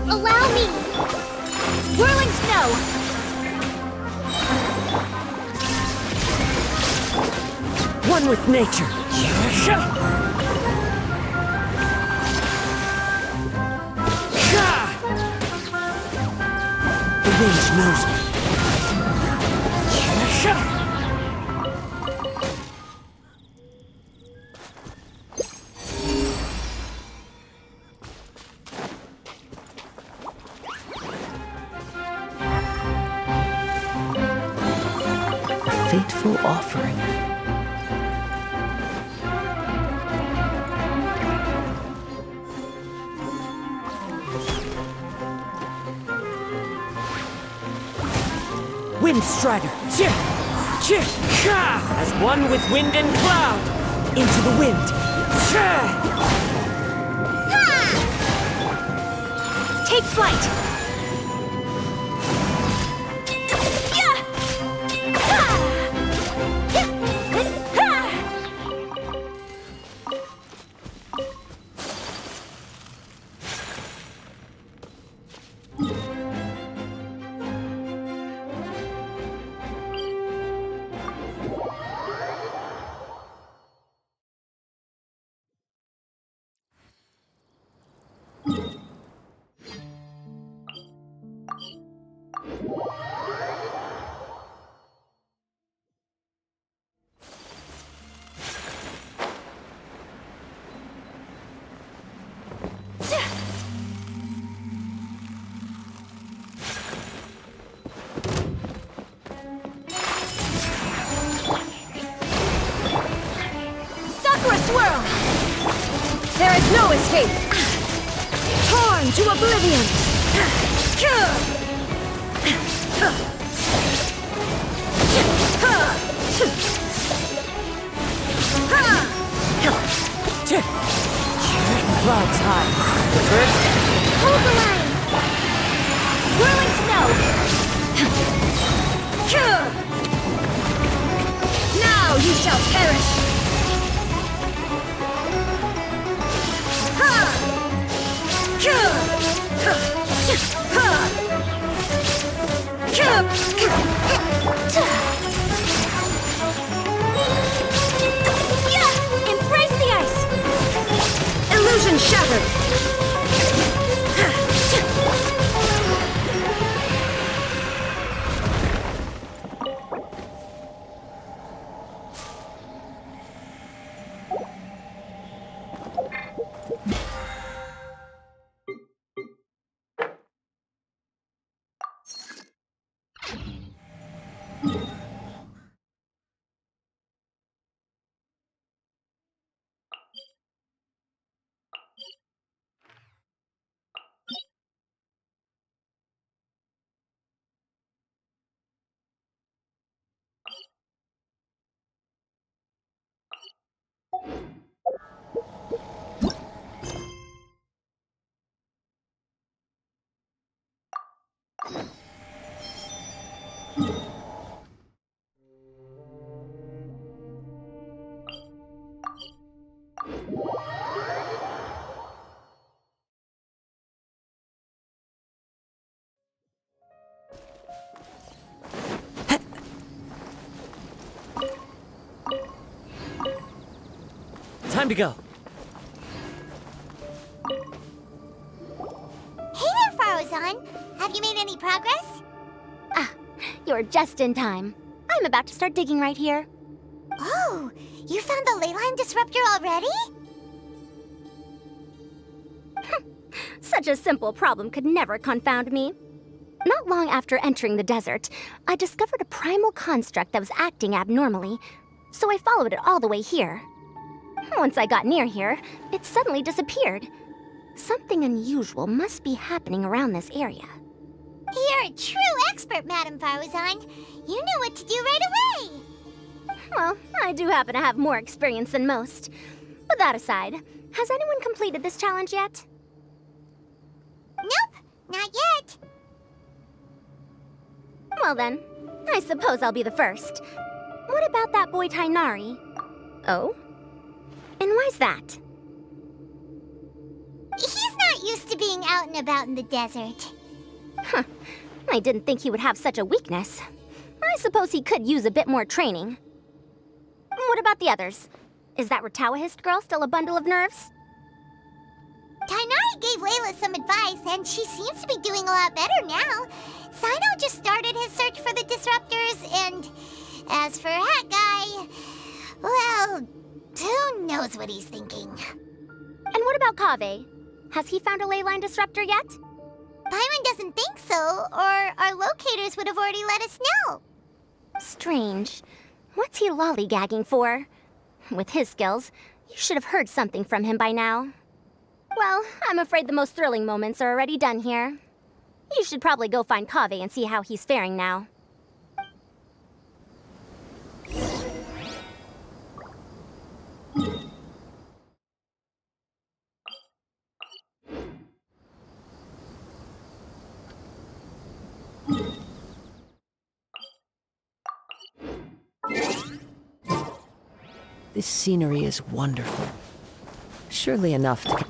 Allow me! Whirling snow! One with nature. The wind knows me. A fateful offering. Wind Strider! As one with wind and cloud! Into the wind! Take flight! Yeah! Ha! Yeah! Ha! Swirl! There is no escape! Torn to oblivion! Clouds high. The birds. Hold the line! Whirling snow! Now you shall perish! Embrace the ice! Illusion shattered! Time to go. Hey there, Farozan. Have you made any progress? Ah, you're just in time. I'm about to start digging right here. Oh, you found the ley line disruptor already? Such a simple problem could never confound me. Not long after entering the desert, I discovered a primal construct that was acting abnormally, so I followed it all the way here. Once I got near here, it suddenly disappeared. Something unusual must be happening around this area. You're a true expert, Madam Farozan. You knew what to do right away. Well, I do happen to have more experience than most. But that aside, has anyone completed this challenge yet? Nope, not yet. Well then, I suppose I'll be the first. What about that boy Tainari? Oh? And why's that? He's not used to being out and about in the desert. Huh. I didn't think he would have such a weakness. I suppose he could use a bit more training. What about the others? Is that Ratawahist girl still a bundle of nerves? Tainari gave Layla some advice, and she seems to be doing a lot better now. Sino just started his search for the disruptors, and as for Hat Guy, well, who knows what he's thinking. And what about Kaveh? Has he found a ley line disruptor yet? Paimon doesn't think so, or our locators would have already let us know. Strange. What's he lollygagging for? With his skills, you should have heard something from him by now. Well, I'm afraid the most thrilling moments are already done here. You should probably go find Kaveh and see how he's faring now. This scenery is wonderful. Surely enough to...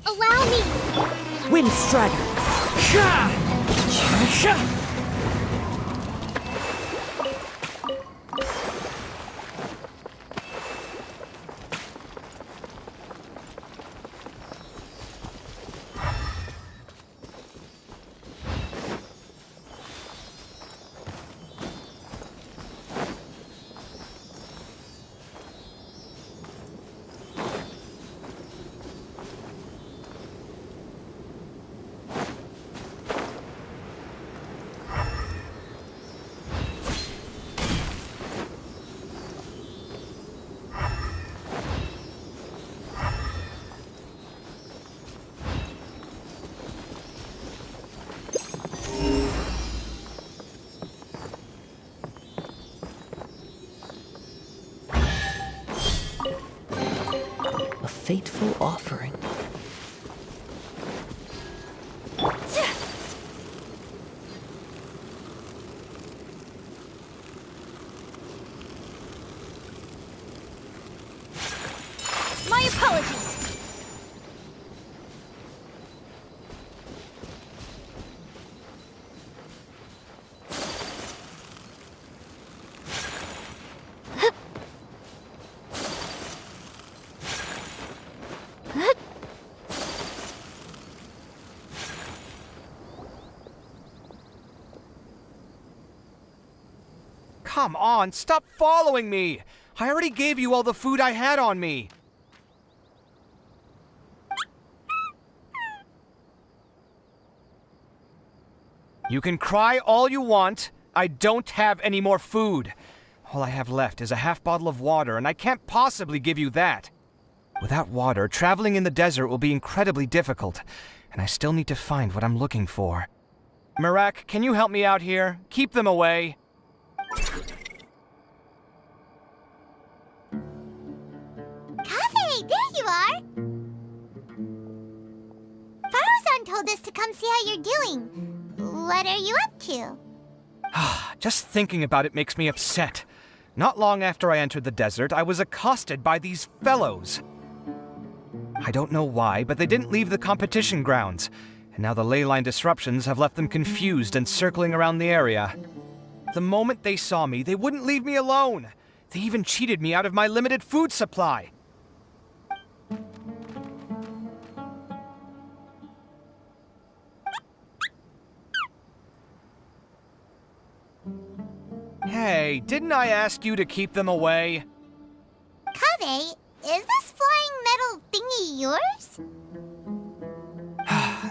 Allow me! Wind Strider! A fateful offering. My apologies! Come on, stop following me! I already gave you all the food I had on me. You can cry all you want. I don't have any more food. All I have left is a half bottle of water, and I can't possibly give you that. Without water, traveling in the desert will be incredibly difficult, and I still need to find what I'm looking for. Mirak, can you help me out here? Keep them away. Kaveh, there you are! Farozan told us to come see how you're doing. What are you up to? Just thinking about it makes me upset. Not long after I entered the desert, I was accosted by these fellows. I don't know why, but they didn't leave the competition grounds, and now the ley line disruptions have left them confused and circling around the area. The moment they saw me, they wouldn't leave me alone. They even cheated me out of my limited food supply. Hey, didn't I ask you to keep them away? Kaveh, is this flying metal thingy yours?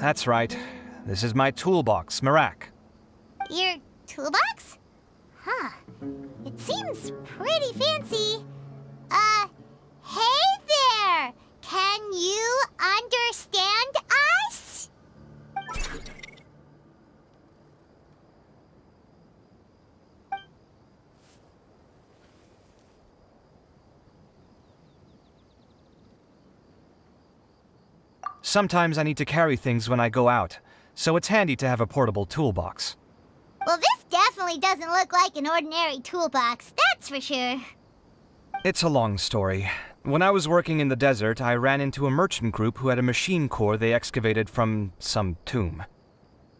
That's right. This is my toolbox, Mirak. Your toolbox? Huh. It seems pretty fancy. Hey there! Can you understand us? Sometimes I need to carry things when I go out, so it's handy to have a portable toolbox. Well, this definitely doesn't look like an ordinary toolbox, that's for sure. It's a long story. When I was working in the desert, I ran into a merchant group who had a machine core they excavated from some tomb.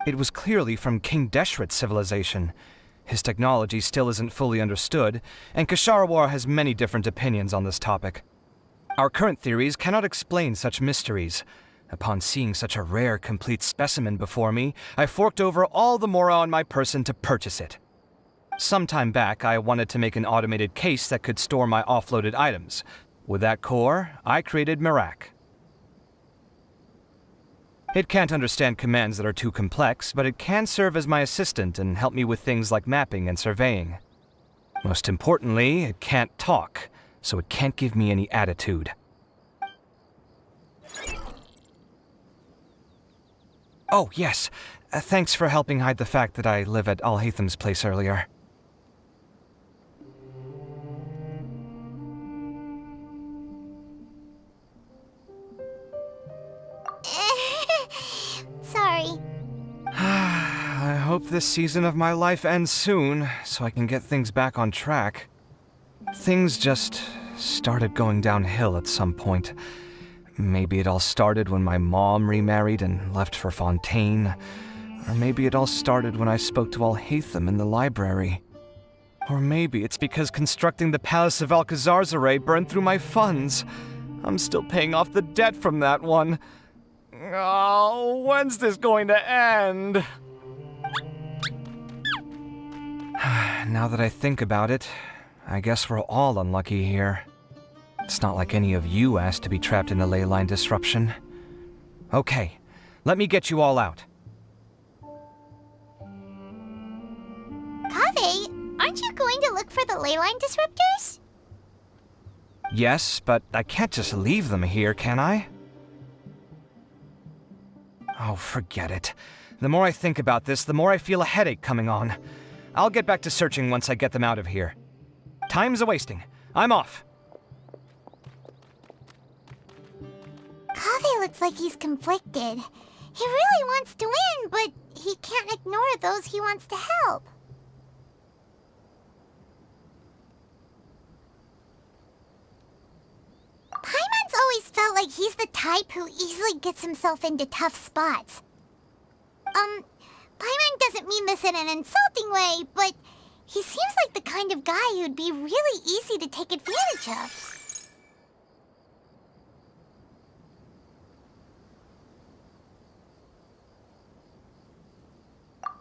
It was clearly from King Deshret's civilization. His technology still isn't fully understood, and Kshahrewar has many different opinions on this topic. Our current theories cannot explain such mysteries. Upon seeing such a rare, complete specimen before me, I forked over all the mora on my person to purchase it. Some time back, I wanted to make an automated case that could store my offloaded items. With that core, I created Mirak. It can't understand commands that are too complex, but it can serve as my assistant and help me with things like mapping and surveying. Most importantly, it can't talk, so it can't give me any attitude. Oh, yes. Thanks for helping hide the fact that I live at Alhithen's place earlier. Sorry. I hope this season of my life ends soon, so I can get things back on track. Things just started going downhill at some point. Maybe it all started when my mom remarried and left for Fontaine. Or maybe it all started when I spoke to alhithen in the library. Or maybe it's because constructing the Palace of Alcazar's burned through my funds. I'm still paying off the debt from that one. Oh, when's this going to end? Now that I think about it, I guess we're all unlucky here. It's not like any of you asked to be trapped in the ley line disruption. Okay, let me get you all out. Kaveh, aren't you going to look for the ley line disruptors? Yes, but I can't just leave them here, can I? Oh, forget it. The more I think about this, the more I feel a headache coming on. I'll get back to searching once I get them out of here. Time's a-wasting. I'm off. Kaveh looks like he's conflicted. He really wants to win, but he can't ignore those he wants to help. Paimon's always felt like he's the type who easily gets himself into tough spots. Paimon doesn't mean this in an insulting way, but he seems like the kind of guy who'd be really easy to take advantage of.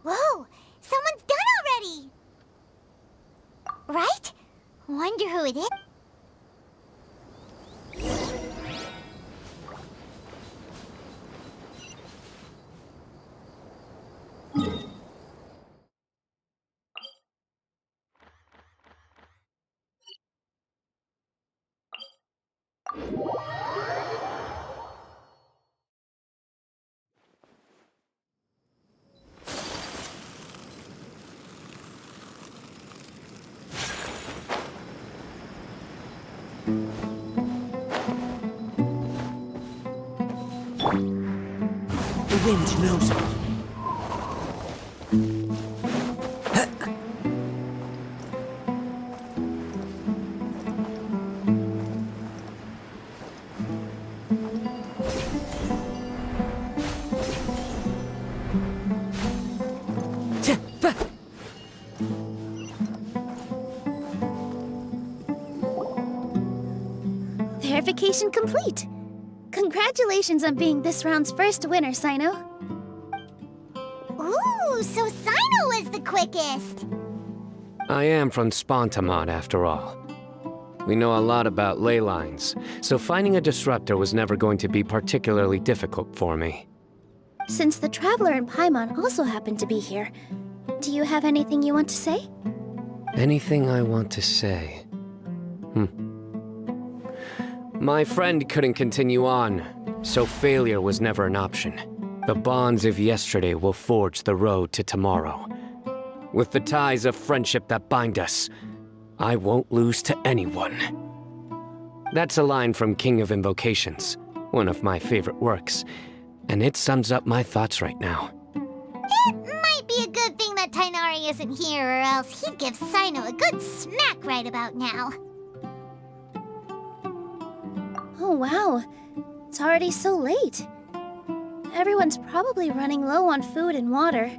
Whoa! Someone's done already! Right? Wonder who it is. The wind knows me. Verification complete. Congratulations on being this round's first winner, Sino. Ooh, so Sino was the quickest. I am from Spontamod, after all. We know a lot about ley lines, so finding a disruptor was never going to be particularly difficult for me. Since the Traveler and Paimon also happen to be here, do you have anything you want to say? Anything I want to say? My friend couldn't continue on, so failure was never an option. The bonds of yesterday will forge the road to tomorrow. With the ties of friendship that bind us, I won't lose to anyone. That's a line from King of Invocations, one of my favorite works, and it sums up my thoughts right now. It might be a good thing that Tighnari isn't here, or else he'd give Sino a good smack right about now. Oh wow, it's already so late. Everyone's probably running low on food and water.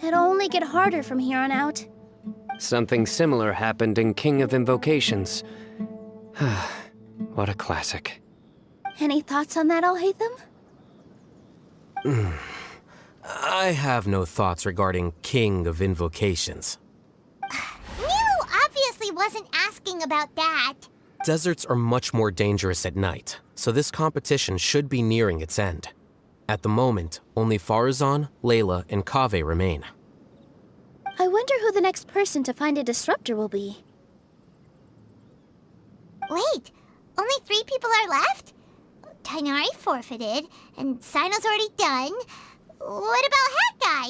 It'll only get harder from here on out. Something similar happened in King of Invocations. What a classic. Any thoughts on that, alhithen? I have no thoughts regarding King of Invocations. Milu obviously wasn't asking about that. Deserts are much more dangerous at night, so this competition should be nearing its end. At the moment, only Farazan, Layla, and Kaveh remain. I wonder who the next person to find a disruptor will be. Wait, only 3 people are left? Tighnari forfeited, and Sino's already done. What about Hat Guy?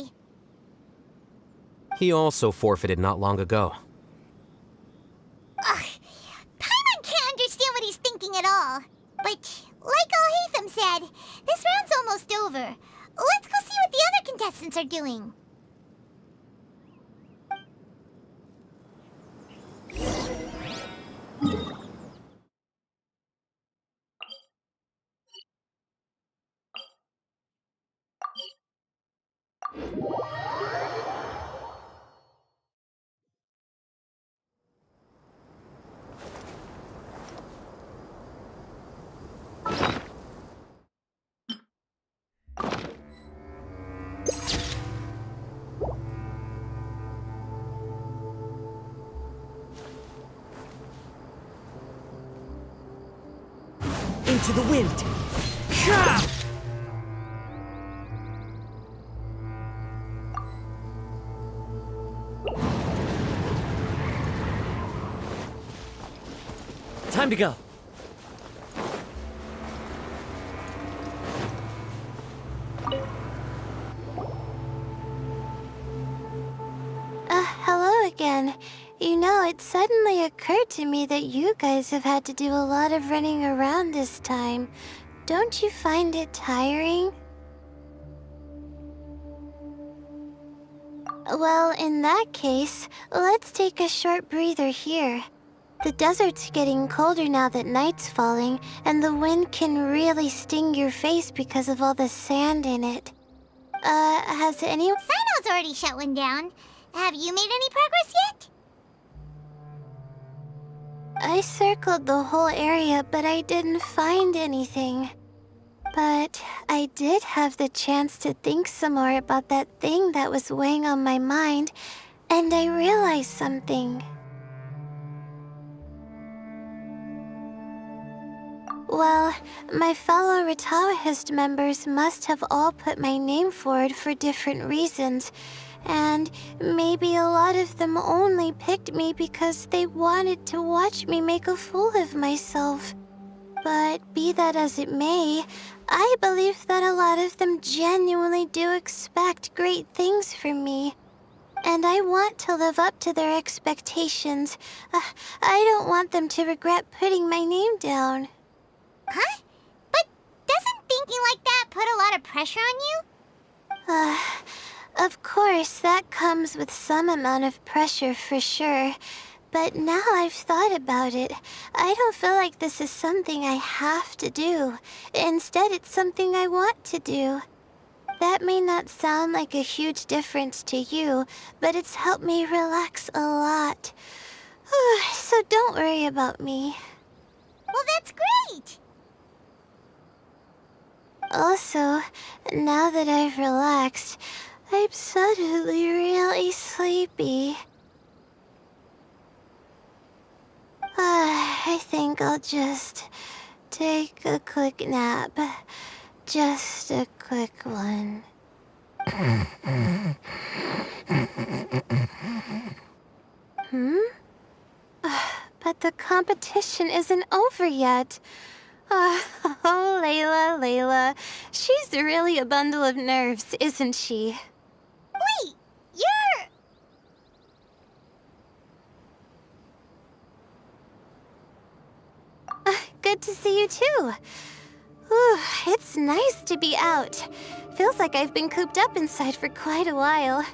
He also forfeited not long ago. Ugh, Paimon can't understand what he's thinking at all. But, like alhithen said, this round's almost over. Let's go see what the other contestants are doing. Into the wind! Time to go! Hello again. You know, it suddenly occurred to me that you guys have had to do a lot of running around this time. Don't you find it tiring? Well, in that case, let's take a short breather here. The desert's getting colder now that night's falling, and the wind can really sting your face because of all the sand in it. Has anyone— Sino's already shut one down. Have you made any progress yet? I circled the whole area, but I didn't find anything. But I did have the chance to think some more about that thing that was weighing on my mind, and I realized something. Well, my fellow Ritawahist members must have all put my name forward for different reasons, and maybe a lot of them only picked me because they wanted to watch me make a fool of myself. But be that as it may, I believe that a lot of them genuinely do expect great things from me. And I want to live up to their expectations. I don't want them to regret putting my name down. Huh? But doesn't thinking like that put a lot of pressure on you? Of course, that comes with some amount of pressure for sure. But now I've thought about it, I don't feel like this is something I have to do. Instead, it's something I want to do. That may not sound like a huge difference to you, but it's helped me relax a lot. So don't worry about me. Well, that's great! Also, now that I've relaxed, I'm suddenly really sleepy. I think I'll just take a quick nap. Just a quick one. But the competition isn't over yet. Oh, Layla. She's really a bundle of nerves, isn't she? Wait, you're... Good to see you too. Ooh, it's nice to be out. Feels like I've been cooped up inside for quite a while.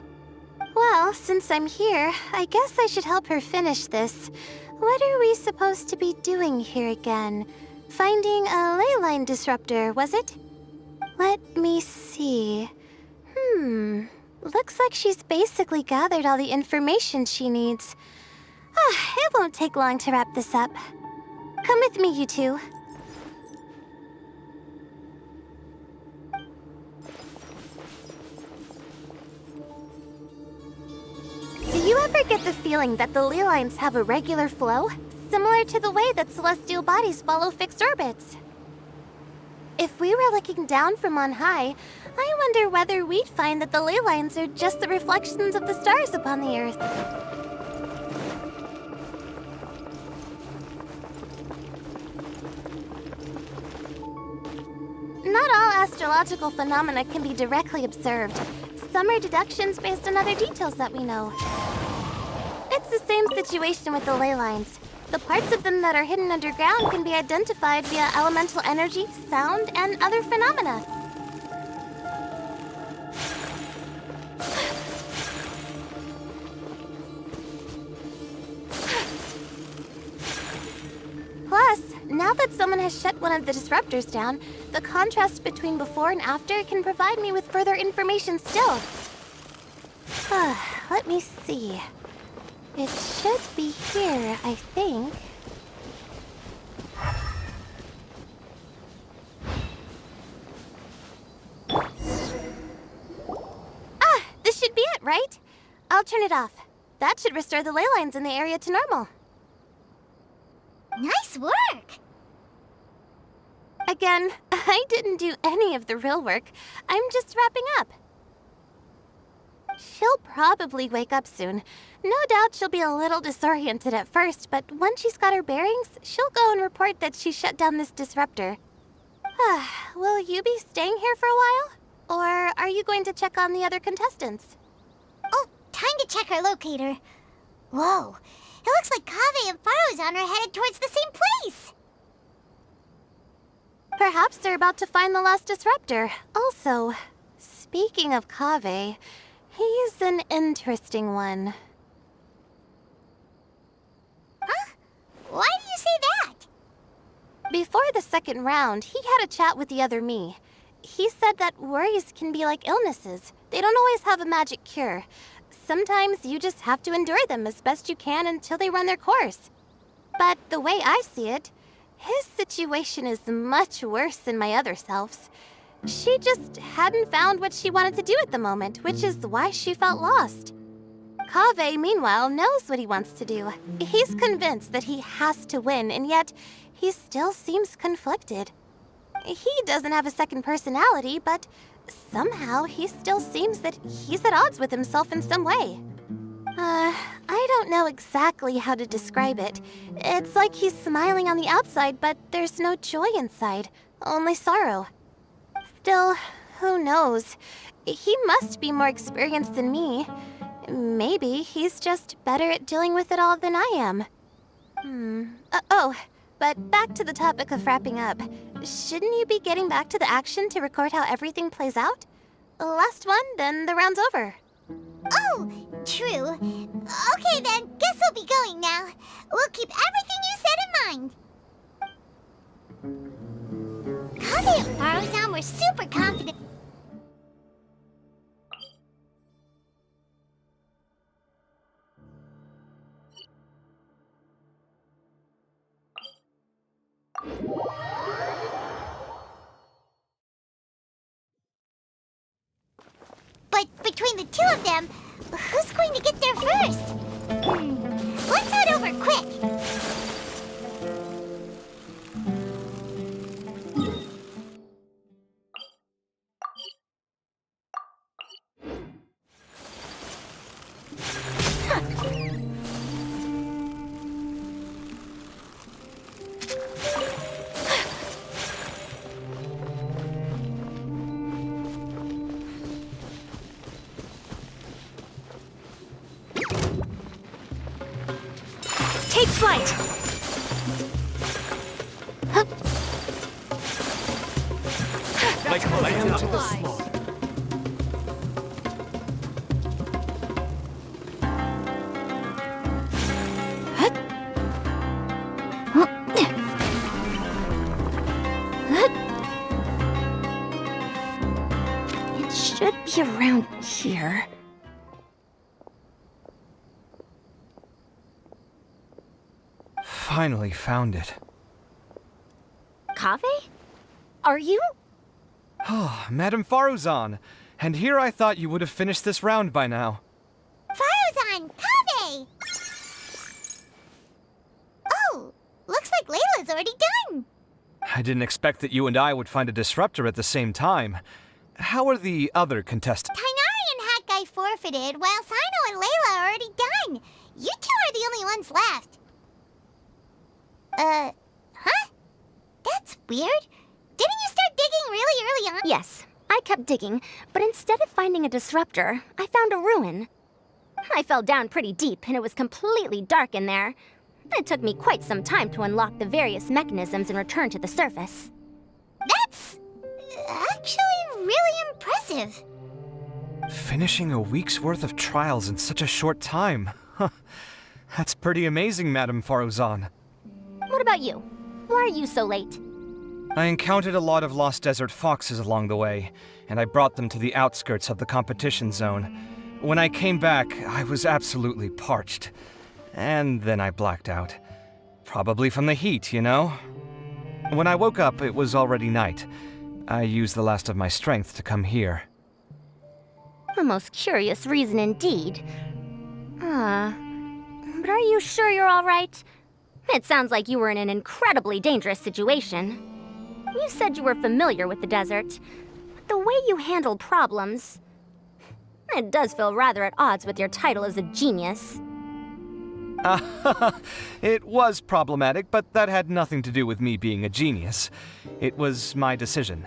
Well, since I'm here, I guess I should help her finish this. What are we supposed to be doing here again? Finding a ley line disruptor, was it? Let me see. Looks like she's basically gathered all the information she needs. It won't take long to wrap this up. Come with me, you two. Do you ever get the feeling that the ley lines have a regular flow? Similar to the way that celestial bodies follow fixed orbits. If we were looking down from on high, I wonder whether we'd find that the ley lines are just the reflections of the stars upon the Earth. Not all astrological phenomena can be directly observed. Some are deductions based on other details that we know. It's the same situation with the ley lines. The parts of them that are hidden underground can be identified via elemental energy, sound, and other phenomena. Plus, now that someone has shut one of the disruptors down, the contrast between before and after can provide me with further information still. Let me see. It should be here, I think. This should be it, right? I'll turn it off. That should restore the ley lines in the area to normal. Nice work! Again, I didn't do any of the real work. I'm just wrapping up. She'll probably wake up soon. No doubt she'll be a little disoriented at first, but once she's got her bearings, she'll go and report that she shut down this disruptor. Will you be staying here for a while? Or are you going to check on the other contestants? Oh, time to check our locator. Whoa, it looks like Kaveh and Faruzan are headed towards the same place! Perhaps they're about to find the last disruptor. Also, speaking of Kaveh, he's an interesting one. Huh? Why do you say that? Before the second round, he had a chat with the other me. He said that worries can be like illnesses. They don't always have a magic cure. Sometimes you just have to endure them as best you can until they run their course. But the way I see it, his situation is much worse than my other self's. She just hadn't found what she wanted to do at the moment, which is why she felt lost. Kaveh, meanwhile, knows what he wants to do. He's convinced that he has to win, and yet he still seems conflicted. He doesn't have a second personality, but somehow he still seems that he's at odds with himself in some way. I don't know exactly how to describe it. It's like he's smiling on the outside, but there's no joy inside, only sorrow. Still, who knows? He must be more experienced than me. Maybe he's just better at dealing with it all than I am. But back to the topic of wrapping up. Shouldn't you be getting back to the action to record how everything plays out? Last one, then the round's over. Oh, true. Okay then, guess we'll be going now. We'll keep everything you said in mind. Kaze and Faruzan were super confident. But between the two of them, who's going to get there first? Let's head over quick. Take flight! Like land to the slaughter. It should be around here. Finally found it. Kaveh? Are you? Oh, Madame Faruzan. And here I thought you would have finished this round by now. Faruzan, Kabe! Oh, looks like Layla's already done. I didn't expect that you and I would find a disruptor at the same time. How are the other contestants? Tainari and Hat Guy forfeited, while Sino and Layla are already done. You two are the only ones left. Huh? That's weird. Didn't you start digging really early on? Yes, I kept digging, but instead of finding a disruptor, I found a ruin. I fell down pretty deep, and it was completely dark in there. It took me quite some time to unlock the various mechanisms and return to the surface. That's actually really impressive. Finishing a week's worth of trials in such a short time. Huh. That's pretty amazing, Madame Faruzan. What about you? Why are you so late? I encountered a lot of lost desert foxes along the way, and I brought them to the outskirts of the competition zone. When I came back, I was absolutely parched. And then I blacked out. Probably from the heat, you know? When I woke up, it was already night. I used the last of my strength to come here. A most curious reason indeed. But are you sure you're all right? It sounds like you were in an incredibly dangerous situation. You said you were familiar with the desert, but the way you handle problems... It does feel rather at odds with your title as a genius. It was problematic, but that had nothing to do with me being a genius. It was my decision.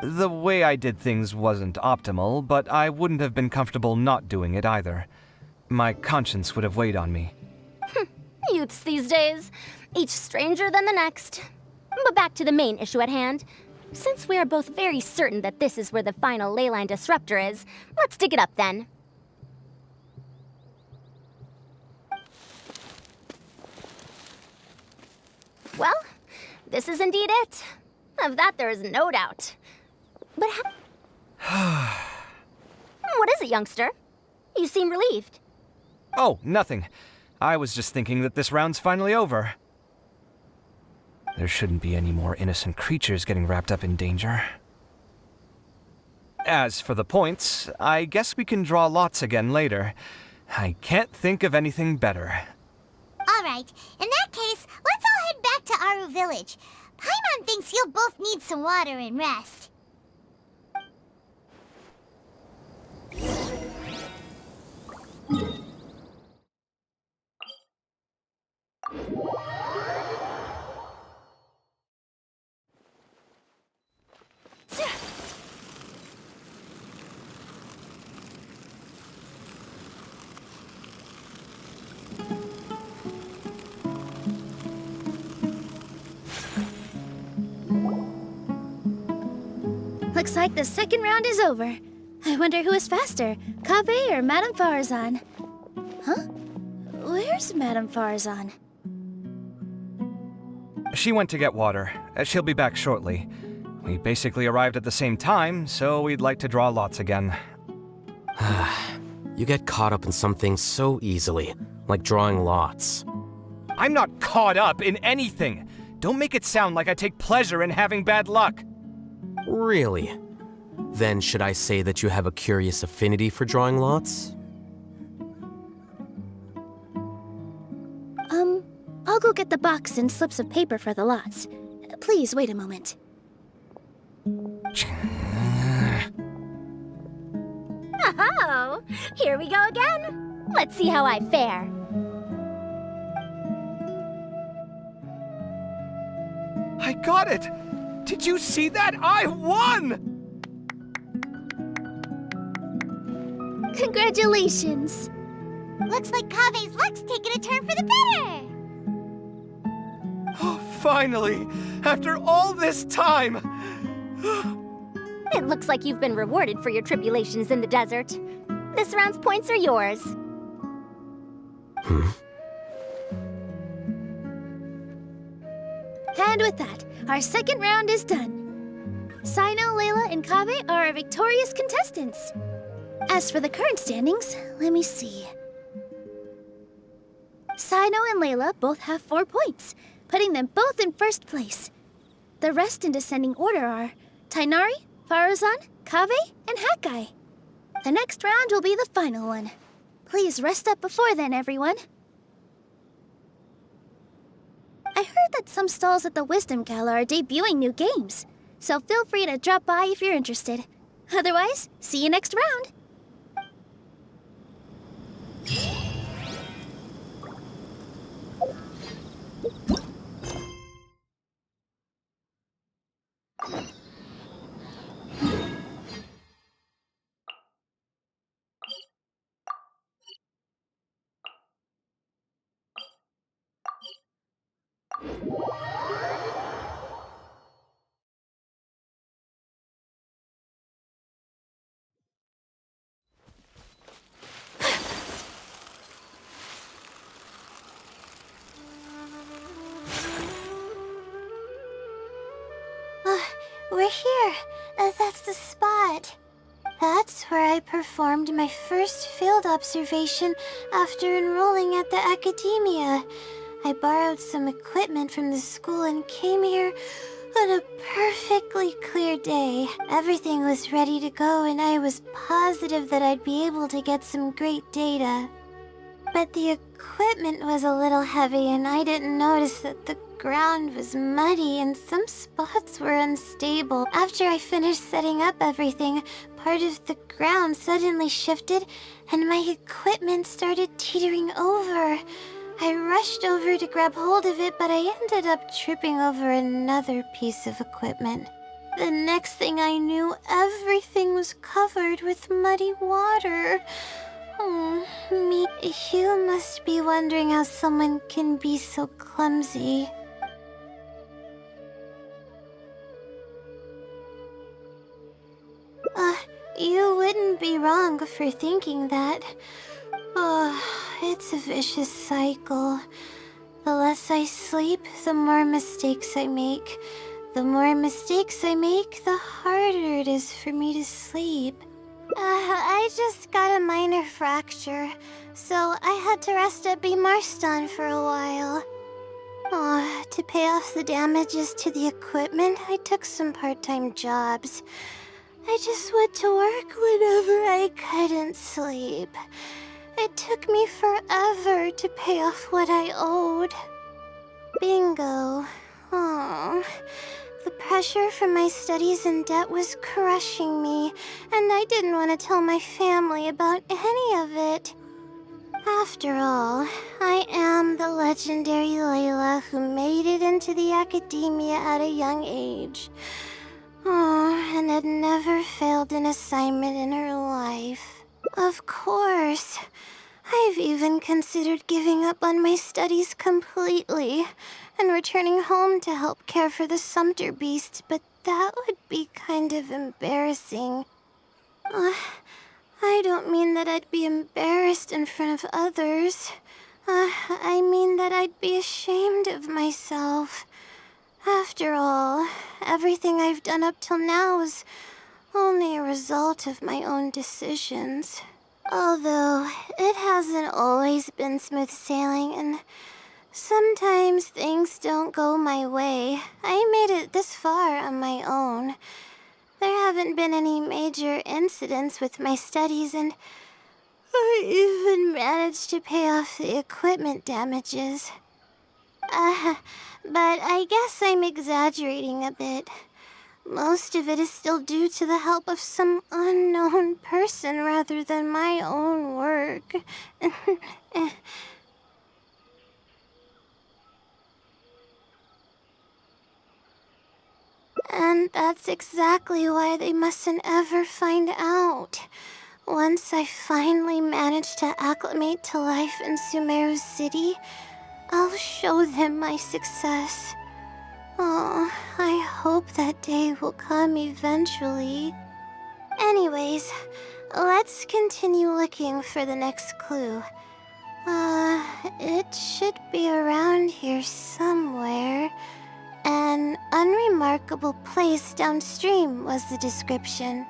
The way I did things wasn't optimal, but I wouldn't have been comfortable not doing it either. My conscience would have weighed on me. Youths these days, each stranger than the next. But back to the main issue at hand. Since we are both very certain that this is where the final leyline disruptor is, let's dig it up then. Well, this is indeed it. Of that there is no doubt. But how... What is it, youngster? You seem relieved. Oh, nothing. I was just thinking that this round's finally over. There shouldn't be any more innocent creatures getting wrapped up in danger. As for the points, I guess we can draw lots again later. I can't think of anything better. Alright, in that case, let's all head back to Aru Village. Paimon thinks you'll both need some water and rest. Looks like the second round is over. I wonder who is faster, Kaveh or Madame Farzan? Huh? Where's Madame Farzan? She went to get water. She'll be back shortly. We basically arrived at the same time, so we'd like to draw lots again. You get caught up in some things so easily, like drawing lots. I'm not caught up in anything! Don't make it sound like I take pleasure in having bad luck! Really? Then should I say that you have a curious affinity for drawing lots? I'll go get the box and slips of paper for the lots. Please wait a moment. Oh, here we go again. Let's see how I fare. I got it! Did you see that? I won! Congratulations! Looks like Kaveh's luck's taking a turn for the better! Oh, finally! After all this time! It looks like you've been rewarded for your tribulations in the desert. This round's points are yours. And with that, our second round is done. Sino, Layla, and Kaveh are our victorious contestants. As for the current standings, let me see. Sino and Layla both have 4 points, putting them both in first place. The rest in descending order are Tainari, Farazan, Kaveh, and Hakai. The next round will be the final one. Please rest up before then, everyone. I heard that some stalls at the Wisdom Gala are debuting new games, so feel free to drop by if you're interested. Otherwise, see you next round! We're here. That's the spot. That's where I performed my first field observation after enrolling at the academia. I borrowed some equipment from the school and came here on a perfectly clear day. Everything was ready to go and I was positive that I'd be able to get some great data. But the equipment was a little heavy and I didn't notice that the ground was muddy and some spots were unstable. After I finished setting up everything, part of the ground suddenly shifted and my equipment started teetering over. I rushed over to grab hold of it, but I ended up tripping over another piece of equipment. The next thing I knew, everything was covered with muddy water. You must be wondering how someone can be so clumsy. You wouldn't be wrong for thinking that. It's a vicious cycle. The less I sleep, the more mistakes I make. The more mistakes I make, the harder it is for me to sleep. I just got a minor fracture, so I had to rest at B. Marston for a while. To pay off the damages to the equipment, I took some part-time jobs. I just went to work whenever I couldn't sleep. It took me forever to pay off what I owed. Bingo. The pressure from my studies and debt was crushing me, and I didn't want to tell my family about any of it. After all, I am the legendary Layla who made it into the academia at a young age. And had never failed an assignment in her life. Of course. I've even considered giving up on my studies completely and returning home to help care for the sumpter beast, but that would be kind of embarrassing. I don't mean that I'd be embarrassed in front of others. I mean that I'd be ashamed of myself. After all, everything I've done up till now is only a result of my own decisions. Although, it hasn't always been smooth sailing, and sometimes things don't go my way. I made it this far on my own. There haven't been any major incidents with my studies, and I even managed to pay off the equipment damages. But I guess I'm exaggerating a bit. Most of it is still due to the help of some unknown person rather than my own work. And that's exactly why they mustn't ever find out. Once I finally manage to acclimate to life in Sumeru City, I'll show them my success. Oh, I hope that day will come eventually. Anyways, let's continue looking for the next clue. It should be around here somewhere. An unremarkable place downstream was the description.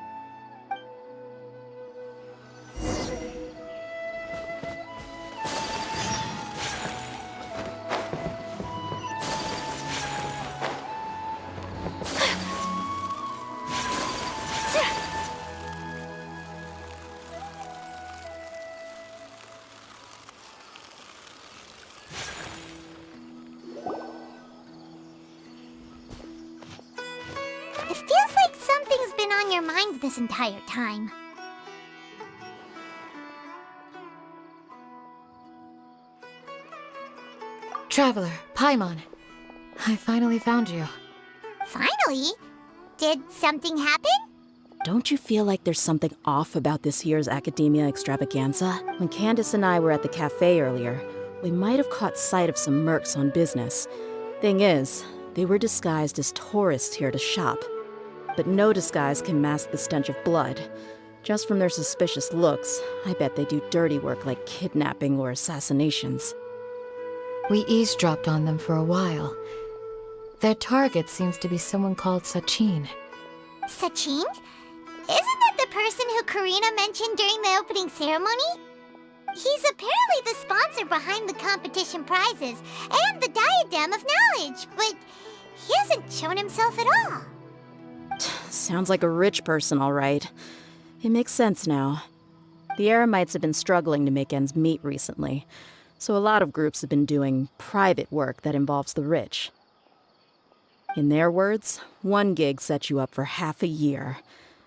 It feels like something's been on your mind this entire time. Traveler, Paimon. I finally found you. Finally? Did something happen? Don't you feel like there's something off about this year's Academia Extravaganza? When Candace and I were at the cafe earlier, we might have caught sight of some mercs on business. Thing is, they were disguised as tourists here to shop. But no disguise can mask the stench of blood. Just from their suspicious looks, I bet they do dirty work like kidnapping or assassinations. We eavesdropped on them for a while. Their target seems to be someone called Sachin. Sachin? Isn't that the person who Karina mentioned during the opening ceremony? He's apparently the sponsor behind the competition prizes and the Diadem of Knowledge, but he hasn't shown himself at all. Sounds like a rich person, all right. It makes sense now. The Eremites have been struggling to make ends meet recently, so a lot of groups have been doing private work that involves the rich. In their words, one gig sets you up for half a year.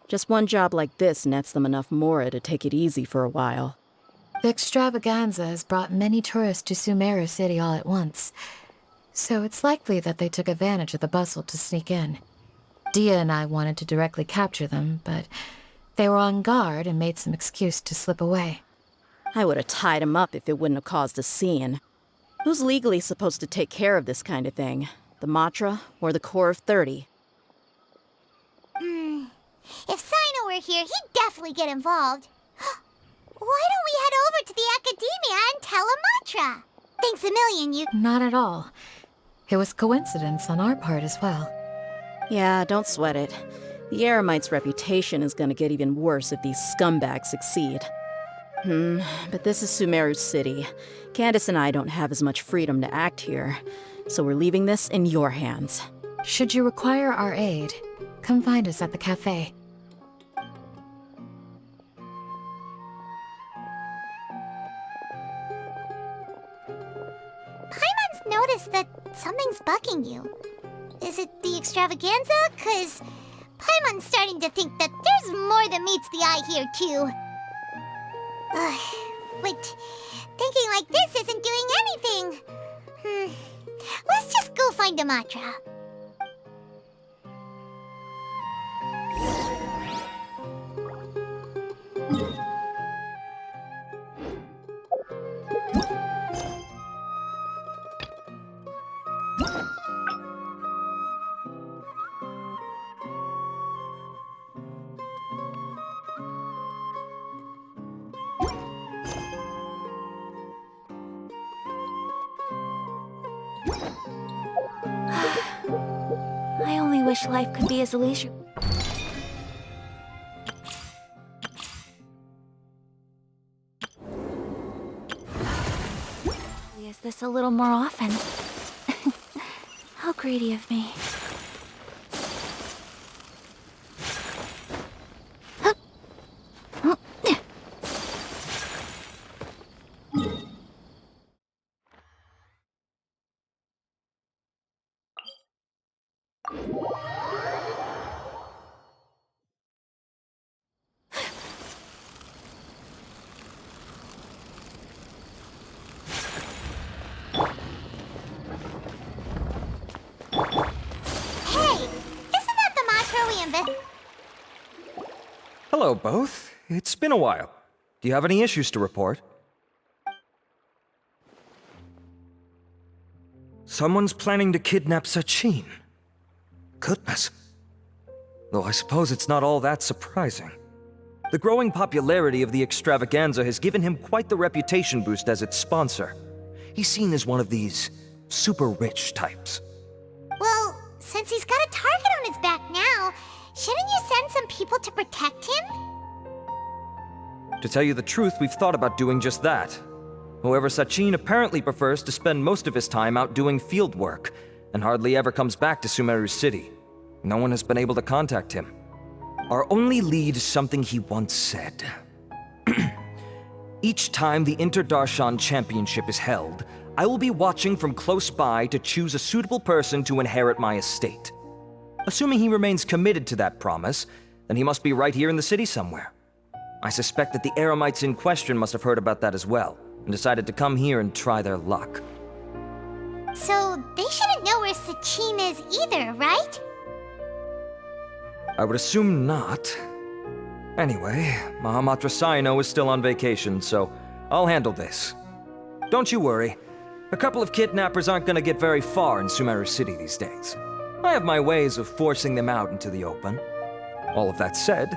Just one job like this nets them enough mora to take it easy for a while. The extravaganza has brought many tourists to Sumeru City all at once, so it's likely that they took advantage of the bustle to sneak in. Dia and I wanted to directly capture them, but they were on guard and made some excuse to slip away. I would have tied him up if it wouldn't have caused a scene. Who's legally supposed to take care of this kind of thing? The Matra or the Corps of 30? If Sino were here, he'd definitely get involved. Why don't we head over to the Academia and tell Matra? Thanks a million, you... Not at all. It was coincidence on our part as well. Yeah, don't sweat it. The Eremites' reputation is gonna get even worse if these scumbags succeed. But this is Sumeru City. Candace and I don't have as much freedom to act here, so we're leaving this in your hands. Should you require our aid, come find us at the cafe. Paimon's noticed that something's bugging you. Is it the extravaganza? 'Cause Paimon's starting to think that there's more than meets the eye here, too. But thinking like this isn't doing anything. Let's just go find Matra. I only wish life could be as leisure. Is this a little more often? How greedy of me. Hello, both. It's been a while. Do you have any issues to report? Someone's planning to kidnap Sachin. Goodness. Though I suppose it's not all that surprising. The growing popularity of the extravaganza has given him quite the reputation boost as its sponsor. He's seen as one of these super rich types. Well, since he's got a target on his back now, shouldn't you send some people to protect him? To tell you the truth, we've thought about doing just that. However, Sachin apparently prefers to spend most of his time out doing field work, and hardly ever comes back to Sumeru City. No one has been able to contact him. Our only lead is something he once said. Each time the Inter-Darshan Championship is held, I will be watching from close by to choose a suitable person to inherit my estate. Assuming he remains committed to that promise, then he must be right here in the city somewhere. I suspect that the Eremites in question must have heard about that as well, and decided to come here and try their luck. So they shouldn't know where Sachin is either, right? I would assume not. Anyway, Mahamatra Saino is still on vacation, so I'll handle this. Don't you worry. A couple of kidnappers aren't gonna get very far in Sumeru City these days. I have my ways of forcing them out into the open. All of that said,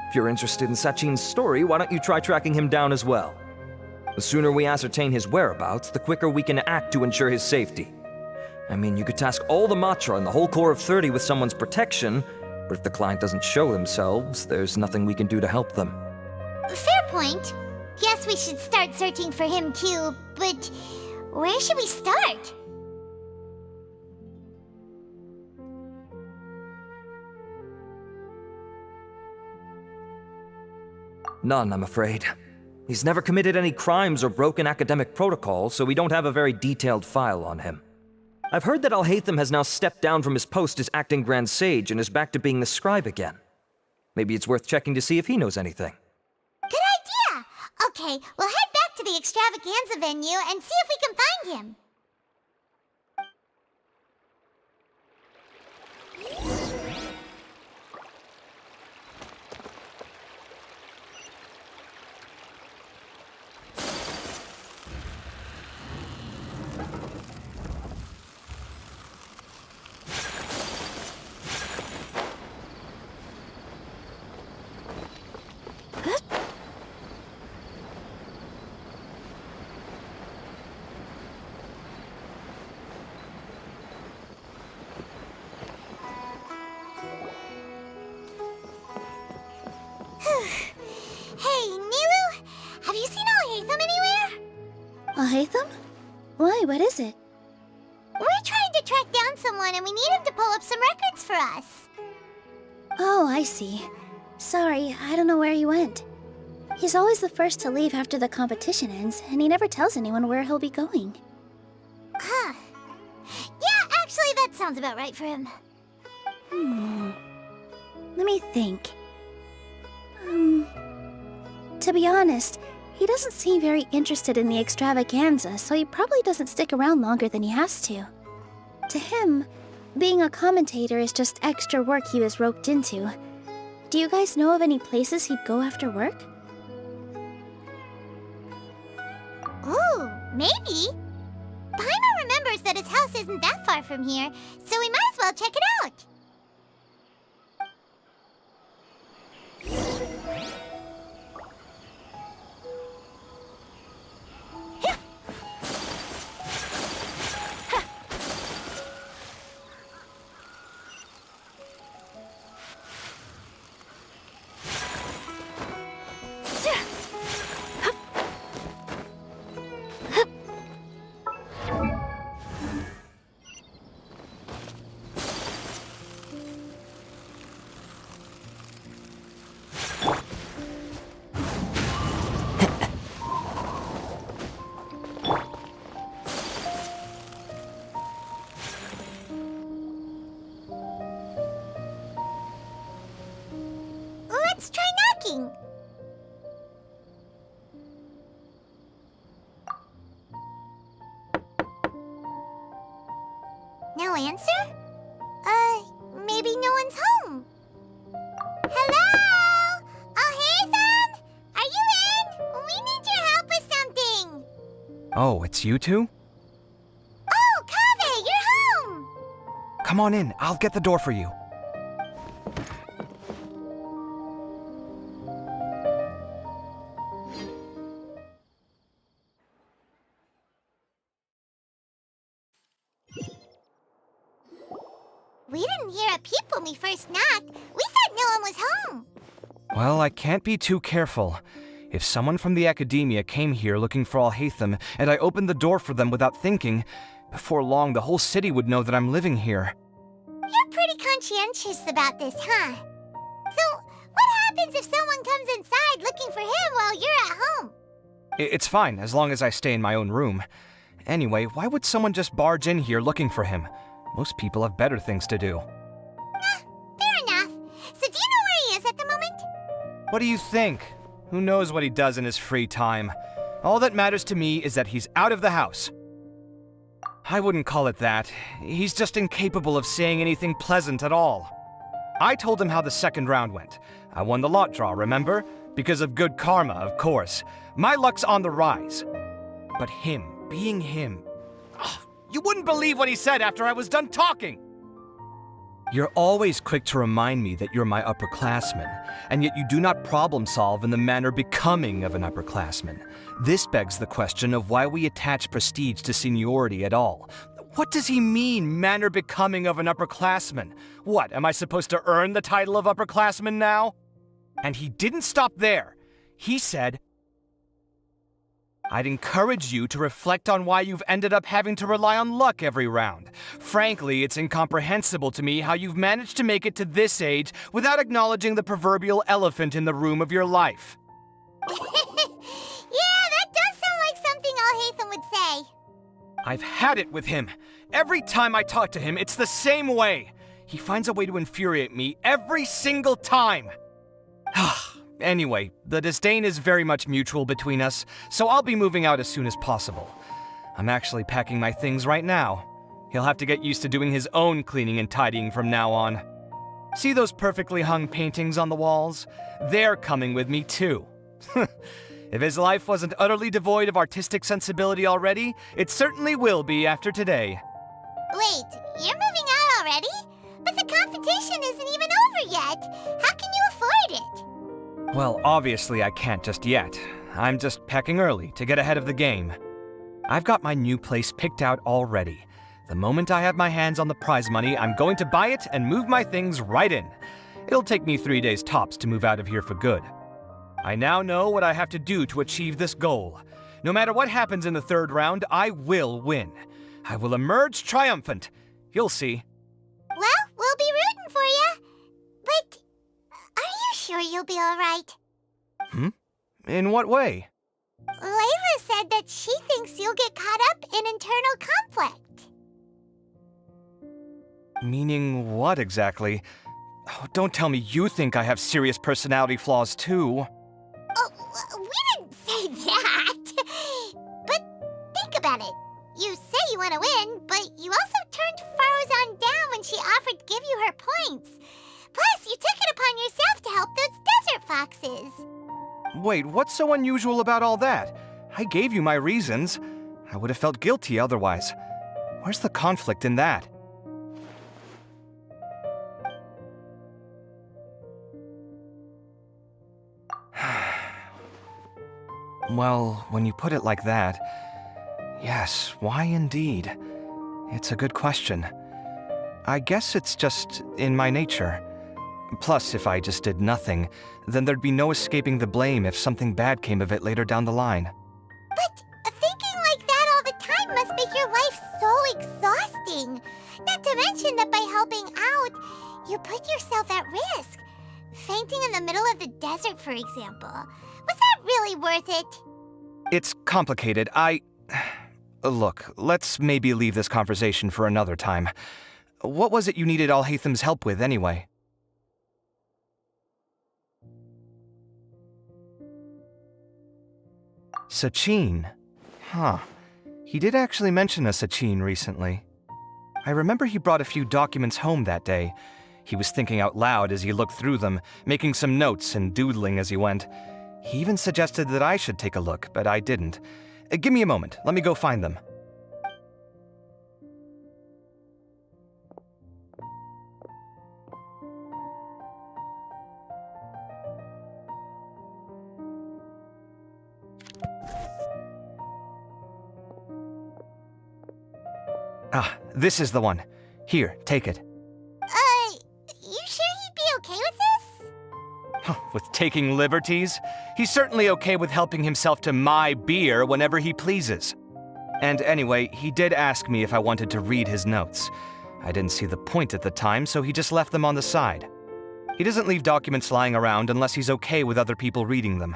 if you're interested in Sachin's story, why don't you try tracking him down as well? The sooner we ascertain his whereabouts, the quicker we can act to ensure his safety. I mean, you could task all the Matra and the whole Corps of 30 with someone's protection, but if the client doesn't show themselves, there's nothing we can do to help them. Fair point. Guess we should start searching for him too, but where should we start? None, I'm afraid. He's never committed any crimes or broken academic protocol, so we don't have a very detailed file on him. I've heard that Alhithen has now stepped down from his post as acting Grand Sage and is back to being the scribe again. Maybe it's worth checking to see if he knows anything. Good idea! Okay, we'll head back to the extravaganza venue and see if we can find him. Hey, Nilu, have you seen Alhithen anywhere? Alhithen? Why, what is it? We're trying to track down someone and we need him to pull up some records for us. Oh, I see. Sorry, I don't know where he went. He's always the first to leave after the competition ends, and he never tells anyone where he'll be going. Huh. Yeah, actually, that sounds about right for him. Let me think. To be honest, he doesn't seem very interested in the extravaganza, so he probably doesn't stick around longer than he has to. To him, being a commentator is just extra work he was roped into. Do you guys know of any places he'd go after work? Ooh, maybe. Paimon remembers that his house isn't that far from here, so we might as well check it out. Let's try knocking. No answer? Maybe no one's home. Hello? Alhithen? Are you in? We need your help with something. Oh, it's you two? Oh, Kaveh, you're home! Come on in, I'll get the door for you. We didn't hear a peep when we first knocked. We thought no one was home. Well, I can't be too careful. If someone from the academia came here looking for Alhithen, and I opened the door for them without thinking, before long the whole city would know that I'm living here. You're pretty conscientious about this, huh? So, what happens if someone comes inside looking for him while you're at home? It's fine, as long as I stay in my own room. Anyway, why would someone just barge in here looking for him? Most people have better things to do. Fair enough. So do you know where he is at the moment? What do you think? Who knows what he does in his free time? All that matters to me is that he's out of the house. I wouldn't call it that. He's just incapable of saying anything pleasant at all. I told him how the second round went. I won the lot draw, remember? Because of good karma, of course. My luck's on the rise. But him, being him... You wouldn't believe what he said after I was done talking! You're always quick to remind me that you're my upperclassman, and yet you do not problem solve in the manner becoming of an upperclassman. This begs the question of why we attach prestige to seniority at all. What does he mean, manner becoming of an upperclassman? What, am I supposed to earn the title of upperclassman now? And he didn't stop there. He said, I'd encourage you to reflect on why you've ended up having to rely on luck every round. Frankly, it's incomprehensible to me how you've managed to make it to this age without acknowledging the proverbial elephant in the room of your life. Yeah, that does sound like something Alhithen would say. I've had it with him. Every time I talk to him, it's the same way. He finds a way to infuriate me every single time. Anyway, the disdain is very much mutual between us, so I'll be moving out as soon as possible. I'm actually packing my things right now. He'll have to get used to doing his own cleaning and tidying from now on. See those perfectly hung paintings on the walls? They're coming with me too. If his life wasn't utterly devoid of artistic sensibility already, it certainly will be after today. Wait, you're moving out already? But the competition isn't even over yet. How can you afford it? Well, obviously I can't just yet. I'm just packing early to get ahead of the game. I've got my new place picked out already. The moment I have my hands on the prize money, I'm going to buy it and move my things right in. It'll take me 3 days tops to move out of here for good. I now know what I have to do to achieve this goal. No matter what happens in the third round, I will win. I will emerge triumphant. You'll see. Well, we'll be rooting for you. But are you sure you'll be all right? In what way? Layla said that she thinks you'll get caught up in internal conflict. Meaning what exactly? Oh, don't tell me you think I have serious personality flaws too. Oh, we didn't say that. But think about it. You say you want to win, but you also turned Faruzan down when she offered to give you her points. Plus, you took it upon yourself to help those desert foxes. Wait, what's so unusual about all that? I gave you my reasons. I would have felt guilty otherwise. Where's the conflict in that? Well, when you put it like that, yes, why indeed? It's a good question. I guess it's just in my nature. Plus, if I just did nothing, then there'd be no escaping the blame if something bad came of it later down the line. But thinking like that all the time must make your life so exhausting. Not to mention that by helping out, you put yourself at risk. Fainting in the middle of the desert, for example. Was that really worth it? It's complicated. Look, let's maybe leave this conversation for another time. What was it you needed Alhithen's help with, anyway? Sachin? Huh. He did actually mention a Sachin recently. I remember he brought a few documents home that day. He was thinking out loud as he looked through them, making some notes and doodling as he went. He even suggested that I should take a look, but I didn't. Give me a moment. Let me go find them. Ah, this is the one. Here, take it. You sure he'd be okay with this? With taking liberties? He's certainly okay with helping himself to my beer whenever he pleases. And anyway, he did ask me if I wanted to read his notes. I didn't see the point at the time, so he just left them on the side. He doesn't leave documents lying around unless he's okay with other people reading them.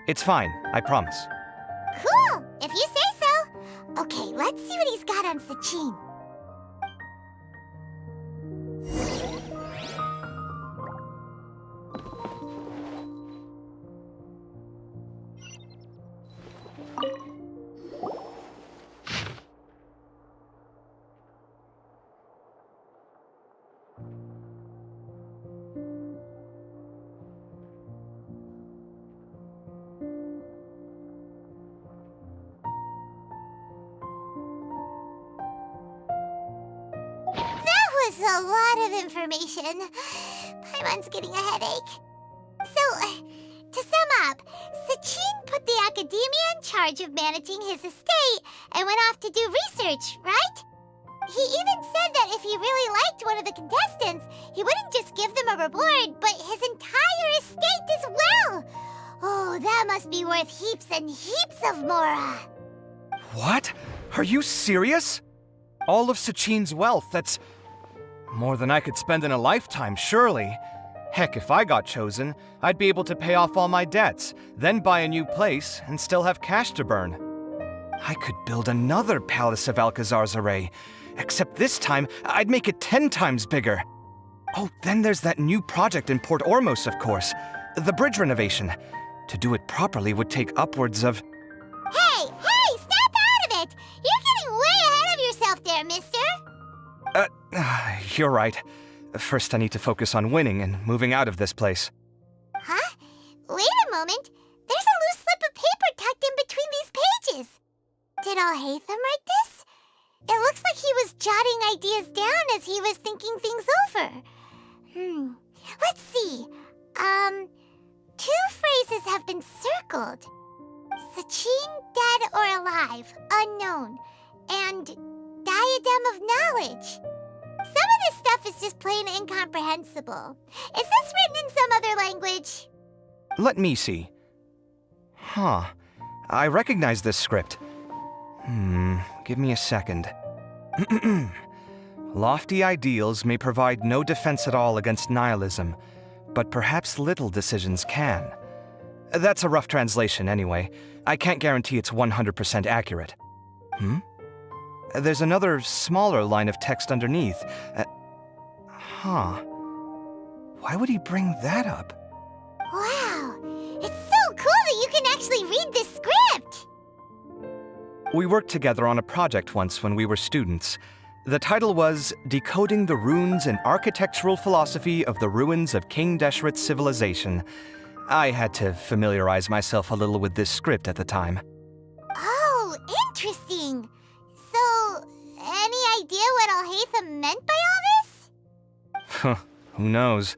It's fine, I promise. Cool, if you say so. Okay, let's see what he's got on Sachin. A lot of information. Paimon's getting a headache. So, to sum up, Sachin put the academia in charge of managing his estate and went off to do research, right? He even said that if he really liked one of the contestants, he wouldn't just give them a reward, but his entire estate as well. Oh, that must be worth heaps and heaps of mora. What? Are you serious? All of Sachin's wealth, that's more than I could spend in a lifetime, surely. Heck, if I got chosen, I'd be able to pay off all my debts, then buy a new place, and still have cash to burn. I could build another Palace of Alcazar's Array, except this time, I'd make it 10 times bigger. Oh, then there's that new project in Port Ormos, of course. The bridge renovation. To do it properly would take upwards of... Hey, snap out of it! You're getting way ahead of yourself there, mister! You're right. First, I need to focus on winning and moving out of this place. Huh? Wait a moment. There's a loose slip of paper tucked in between these pages. Did alhithen write this? It looks like he was jotting ideas down as he was thinking things over. Let's see. Two phrases have been circled. Sachin, dead or alive, unknown, and diadem of knowledge. Some of this stuff is just plain incomprehensible. Is this written in some other language? Let me see. Huh. I recognize this script. Give me a second. Lofty ideals may provide no defense at all against nihilism, but perhaps little decisions can. That's a rough translation anyway. I can't guarantee it's 100% accurate. There's another smaller line of text underneath. Why would he bring that up? Wow! It's so cool that you can actually read this script! We worked together on a project once when we were students. The title was Decoding the Runes and Architectural Philosophy of the Ruins of King Deshret's Civilization. I had to familiarize myself a little with this script at the time. Oh, interesting! So, any idea what alhithen meant by all this? Who knows?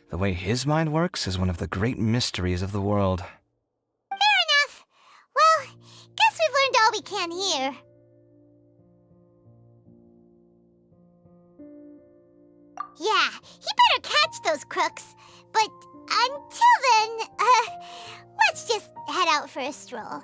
The way his mind works is one of the great mysteries of the world. Fair enough. Well, guess we've learned all we can here. Yeah, he better catch those crooks. But until then, let's just head out for a stroll.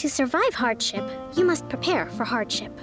To survive hardship, you must prepare for hardship.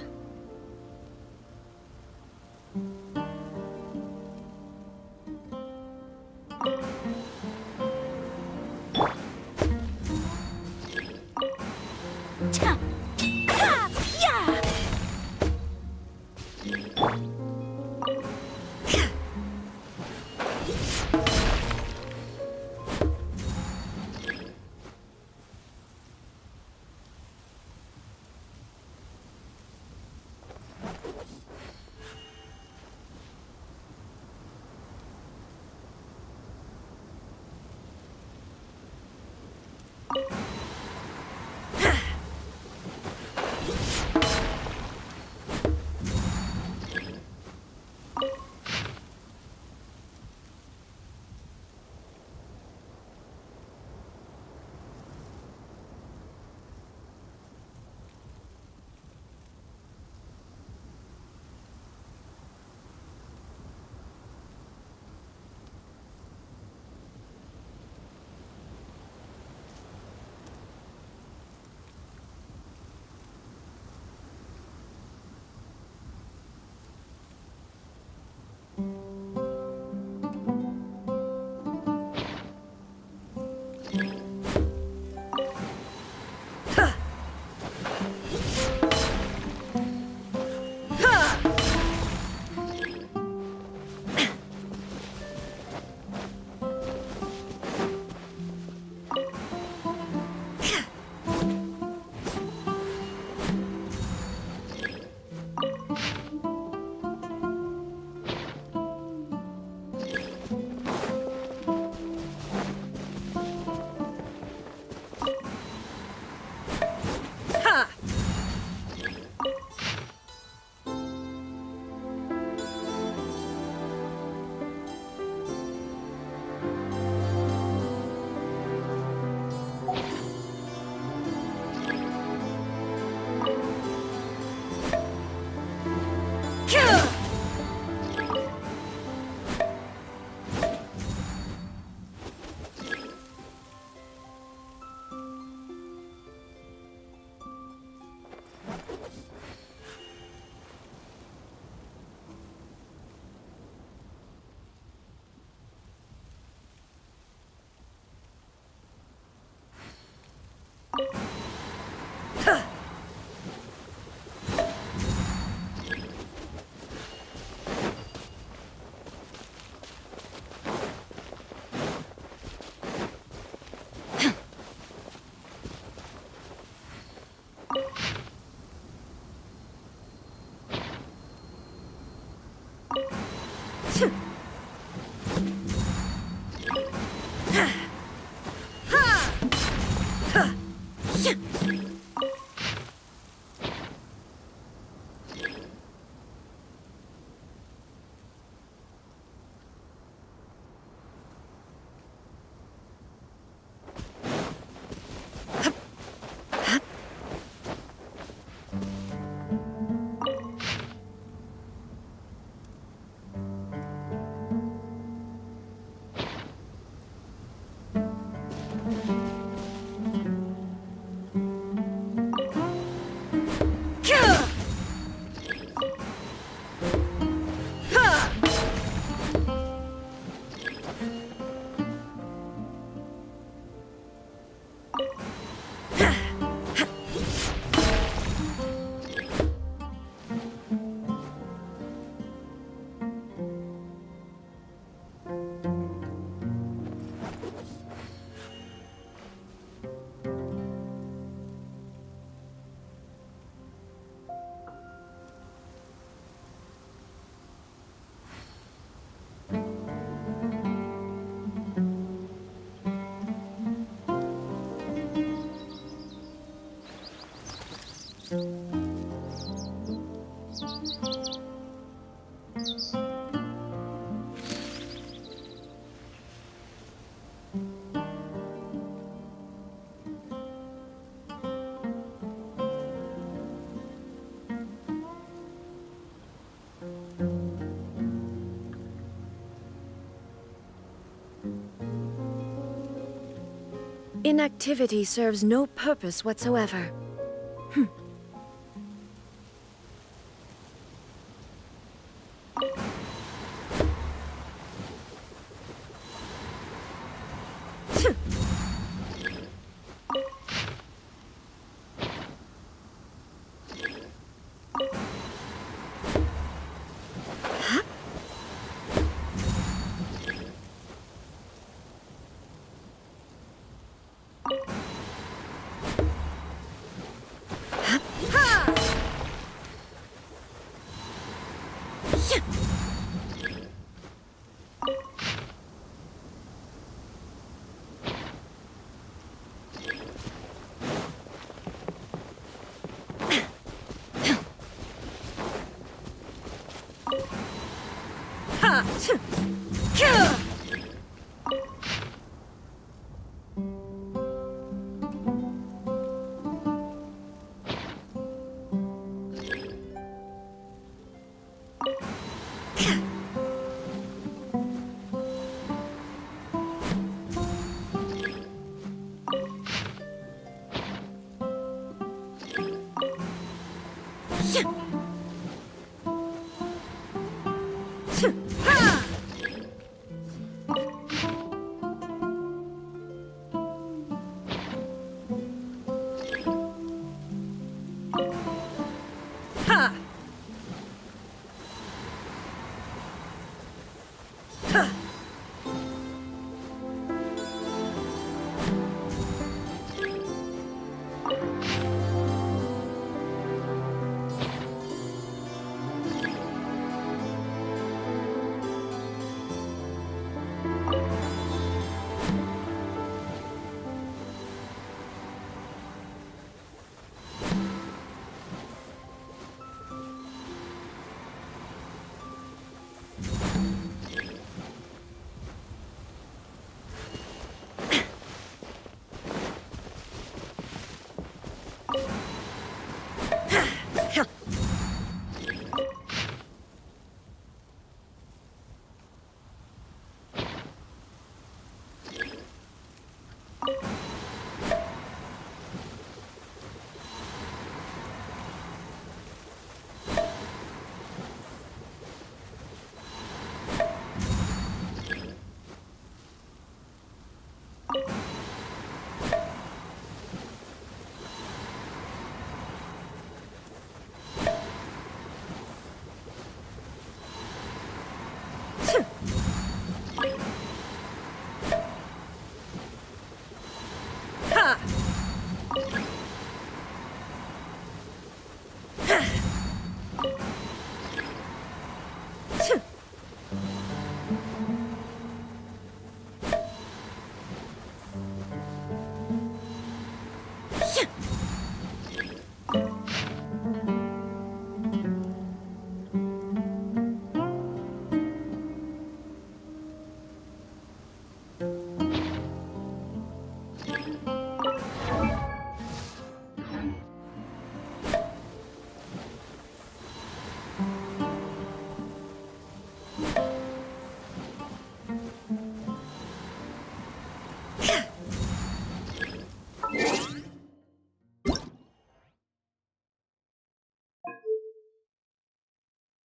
Inactivity serves no purpose whatsoever.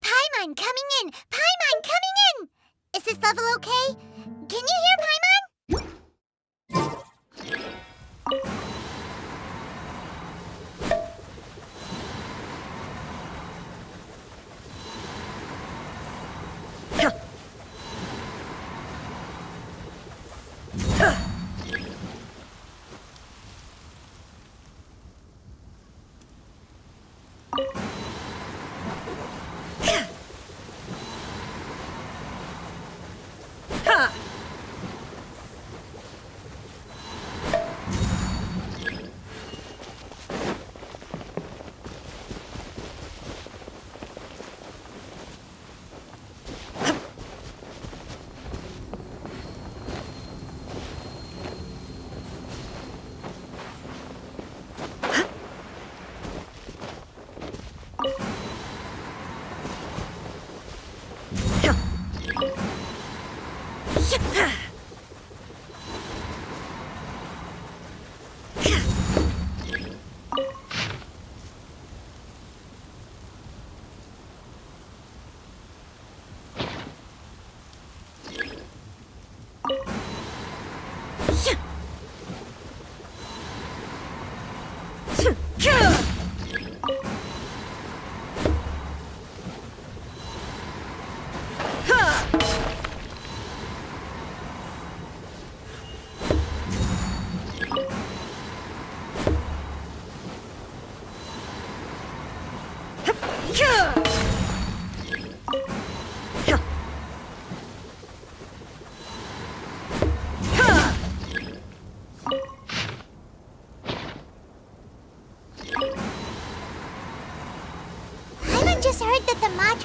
Paimon coming in! Paimon coming in! Is this level okay? Can you hear Paimon?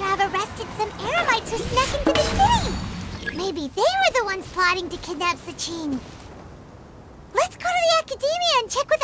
to have arrested some Eremites who snuck into the city. Maybe they were the ones plotting to kidnap Sachin. Let's go to the Academia and check with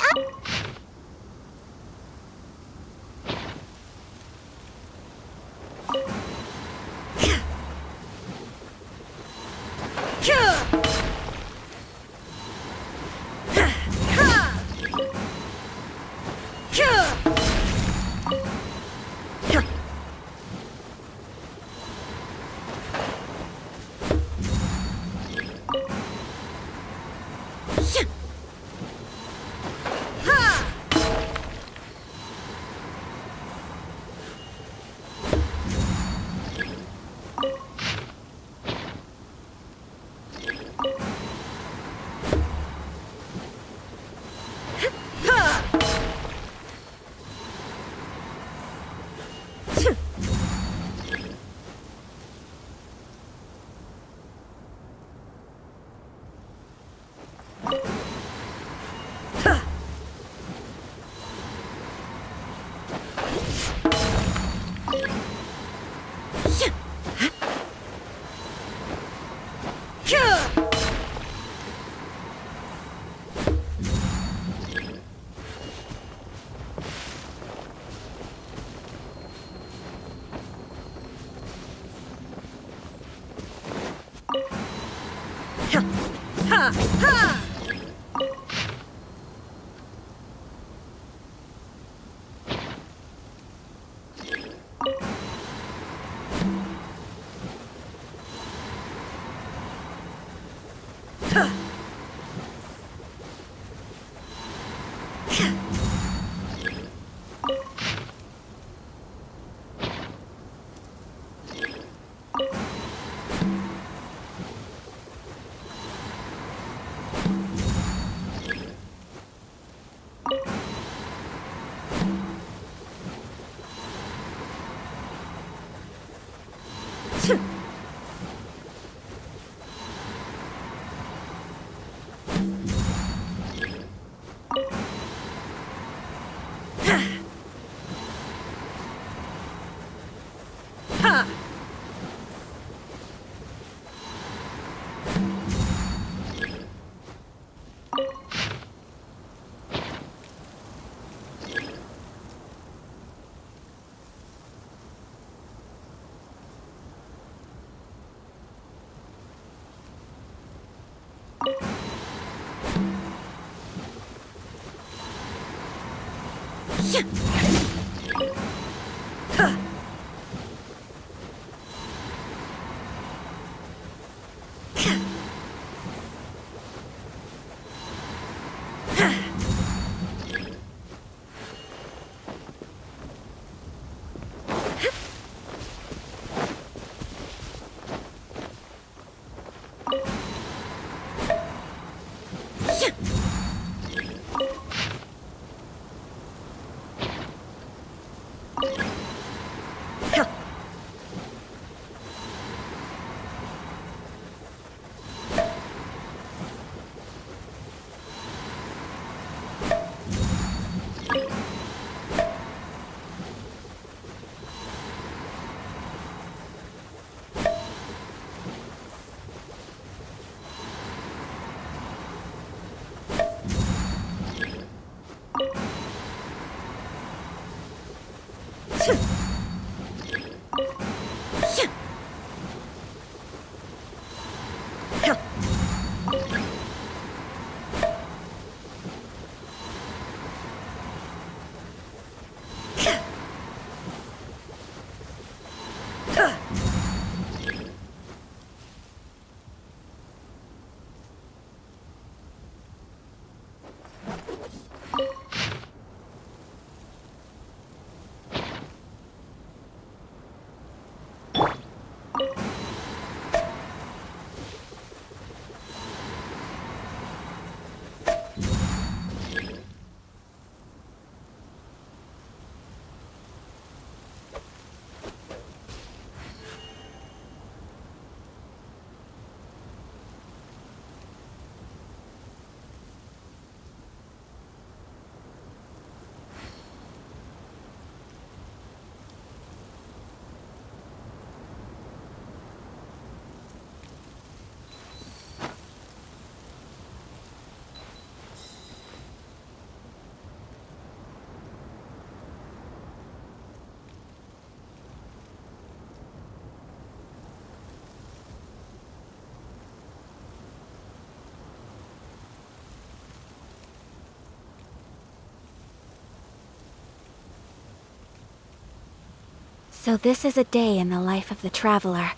So this is a day in the life of the traveler.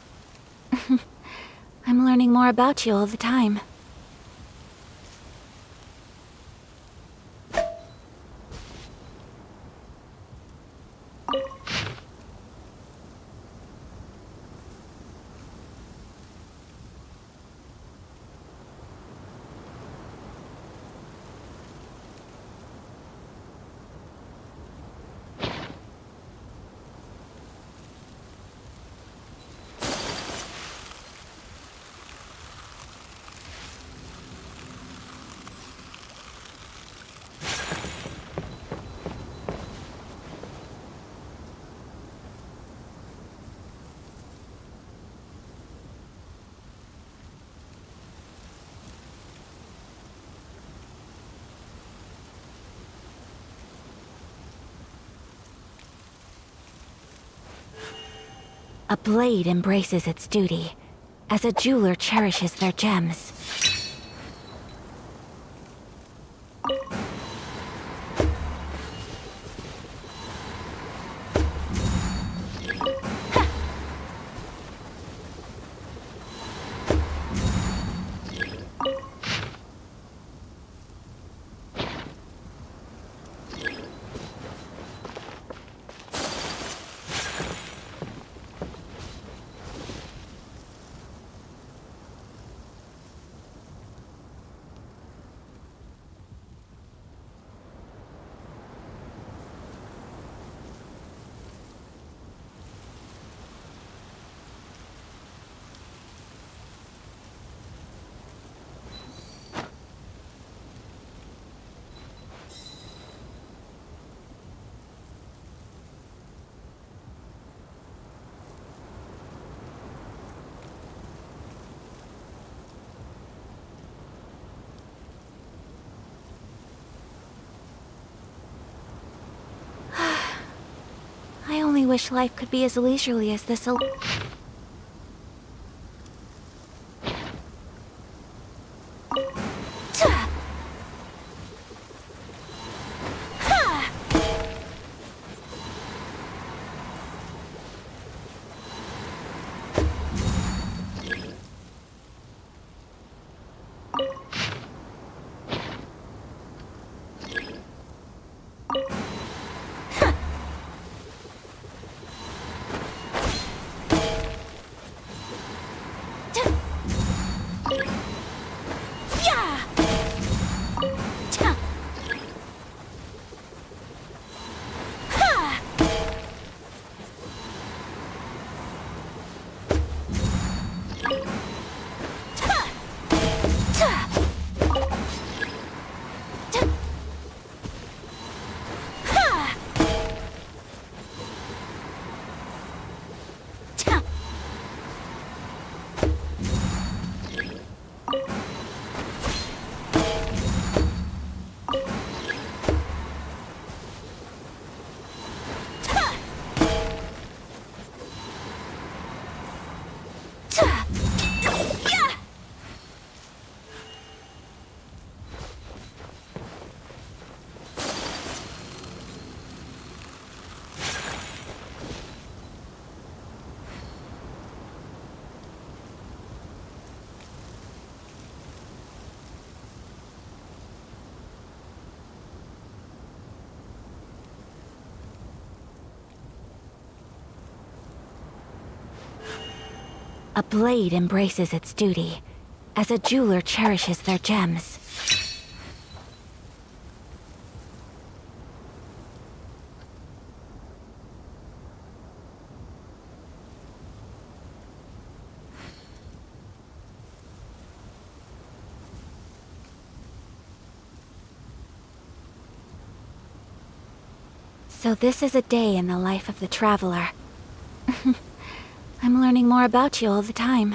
I'm learning more about you all the time. A blade embraces its duty, as a jeweler cherishes their gems. I only wish life could be as leisurely as this. A blade embraces its duty, as a jeweler cherishes their gems. So this is a day in the life of the traveler. I'm learning more about you all the time.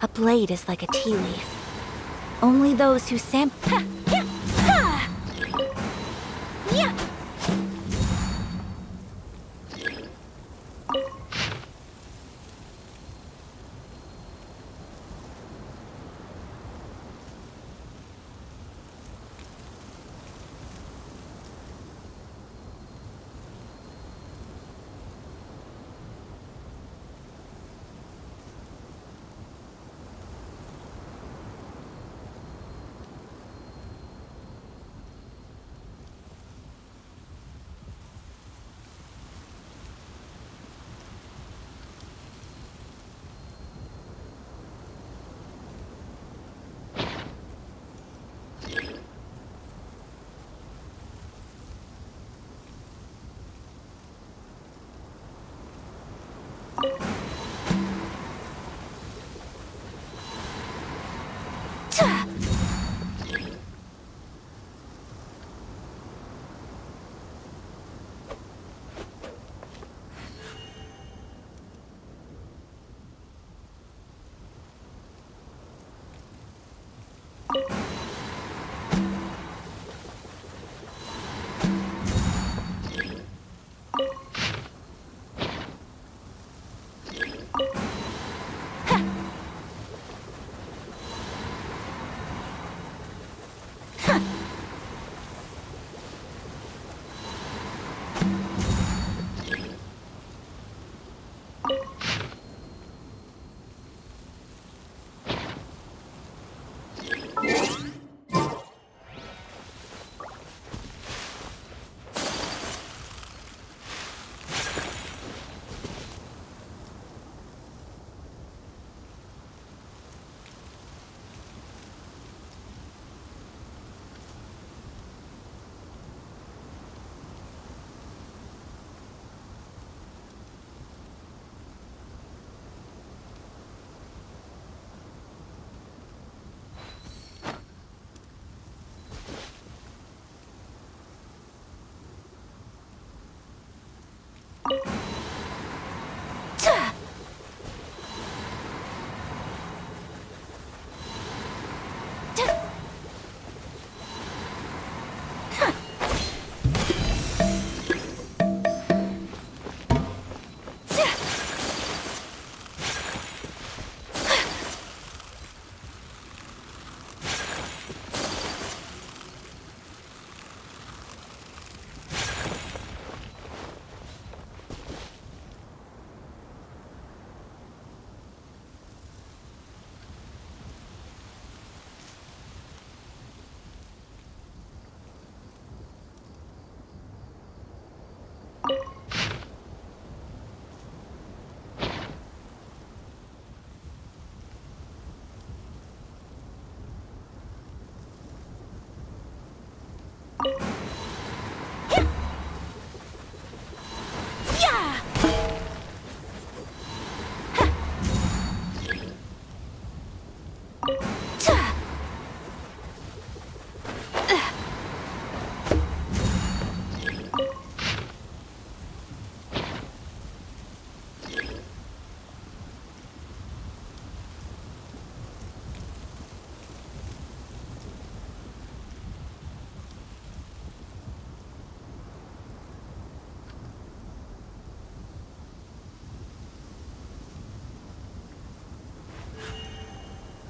A blade is like a tea leaf. Only those who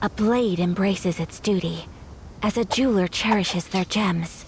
A blade embraces its duty, as a jeweler cherishes their gems.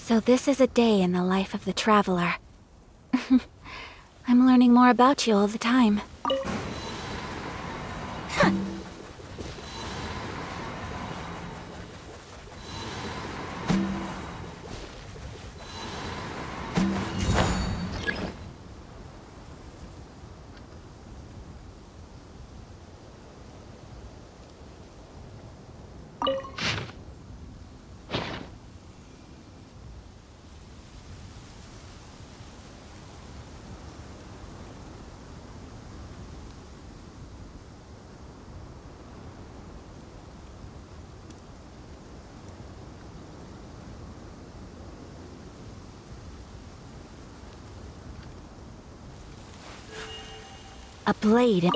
So this is a day in the life of the traveler. I'm learning more about you all the time. A blade.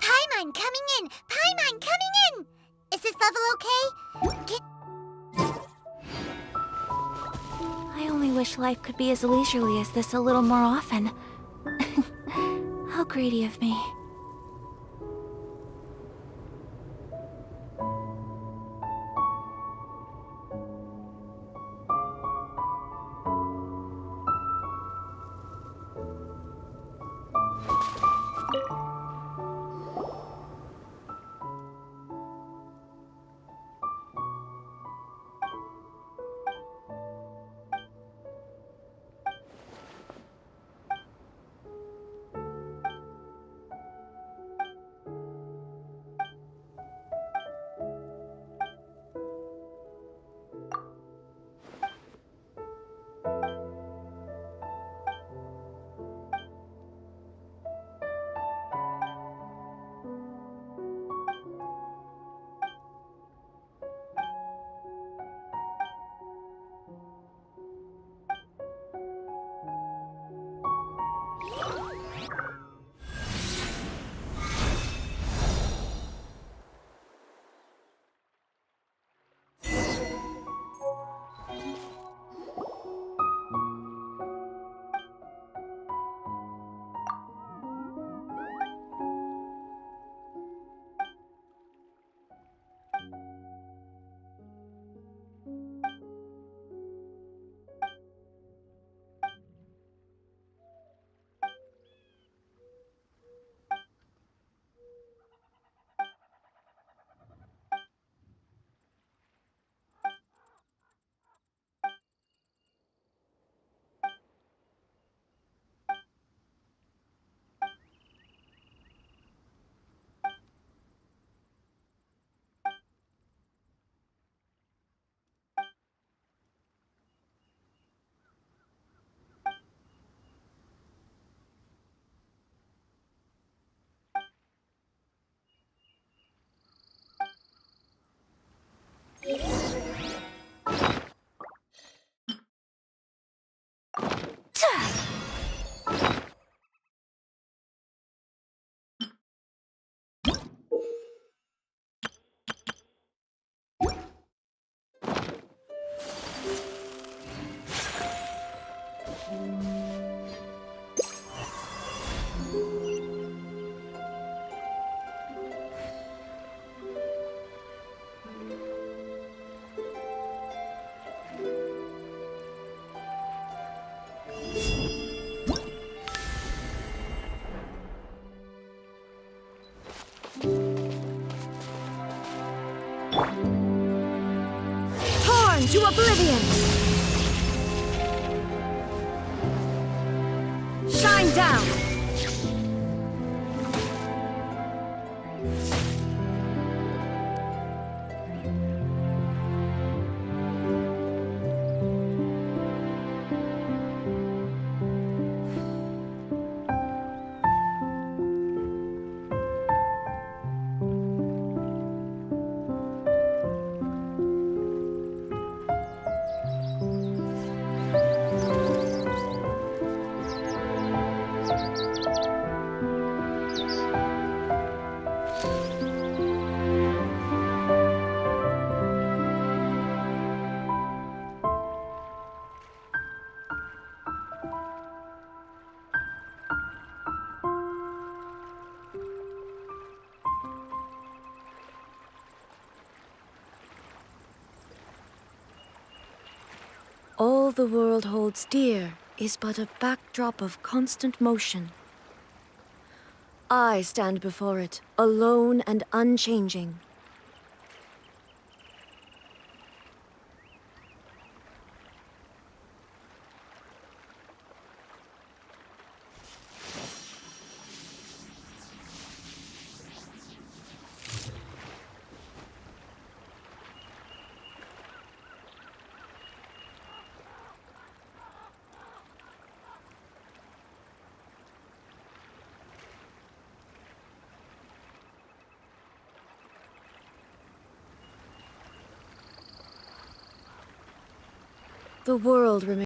Paimon coming in! Paimon coming in! Is this level okay? I only wish life could be as leisurely as this a little more often. How greedy of me. To oblivion! Shine down! All the world holds dear is but a backdrop of constant motion. I stand before it, alone and unchanging. The world remains